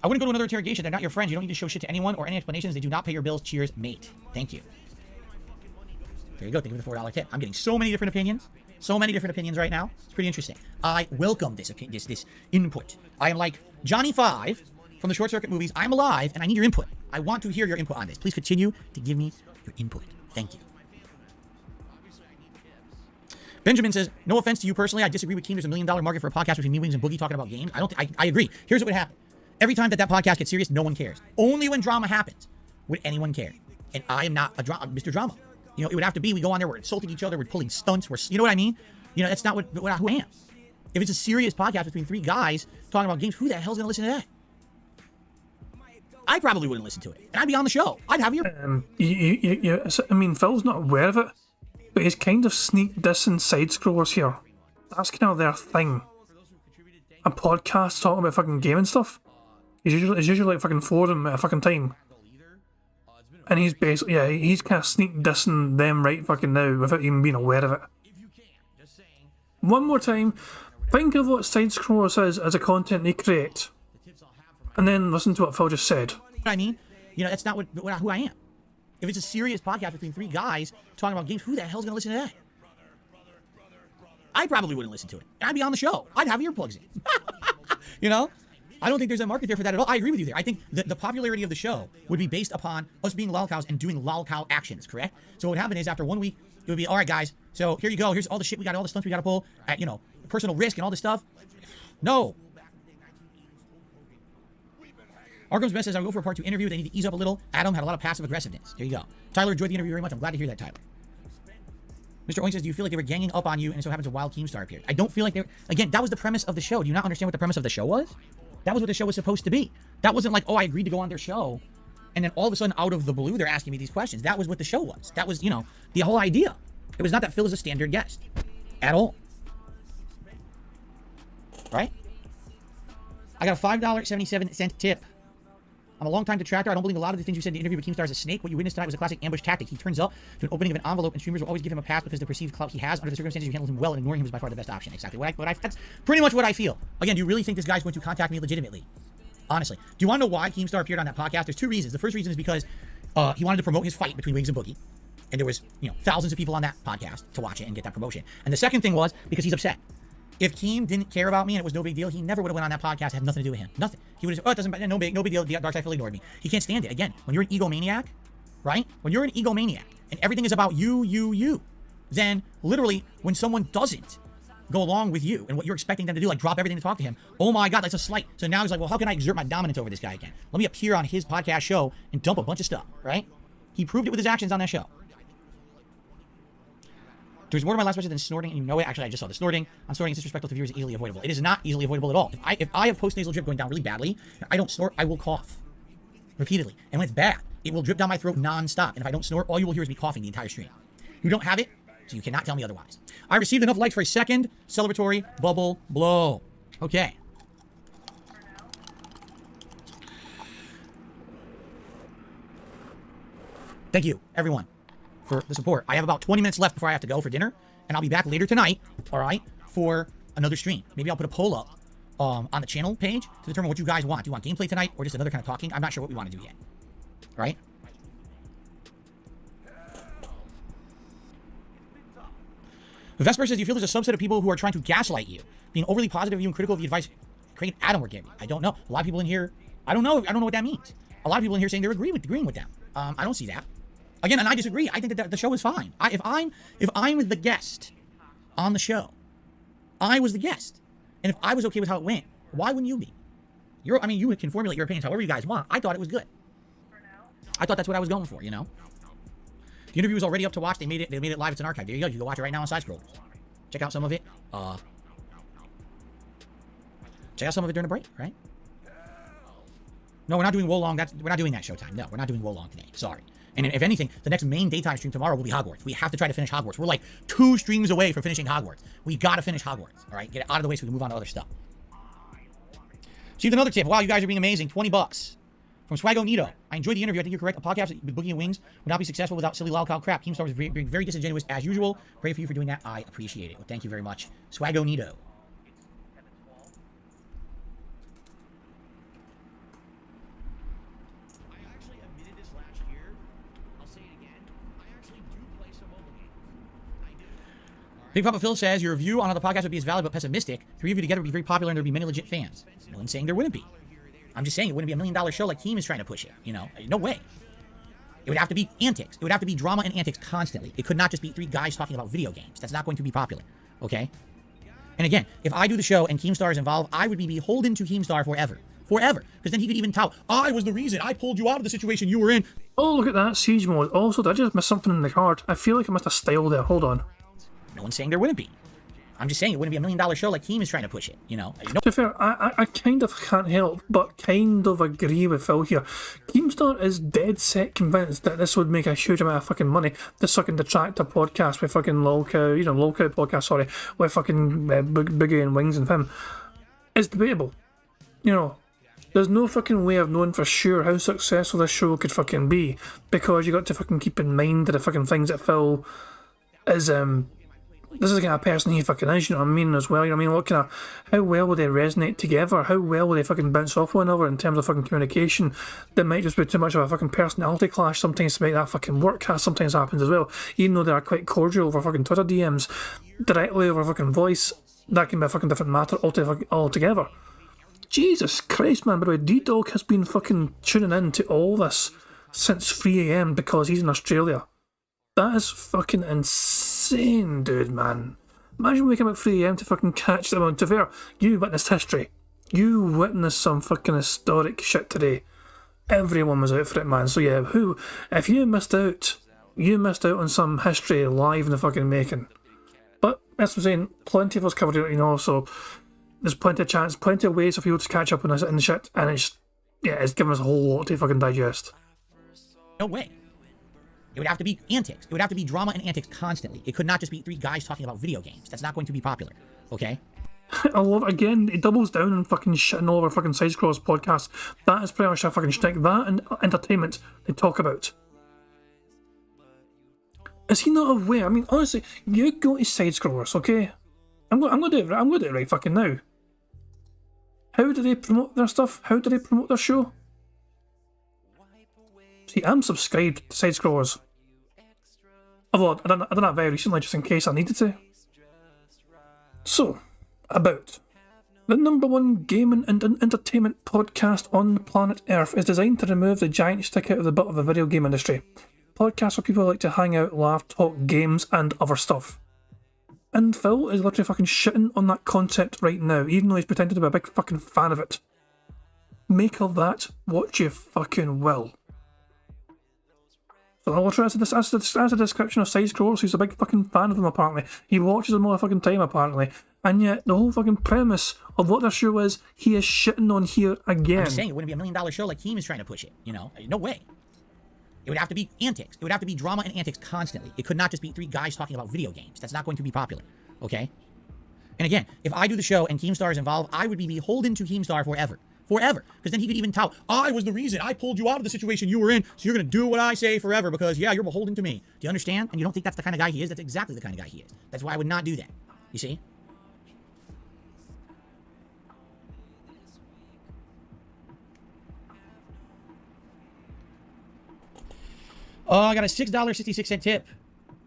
D: I wouldn't go to another interrogation. They're not your friends. You don't need to show shit to anyone or any explanations. They do not pay your bills. Cheers, mate. Thank you. There you go. Thank you for the $4 tip. I'm getting so many different opinions. So many different opinions right now. It's pretty interesting. I welcome this input. I am like Johnny 5 from the Short Circuit movies. I'm alive, and I need your input. I want to hear your input on this. Please continue to give me your input. Thank you. Benjamin says, no offense to you personally. I disagree with Keem. There's $1 million market for a podcast between me, Wings, and Boogie talking about games. I agree. Here's what would happen. Every time that podcast gets serious, no one cares. Only when drama happens would anyone care. And I am not a Mr. Drama. You know, it would have to be, we go on there, we're insulting each other, we're pulling stunts, you know what I mean? You know, that's not who I am. If it's a serious podcast between three guys talking about games, who the hell's going to listen to that? I probably wouldn't listen to it. And I'd be on the show. I'd have your...
A: I mean, Phil's not aware of it, but he's kind of sneak dissing side-scrollers here. That's kind of their thing. A podcast talking about fucking gaming stuff. It's usually like fucking forum at a fucking time. And he's basically, he's kind of sneak dissing them right fucking now without even being aware of it. One more time, think of what side-scrollers is as a content they create. And then listen to what Phil just said.
D: I mean, you know, that's not who I am. If it's a serious podcast between three guys talking about games, who the hell's going to listen to that? I probably wouldn't listen to it. And I'd be on the show. I'd have earplugs in. You know? I don't think there's a market there for that at all. I agree with you there. I think the popularity of the show would be based upon us being lolcows and doing lolcow actions, correct? So what would happen is after 1 week, it would be, all right, guys, so here you go. Here's all the shit we got, all the stunts we got to pull, at, you know, personal risk and all this stuff. No. Arkham's Best says, I'll go for a part 2 interview. They need to ease up a little. Adam had a lot of passive aggressiveness. There you go. Tyler enjoyed the interview very much. I'm glad to hear that, Tyler. Mr. Oink says, do you feel like they were ganging up on you and so happens a wild Keemstar appeared? I don't feel like they were. Again, that was the premise of the show. Do you not understand what the premise of the show was? That was what the show was supposed to be. That wasn't like, oh, I agreed to go on their show, and then all of a sudden, out of the blue, they're asking me these questions. That was what the show was. That was, you know, the whole idea. It was not that Phil is a standard guest. At all. Right? I got a $5.77 tip. I'm a long-time detractor. I don't believe a lot of the things you said in the interview with Keemstar is a snake. What you witnessed tonight was a classic ambush tactic. He turns up to an opening of an envelope, and streamers will always give him a pass because the perceived clout he has. Under the circumstances, you handled him well, and ignoring him is by far the best option. Exactly. That's pretty much what I feel. Again, do you really think this guy's going to contact me legitimately? Honestly. Do you want to know why Keemstar appeared on that podcast? There's two reasons. The first reason is because he wanted to promote his fight between Wings and Boogie. And there was, you know, thousands of people on that podcast to watch it and get that promotion. And the second thing was because he's upset. If Keem didn't care about me and it was no big deal, he never would have went on that podcast. It had nothing to do with him. Nothing. He would have said, oh, it doesn't matter. No big deal. Dark Side Phil ignored me. He can't stand it. Again, when you're an egomaniac, right? When you're an egomaniac and everything is about you, then literally when someone doesn't go along with you and what you're expecting them to do, like drop everything to talk to him. Oh my God, that's a slight. So now he's like, well, how can I exert my dominance over this guy again? Let me appear on his podcast show and dump a bunch of stuff, right? He proved it with his actions on that show. There's more to my last message than snorting, and you know it. Actually, I just saw the snorting. On snorting is disrespectful to viewers, easily avoidable. It is not easily avoidable at all. If I have post-nasal drip going down really badly, I don't snort, I will cough repeatedly. And when it's bad, it will drip down my throat non-stop. And if I don't snort, all you will hear is me coughing the entire stream. You don't have it, so you cannot tell me otherwise. I received enough likes for a second celebratory bubble blow. Okay. Thank you, everyone, for the support. I have about 20 minutes left before I have to go for dinner, and I'll be back later tonight, all right, for another stream. Maybe I'll put a poll up on the channel page to determine what you guys want. Do you want gameplay tonight or just another kind of talking? I'm not sure what we want to do yet, right? Vesper says, do you feel there's a subset of people who are trying to gaslight you, being overly positive of you and critical of the advice Craig and Adam were giving? I don't know. A lot of people in here, I don't know what that means. A lot of people in here saying they're agreeing with them. I don't see that. Again, and I disagree. I think that the show is fine. If I'm the guest on the show, I was the guest, and if I was okay with how it went, why wouldn't you be? You can formulate your opinions however you guys want. I thought it was good. I thought that's what I was going for, you know. The interview was already up to watch. They made it live. It's an archive. There you go. You can watch it right now on Side Scroll. Check out some of it. Check out some of it during the break, right? No, we're not doing Wolong. We're not doing that Showtime. No, we're not doing Wolong today. Sorry. And if anything, the next main daytime stream tomorrow will be Hogwarts. We have to try to finish Hogwarts. We're like 2 streams away from finishing Hogwarts. We got to finish Hogwarts. All right, get it out of the way so we can move on to other stuff. Received another tip. Wow, you guys are being amazing. $20 from Swaggo Nito. I enjoyed the interview. I think you're correct. A podcast with Boogie and Wings would not be successful without silly loud crap. Keemstar was very, very disingenuous as usual. Pray for you for doing that. I appreciate it. Well, thank you very much, Swaggo Nito. Big Papa Phil says, your review on how the podcast would be as valid but pessimistic. 3 of you together would be very popular and there would be many legit fans. No one's saying there wouldn't be. I'm just saying it wouldn't be a $1 million show like Keem is trying to push it. You know, no way. It would have to be antics. It would have to be drama and antics constantly. It could not just be 3 guys talking about video games. That's not going to be popular. Okay? And again, if I do the show and Keemstar is involved, I would be beholden to Keemstar forever. Forever. Because then he could even tout, I was the reason. I pulled you out of the situation you were in.
A: Oh, look at that siege mode. Also, did I just miss something in the card? I feel like I missed a style there. Hold on.
D: No one's saying there wouldn't be. I'm just saying it wouldn't be a $1 million show like Keem is trying to push it, you know?
A: To be fair, I kind of can't help but kind of agree with Phil here. Keemstar is dead set convinced that this would make a huge amount of fucking money. This fucking Detractor podcast with fucking Lolcow, Lolcow podcast, sorry, with fucking Boogie and Wings and him. It's debatable. There's no fucking way of knowing for sure how successful this show could fucking be, because you got to fucking keep in mind the fucking things that Phil is, this is the kind of person he fucking is, you know what I mean, as well. How well will they resonate together? How well will they fucking bounce off one another in terms of fucking communication? There might just be too much of a fucking personality clash sometimes to make that fucking work, as sometimes happens as well. Even though they are quite cordial over fucking Twitter DMs, directly over fucking voice, that can be a fucking different matter altogether. Jesus Christ, man, by the way, D-Dog has been fucking tuning in to all this since 3 AM because he's in Australia. That is fucking insane, dude, man. Imagine waking up at 3 AM to fucking catch them on Twitter. You witnessed history. You witnessed some fucking historic shit today. Everyone was out for it, man. So yeah, if you missed out on some history live in the fucking making. But, as I'm saying, plenty of us covered it, so there's plenty of chance, plenty of ways for people to catch up on this and shit, and it's given us a whole lot to fucking digest.
D: No way. It would have to be antics. It would have to be drama and antics constantly. It could not just be 3 guys talking about video games. That's not going to be popular. Okay?
A: I love it. Again, it doubles down on fucking shitting all over fucking Side Scrollers podcast. That is pretty much a fucking shtick. That and entertainment they talk about. Is he not aware? I mean, honestly, you go to Side Scrollers, okay? I'm going to do it right fucking now. How do they promote their stuff? How do they promote their show? See, I'm subscribed to Side Scrollers. Although I done that very recently just in case I needed to. So, about. The #1 gaming and entertainment podcast on the planet Earth is designed to remove the giant stick out of the butt of the video game industry. Podcasts where people like to hang out, laugh, talk games and other stuff. And Phil is literally fucking shitting on that concept right now, even though he's pretending to be a big fucking fan of it. Make of that what you fucking will. So I'll try to that's a description of side scrollers. He's a big fucking fan of them apparently. He watches them all the fucking time apparently. And yet the whole fucking premise of what their show is, he is shitting on here again.
D: I'm just saying, it wouldn't be $1 million show like Keem is trying to push it, you know? No way. It would have to be antics. It would have to be drama and antics constantly. It could not just be 3 guys talking about video games. That's not going to be popular, okay? And again, if I do the show and Keemstar is involved, I would be beholden to Keemstar forever. Forever. Because then he could even tout, I was the reason. I pulled you out of the situation you were in, so you're going to do what I say forever because, yeah, you're beholden to me. Do you understand? And you don't think that's the kind of guy he is? That's exactly the kind of guy he is. That's why I would not do that. You see? Oh, I got a $6.66 tip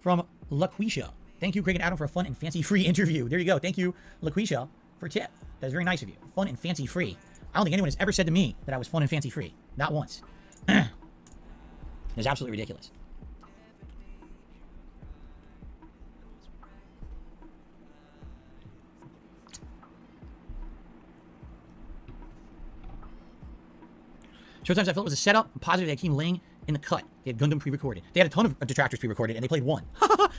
D: from LaQuisha. Thank you, Craig and Adam, for a fun and fancy-free interview. There you go. Thank you, LaQuisha, for a tip. That's very nice of you. Fun and fancy-free. I don't think anyone has ever said to me that I was fun and fancy-free. Not once. It's absolutely ridiculous. Showtimes I felt it was a setup. I'm positive they had Keem laying in the cut. They had Gundam pre-recorded. They had a ton of Detractors pre-recorded, and they played one.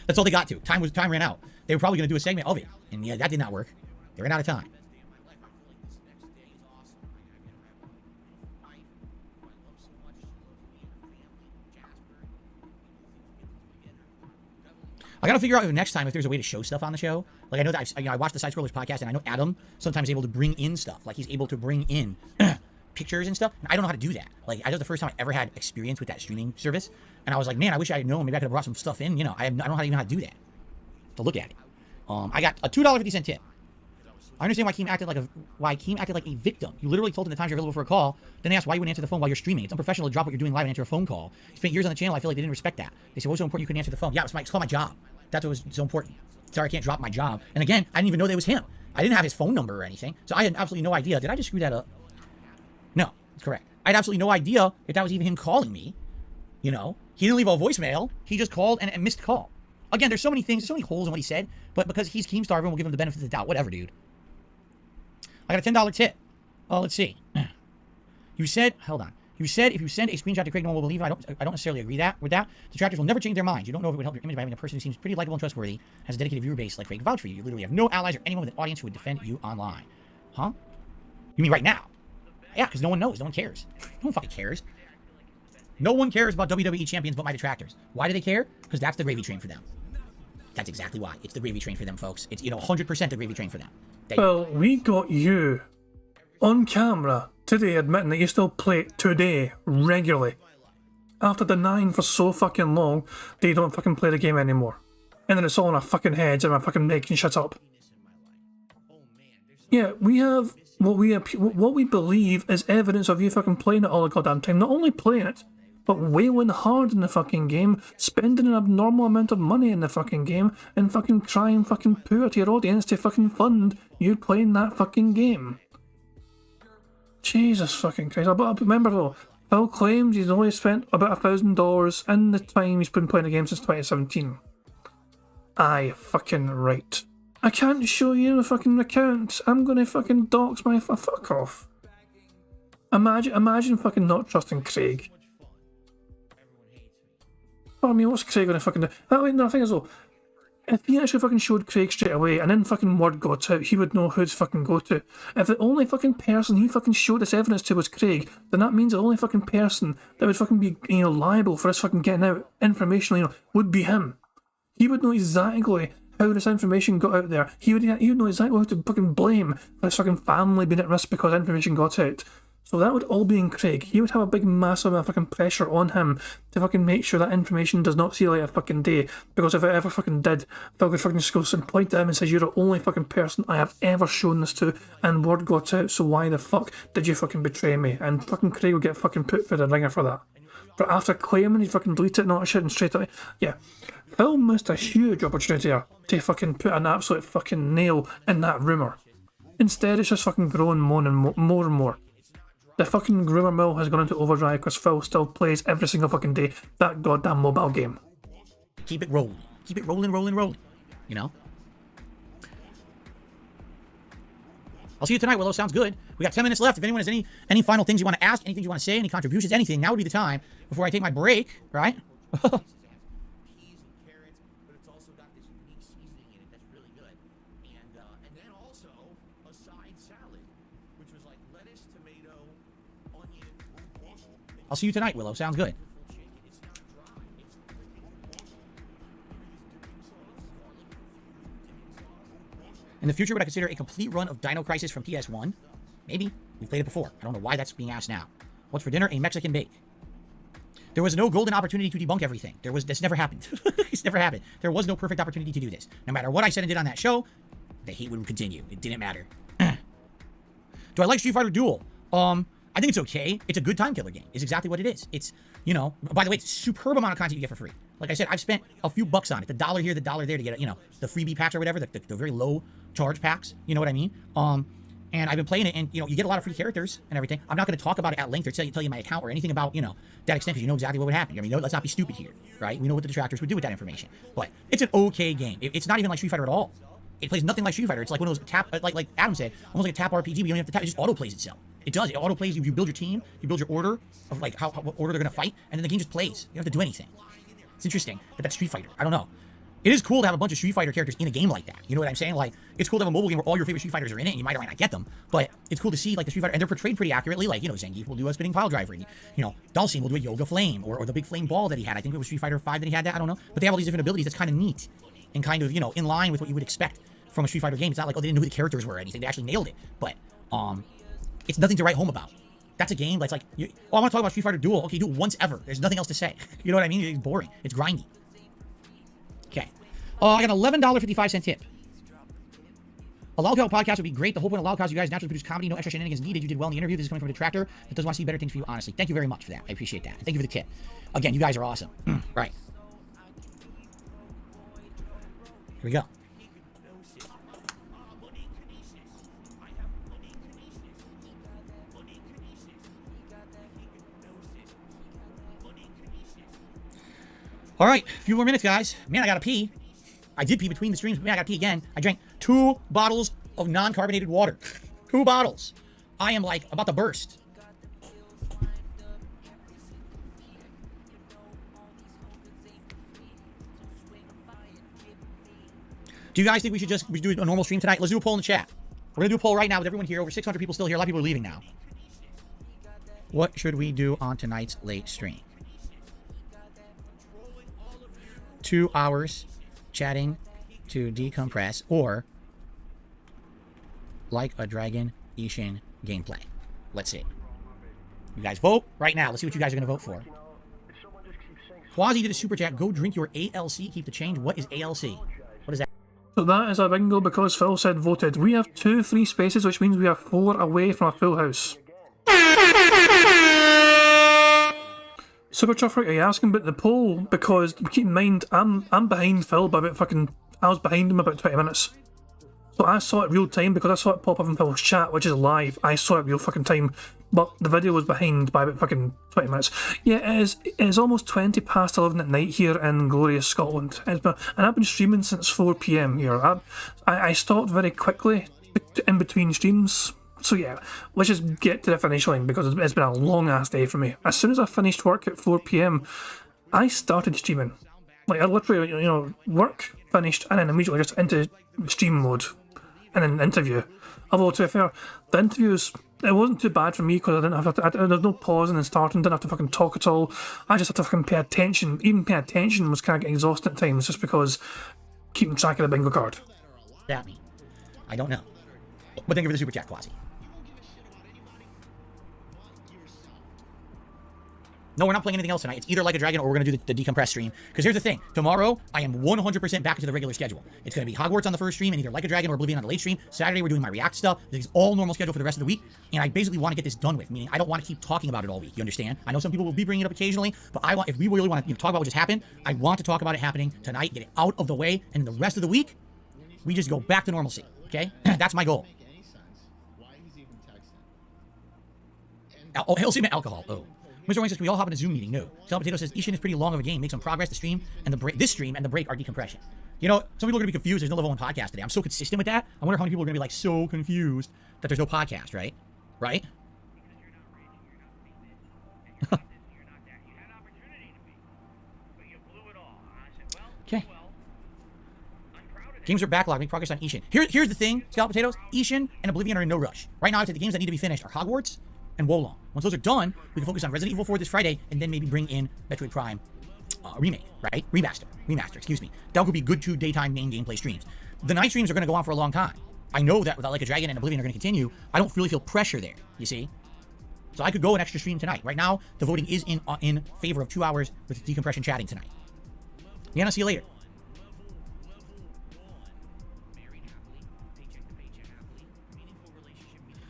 D: That's all they got to. Time ran out. They were probably going to do a segment of it, and yeah, that did not work. They ran out of time. I gotta figure out next time if there's a way to show stuff on the show. Like I know that I watched the Side Scrollers podcast, and I know Adam sometimes is able to bring in stuff. Like he's able to bring in pictures and stuff. And I don't know how to do that. Like that was the first time I ever had experience with that streaming service, and I was like, man, I wish I had known. Maybe I could have brought some stuff in. You know, I don't know how to do that. To look at it. I got a $2.50 tip. I understand why Keem acted like a victim. You literally told him the times you're available for a call, then they asked why you wouldn't answer the phone while you're streaming. It's unprofessional to drop what you're doing live and answer a phone call. You spent years on the channel. I feel like they didn't respect that. They said, what's so important you couldn't answer the phone? Yeah, it's called my job. That's what was so important. Sorry, I can't drop my job. And again, I didn't even know that it was him. I didn't have his phone number or anything. So I had absolutely no idea. Did I just screw that up? No, it's correct. I had absolutely no idea if that was even him calling me. You know, he didn't leave a voicemail. He just called and missed call. Again, there's so many things, there's so many holes in what he said, but because he's Keemstar, everyone will give him the benefit of the doubt. Whatever, dude. I got a $10 tip. Oh, let's see. You said, hold on. You said if you send a screenshot to Craig, no one will believe it. I don't necessarily agree with that. Detractors will never change their minds. You don't know if it would help your image by having a person who seems pretty likable and trustworthy, has a dedicated viewer base like Craig vouch for you. You literally have no allies or anyone with an audience who would defend you online. Huh? You mean right now? Yeah, because no one knows. No one cares. No one fucking cares. No one cares about WWE champions but my detractors. Why do they care? Because that's the gravy train for them. That's exactly why. It's the gravy train for them, folks. It's, 100% the gravy train for them. Well,
A: we got you on camera today admitting that you still play it today regularly. After denying for so fucking long that you don't fucking play the game anymore. And then it's all in our fucking heads and we're fucking making shut up. Yeah, we have what we believe is evidence of you fucking playing it all the goddamn time. Not only playing it, but wailing hard in the fucking game, spending an abnormal amount of money in the fucking game, and fucking trying fucking poor to your audience to fucking fund you playing that fucking game. Jesus fucking Christ. But remember though, Phil claims he's only spent about $1,000 in the time he's been playing the game since 2017. Aye, fucking right. I can't show you the fucking account. I'm gonna fucking dox my fuck off. Imagine fucking not trusting Craig. I mean, what's Craig gonna fucking do? That way, no, the thing is though, if he actually fucking showed Craig straight away and then fucking word got out, he would know who to fucking go to. If the only fucking person he fucking showed this evidence to was Craig, then that means the only fucking person that would fucking be, liable for us fucking getting out information, would be him. He would know exactly how this information got out there. He would know exactly who to fucking blame for his fucking family being at risk because information got out. So that would all be in Craig. He would have a big massive amount of fucking pressure on him to fucking make sure that information does not see the light of fucking day. Because if it ever fucking did, Phil could fucking just go and point at him and say, you're the only fucking person I have ever shown this to, and word got out, so why the fuck did you fucking betray me? And fucking Craig would get fucking put through the ringer for that. But after claiming he'd fucking delete it and all that shit and straight away, yeah. Phil missed a huge opportunity here to fucking put an absolute fucking nail in that rumour. Instead, it's just fucking growing more and more. The fucking rumour mill has gone into overdrive because Phil still plays every single fucking day that goddamn mobile game.
D: Keep it rolling. Keep it rolling. I'll see you tonight, Willow. Sounds good. We got 10 minutes left. If anyone has any final things you want to ask, anything you want to say, any contributions, anything, now would be the time before I take my break, right? I'll see you tonight, Willow. Sounds good. In the future, would I consider a complete run of Dino Crisis from PS1? Maybe. We've played it before. I don't know why that's being asked now. What's for dinner? A Mexican bake. There was no golden opportunity to debunk everything. This never happened. It's never happened. There was no perfect opportunity to do this. No matter what I said and did on that show, the hate would continue. It didn't matter. Do I like Street Fighter Duel? I think it's okay. It's a good time killer game. It's exactly what it is. It's, you know, by the way, it's a superb amount of content you get for free. Like I said, I've spent a few bucks on it. The $1 here, the $1 there to get, you know, the freebie packs or whatever, the very low charge packs. You know what I mean? And I've been playing it, and, you know, you get a lot of free characters and everything. I'm not going to talk about it at length or tell you my account or anything about, you know, that extent, because you know exactly what would happen. I mean, let's not be stupid here, right? We know what the detractors would do with that information. But it's an okay game. It's not even like Street Fighter at all. It plays nothing like Street Fighter. It's like one of those tap, like Adam said, almost like a tap RPG, but you don't have to tap. It just auto plays itself. It does. It auto plays. You build your team. You build your order of like what order they're gonna fight, and then the game just plays. You don't have to do anything. It's interesting that that's Street Fighter. I don't know. It is cool to have a bunch of Street Fighter characters in a game like that. You know what I'm saying? Like, it's cool to have a mobile game where all your favorite Street Fighters are in it, and you might or might not get them. But it's cool to see like the Street Fighter, and they're portrayed pretty accurately. Like, you know, Zangief will do a spinning pile driver, and you know, Dhalsim will do a yoga flame, or the big flame ball that he had. I think it was Street Fighter 5 that he had that. I don't know. But they have all these different abilities. That's kind of neat and kind of, you know, in line with what you would expect from a Street Fighter game. It's not like, oh, they didn't know who the characters were or anything. They actually nailed it. But it's nothing to write home about. That's a game that's like, I want to talk about Street Fighter Duel. Okay, do it once ever. There's nothing else to say. You know what I mean? It's boring. It's grindy. Okay. I got an $11.55 tip. A Loudcast podcast would be great. The whole point of Loudcast, you guys naturally produce comedy. No extra shenanigans needed. You did well in the interview. This is coming from a Detractor that does want to see better things for you, honestly. Thank you very much for that. I appreciate that. Thank you for the tip. Again, you guys are awesome. Right. Here we go. All right, a few more minutes, guys. Man, I gotta pee. I did pee between the streams, but man, I gotta pee again. I drank 2 bottles of non-carbonated water. 2 bottles. I am like about to burst. Do you guys think we should just do a normal stream tonight? Let's do a poll in the chat. We're gonna do a poll right now with everyone here. Over 600 people still here. A lot of people are leaving now. What should we do on tonight's late stream? 2 hours chatting to decompress, or like a Dragon Ishin gameplay. Let's see. You guys vote right now. Let's see what you guys are going to vote for. Quasi did a super chat. Go drink your ALC. Keep the change. What is ALC? What is that?
A: So that is a bingo because Phil said voted. We have 2 free spaces, which means we are 4 away from a full house. Super Truffer, are you asking about the poll? Because keep in mind, I'm behind Phil by about I was behind him about 20 minutes. So I saw it real time because I saw it pop up in Phil's chat, which is live. I saw it real fucking time, but the video was behind by about 20 minutes. Yeah, it is almost 20 past 11 at night here in glorious Scotland. And I've been streaming since 4 PM here. I stopped very quickly in between streams. So yeah, let's just get to the finish line because it's been a long ass day for me. As soon as I finished work at 4 PM, I started streaming. Like I literally, you know, work, finished, and then immediately just into stream mode, and then interview. Although to be fair, the interviews, it wasn't too bad for me because I didn't have to, there's no pausing and starting, didn't have to fucking talk at all. I just had to fucking pay attention. Even paying attention was kind of getting exhausting at times just because keeping track of the bingo card.
D: That me. I don't know. But thank you for the super chat, Quasi. No, we're not playing anything else tonight. It's either Like a Dragon or we're going to do the decompress stream. Because here's the thing. Tomorrow, I am 100% back into the regular schedule. It's going to be Hogwarts on the first stream and either Like a Dragon or Oblivion on the late stream. Saturday, we're doing my React stuff. This is all normal schedule for the rest of the week. And I basically want to get this done with. Meaning, I don't want to keep talking about it all week. You understand? I know some people will be bringing it up occasionally. But I want, if we really want to talk about what just happened, I want to talk about it happening tonight. Get it out of the way. And the rest of the week, we just go back to normalcy. Okay? That's my goal. Oh, he'll see me alcohol. Oh. Mr. Wayne says, can we all hop in a Zoom meeting? No. Scallop Potato says, Ishin is pretty long of a game. Make some progress. The stream and the break, this stream and the break are decompression. You know, some people are going to be confused. There's no level 1 podcast today. I'm so consistent with that. I wonder how many people are going to be like so confused that there's no podcast, right? Right? Okay. Games are backlogged. Make progress on Ishin. Here's the thing, Scallop Potatoes. Ishin and Oblivion are in no rush. Right now, I'd say the games that need to be finished are Hogwarts and Wolong. Once those are done, we can focus on Resident Evil 4 this Friday, and then maybe bring in Metroid Prime remake, right? Remaster, excuse me. That would be good 2 daytime main gameplay streams. The night streams are going to go on for a long time. I know that without Like a Dragon and Oblivion are going to continue. I don't really feel pressure there, you see? So I could go an extra stream tonight. Right now, the voting is in favor of 2 hours with Decompression chatting tonight. Yeah, I'll see you later.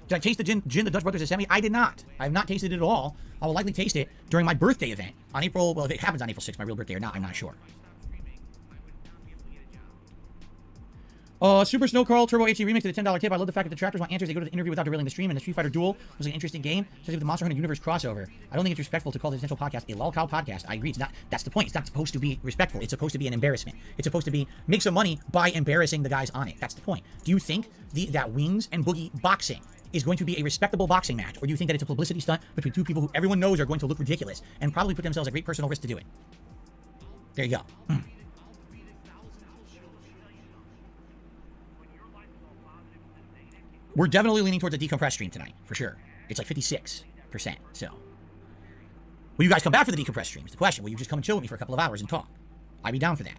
D: Did I taste the gin the Dutch Brothers have sent me? I did not. I have not tasted it at all. I will likely taste it during my birthday event on April, well, if it happens on April 6th, my real birthday or not, I'm not sure. Super Snow Carl Turbo HE remix to the $10 tip. I love the fact that Detractors want answers. They go to the interview without derailing the stream, and the Street Fighter Duel was an interesting game, especially with the Monster Hunter Universe crossover. I don't think it's respectful to call the Essential Podcast a lolcow podcast. I agree. It's not. That's the point. It's not supposed to be respectful. It's supposed to be an embarrassment. It's supposed to be make some money by embarrassing the guys on it. That's the point. Do you think that Wings and Boogie boxing is going to be a respectable boxing match, or do you think that it's a publicity stunt between 2 people who everyone knows are going to look ridiculous and probably put themselves at great personal risk to do it? There you go. We're definitely leaning towards a decompress stream tonight, for sure. It's like 56%, so. Will you guys come back for the decompress stream? Is the question. Will you just come and chill with me for a couple of hours and talk? I'd be down for that.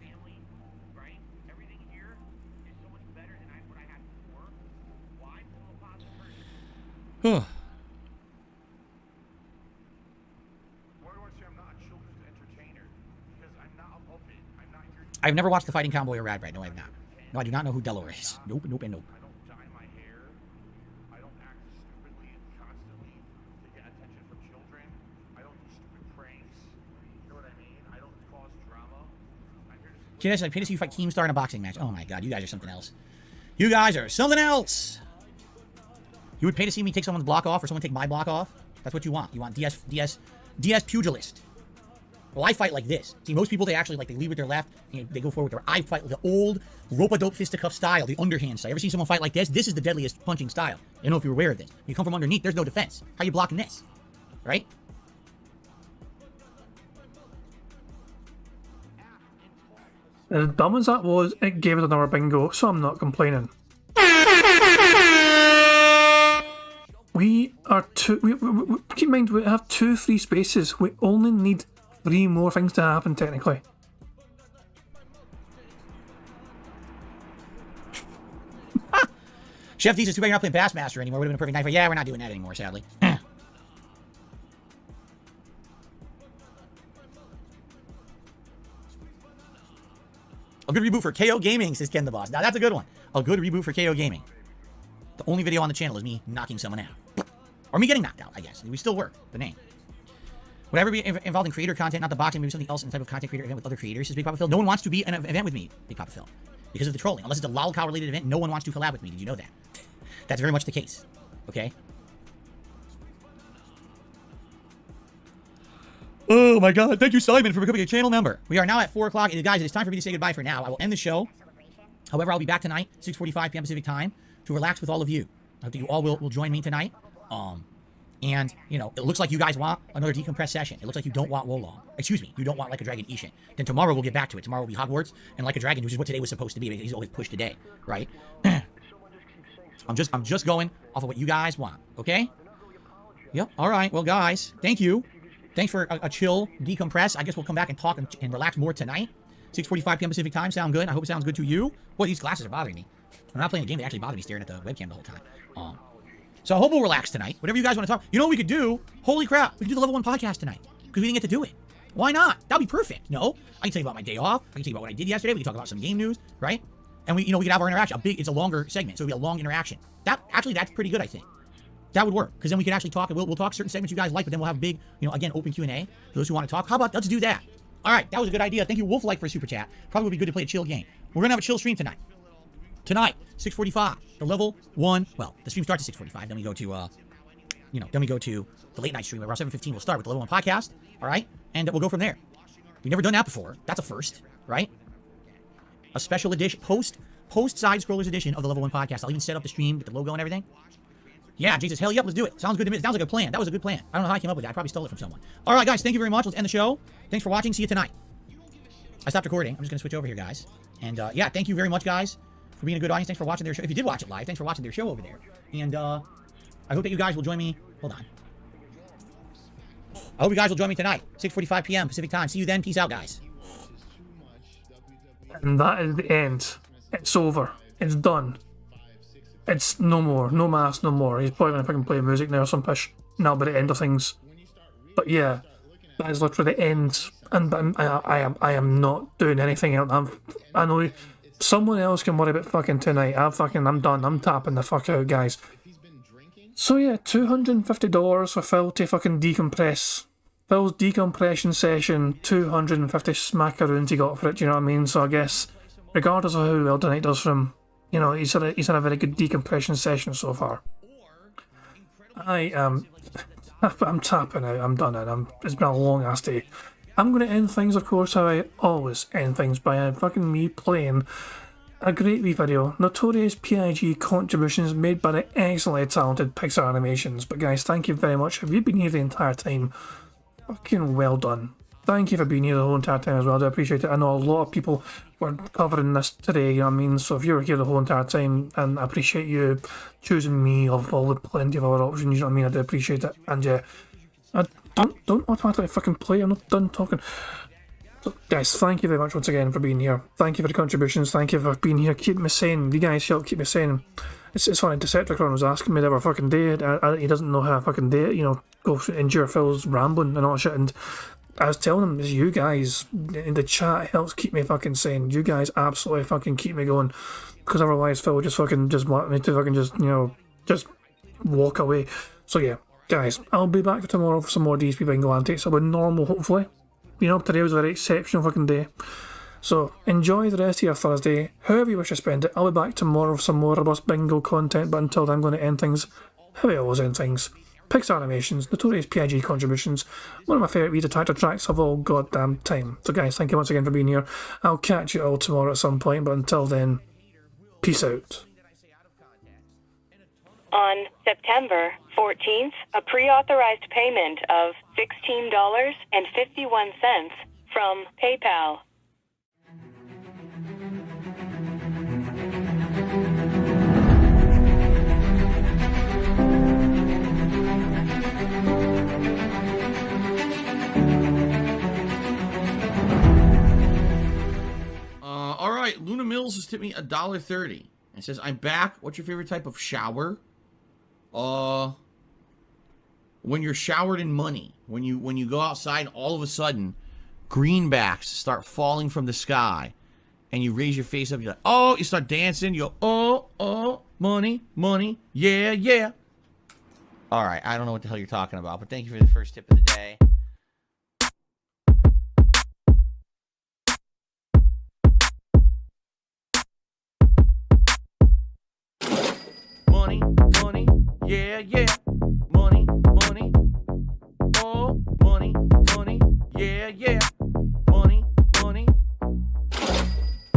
D: Huh. I've never watched The Fighting Cowboy or Radbrad. No, I have not. No, I do not know who Delaware is. Nope, nope, and nope.
E: I don't dye my hair. I don't act stupidly and constantly to get attention from children. I don't do stupid pranks. You know what I mean? I don't cause drama. I'm here to...
D: Kid, I pay to see you fight Keemstar in a boxing match. Oh my god, you guys are something else. You guys are something else! You would pay to see me take someone's block off or someone take my block off? That's what you want. You want DS pugilist. Well, I fight like this. See, most people, they actually, like, they lead with their left, and they go forward with their... I fight with the old rope-a-dope fisticuff style, the underhand style. Ever seen someone fight like this? This is the deadliest punching style. I don't know if you're aware of this. You come from underneath, there's no defense. How are you blocking this? Right?
A: As dumb as that was, it gave us another bingo, so I'm not complaining. We are keep in mind, we have 2 free spaces. We only need 3 more things to happen, technically.
D: Chef D's is too bad you're not playing Bassmaster anymore. Would have been a perfect night for... Yeah, we're not doing that anymore, sadly. A good reboot for KO Gaming, says Ken the Boss. Now, that's a good one. A good reboot for KO Gaming. The only video on the channel is me knocking someone out. Or me getting knocked out, I guess. We still work. The name. Would I ever be involved in creator content, not the boxing, maybe something else in the type of content creator event with other creators, says Big Papa Phil. No one wants to be an event with me, Big Papa Phil. Because of the trolling. Unless it's a lolcow related event, no one wants to collab with me. Did you know that? That's very much the case. Okay? Oh my god. Thank you, Simon, for becoming a channel member. We are now at 4 o'clock. Guys, it is time for me to say goodbye for now. I will end the show. However, I'll be back tonight, 6:45 p.m. Pacific time, to relax with all of you. I hope that you all will join me tonight. And, you know, it looks like you guys want another decompressed session. It looks like you don't want Wolong. Excuse me, you don't want Like a Dragon Ishin. Then tomorrow we'll get back to it. Tomorrow will be Hogwarts and Like a Dragon, which is what today was supposed to be. He's always pushed today, right? I'm just going off of what you guys want, okay? Yep, all right. Well, guys, thank you. Thanks for a chill decompress. I guess we'll come back and talk and relax more tonight. 6:45 p.m. Pacific time. Sound good? I hope it sounds good to you. Boy, these glasses are bothering me. I'm not playing a game. They actually bother me staring at the webcam the whole time. So I hope we'll relax tonight. Whatever you guys want to talk. You know what we could do? Holy crap. We could do the level 1 podcast tonight. Because we didn't get to do it. Why not? That'd be perfect. No? I can tell you about my day off. I can tell you about what I did yesterday. We can talk about some game news, right? And we can have our interaction. It's a longer segment, so it'll be a long interaction. That's pretty good, I think. That would work. Because then we could actually talk, and we'll talk certain segments you guys like, but then we'll have a big, again, open Q&A for those who want to talk. How about, let's do that. All right, that was a good idea. Thank you, Wolf-like, for a super chat. Probably would be good to play a chill game. We're going to have a chill stream tonight. Tonight, 6:45, the level 1, well, the stream starts at 6:45, then we go to then we go to the late night stream around 7:15. We'll start with the Level 1 podcast, all right? And we'll go from there. We've never done that before. That's a first, right? A special edition, post side scrollers edition of the Level 1 podcast. I'll even set up the stream with the logo and everything. Yeah, Jesus, hell yep, let's do it. Sounds good to me. Sounds like a plan. That was a good plan. I don't know how I came up with that. I probably stole it from someone. All right, guys, thank you very much. Let's end the show. Thanks for watching. See you tonight. I stopped recording. I'm just going to switch over here, guys. And yeah, thank you very much, guys, for being a good audience. Thanks for watching their show. If you did watch it live, thanks for watching their show over there. And I hope that you guys will join me. Hold on. I hope you guys will join me tonight, 6:45 p.m. Pacific time. See you then. Peace out, guys.
A: And that is the end. It's over. It's done. It's no more. No mask, no more. He's probably going to fucking play music now or some pish. And that'll be the end of things. But yeah, that is literally the end. And I am not doing anything else. I know someone else can worry about fucking tonight. I'm done. I'm tapping the fuck out, guys. So yeah, $250 for Phil to fucking decompress. Phil's decompression session, 250 smackaroons he got for it, you know what I mean? So I guess, regardless of how well tonight does for him, you know, he's had a very good decompression session so far. I'm tapping out, I'm done it, it's been a long ass day. I'm going to end things, of course, how I always end things, by fucking me playing a great wee video. Notorious PIG contributions made by the excellently talented Pixar Animations. But guys, thank you very much. Have you been here the entire time? Fucking well done. Thank you for being here the whole entire time as well. I do appreciate it. I know a lot of people were covering this today, you know what I mean? So if you were here the whole entire time, and I appreciate you choosing me of all the plenty of other options, you know what I mean? I do appreciate it. And yeah, don't automatically fucking play. I'm not done talking. So, guys, thank you very much once again for being here. Thank you for the contributions. Thank you for being here. Keep me sane. You guys help keep me sane. It's funny, Detractor was asking me the other fucking day. He doesn't know how I fucking do it, you know, go endure Phil's rambling and all that shit. And I was telling him, it's you guys in the chat helps keep me fucking sane. You guys absolutely fucking keep me going. Because otherwise Phil would just want me to fucking just walk away. So yeah, guys, I'll be back tomorrow for some more DSP Bingo antics. I'll be normal, hopefully. You know, today was a very exceptional fucking day. So, enjoy the rest of your Thursday. However you wish to spend it. I'll be back tomorrow for some more robust bingo content, but until then I'm going to end things how I always end things. Pixar Animations, Notorious PIG contributions, one of my favourite wee Detractor tracks of all goddamn time. So guys, thank you once again for being here. I'll catch you all tomorrow at some point, but until then, peace out.
F: On September 14th, a pre-authorized payment of $16.51 from PayPal.
D: All right, Luna Mills has tipped me $1.30. It says, I'm back. What's your favorite type of shower? When you're showered in money, when you go outside and all of a sudden greenbacks start falling from the sky and you raise your face up, you're like, oh, you start dancing, you go, oh, money, money, yeah, yeah. All right, I don't know what the hell you're talking about, but thank you for the first tip of the day.
C: Money, money, yeah, yeah. Money, money, oh, money, money, yeah, yeah. Money, money,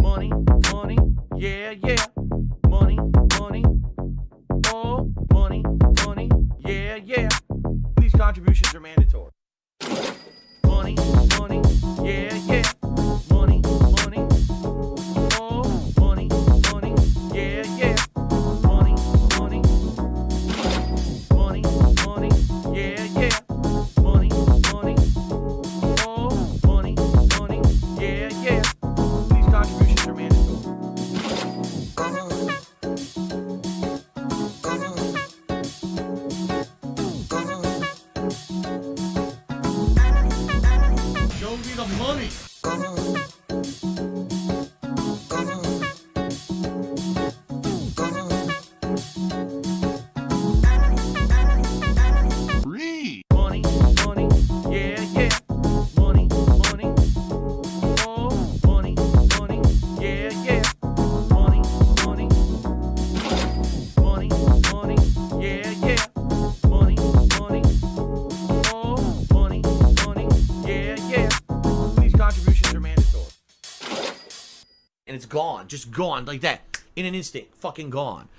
C: money, money, yeah, yeah. Money, money, oh, money, money, yeah, yeah.
D: These contributions are mandatory.
C: Money, money, yeah, yeah. Money, money, oh, money, money, yeah, yeah. Money, money, money, money, yeah, yeah. Money, money, oh, money, money, yeah, yeah.
D: These contributions are mandatory.
G: Go
C: and it's gone, just gone like that in an instant, fucking gone.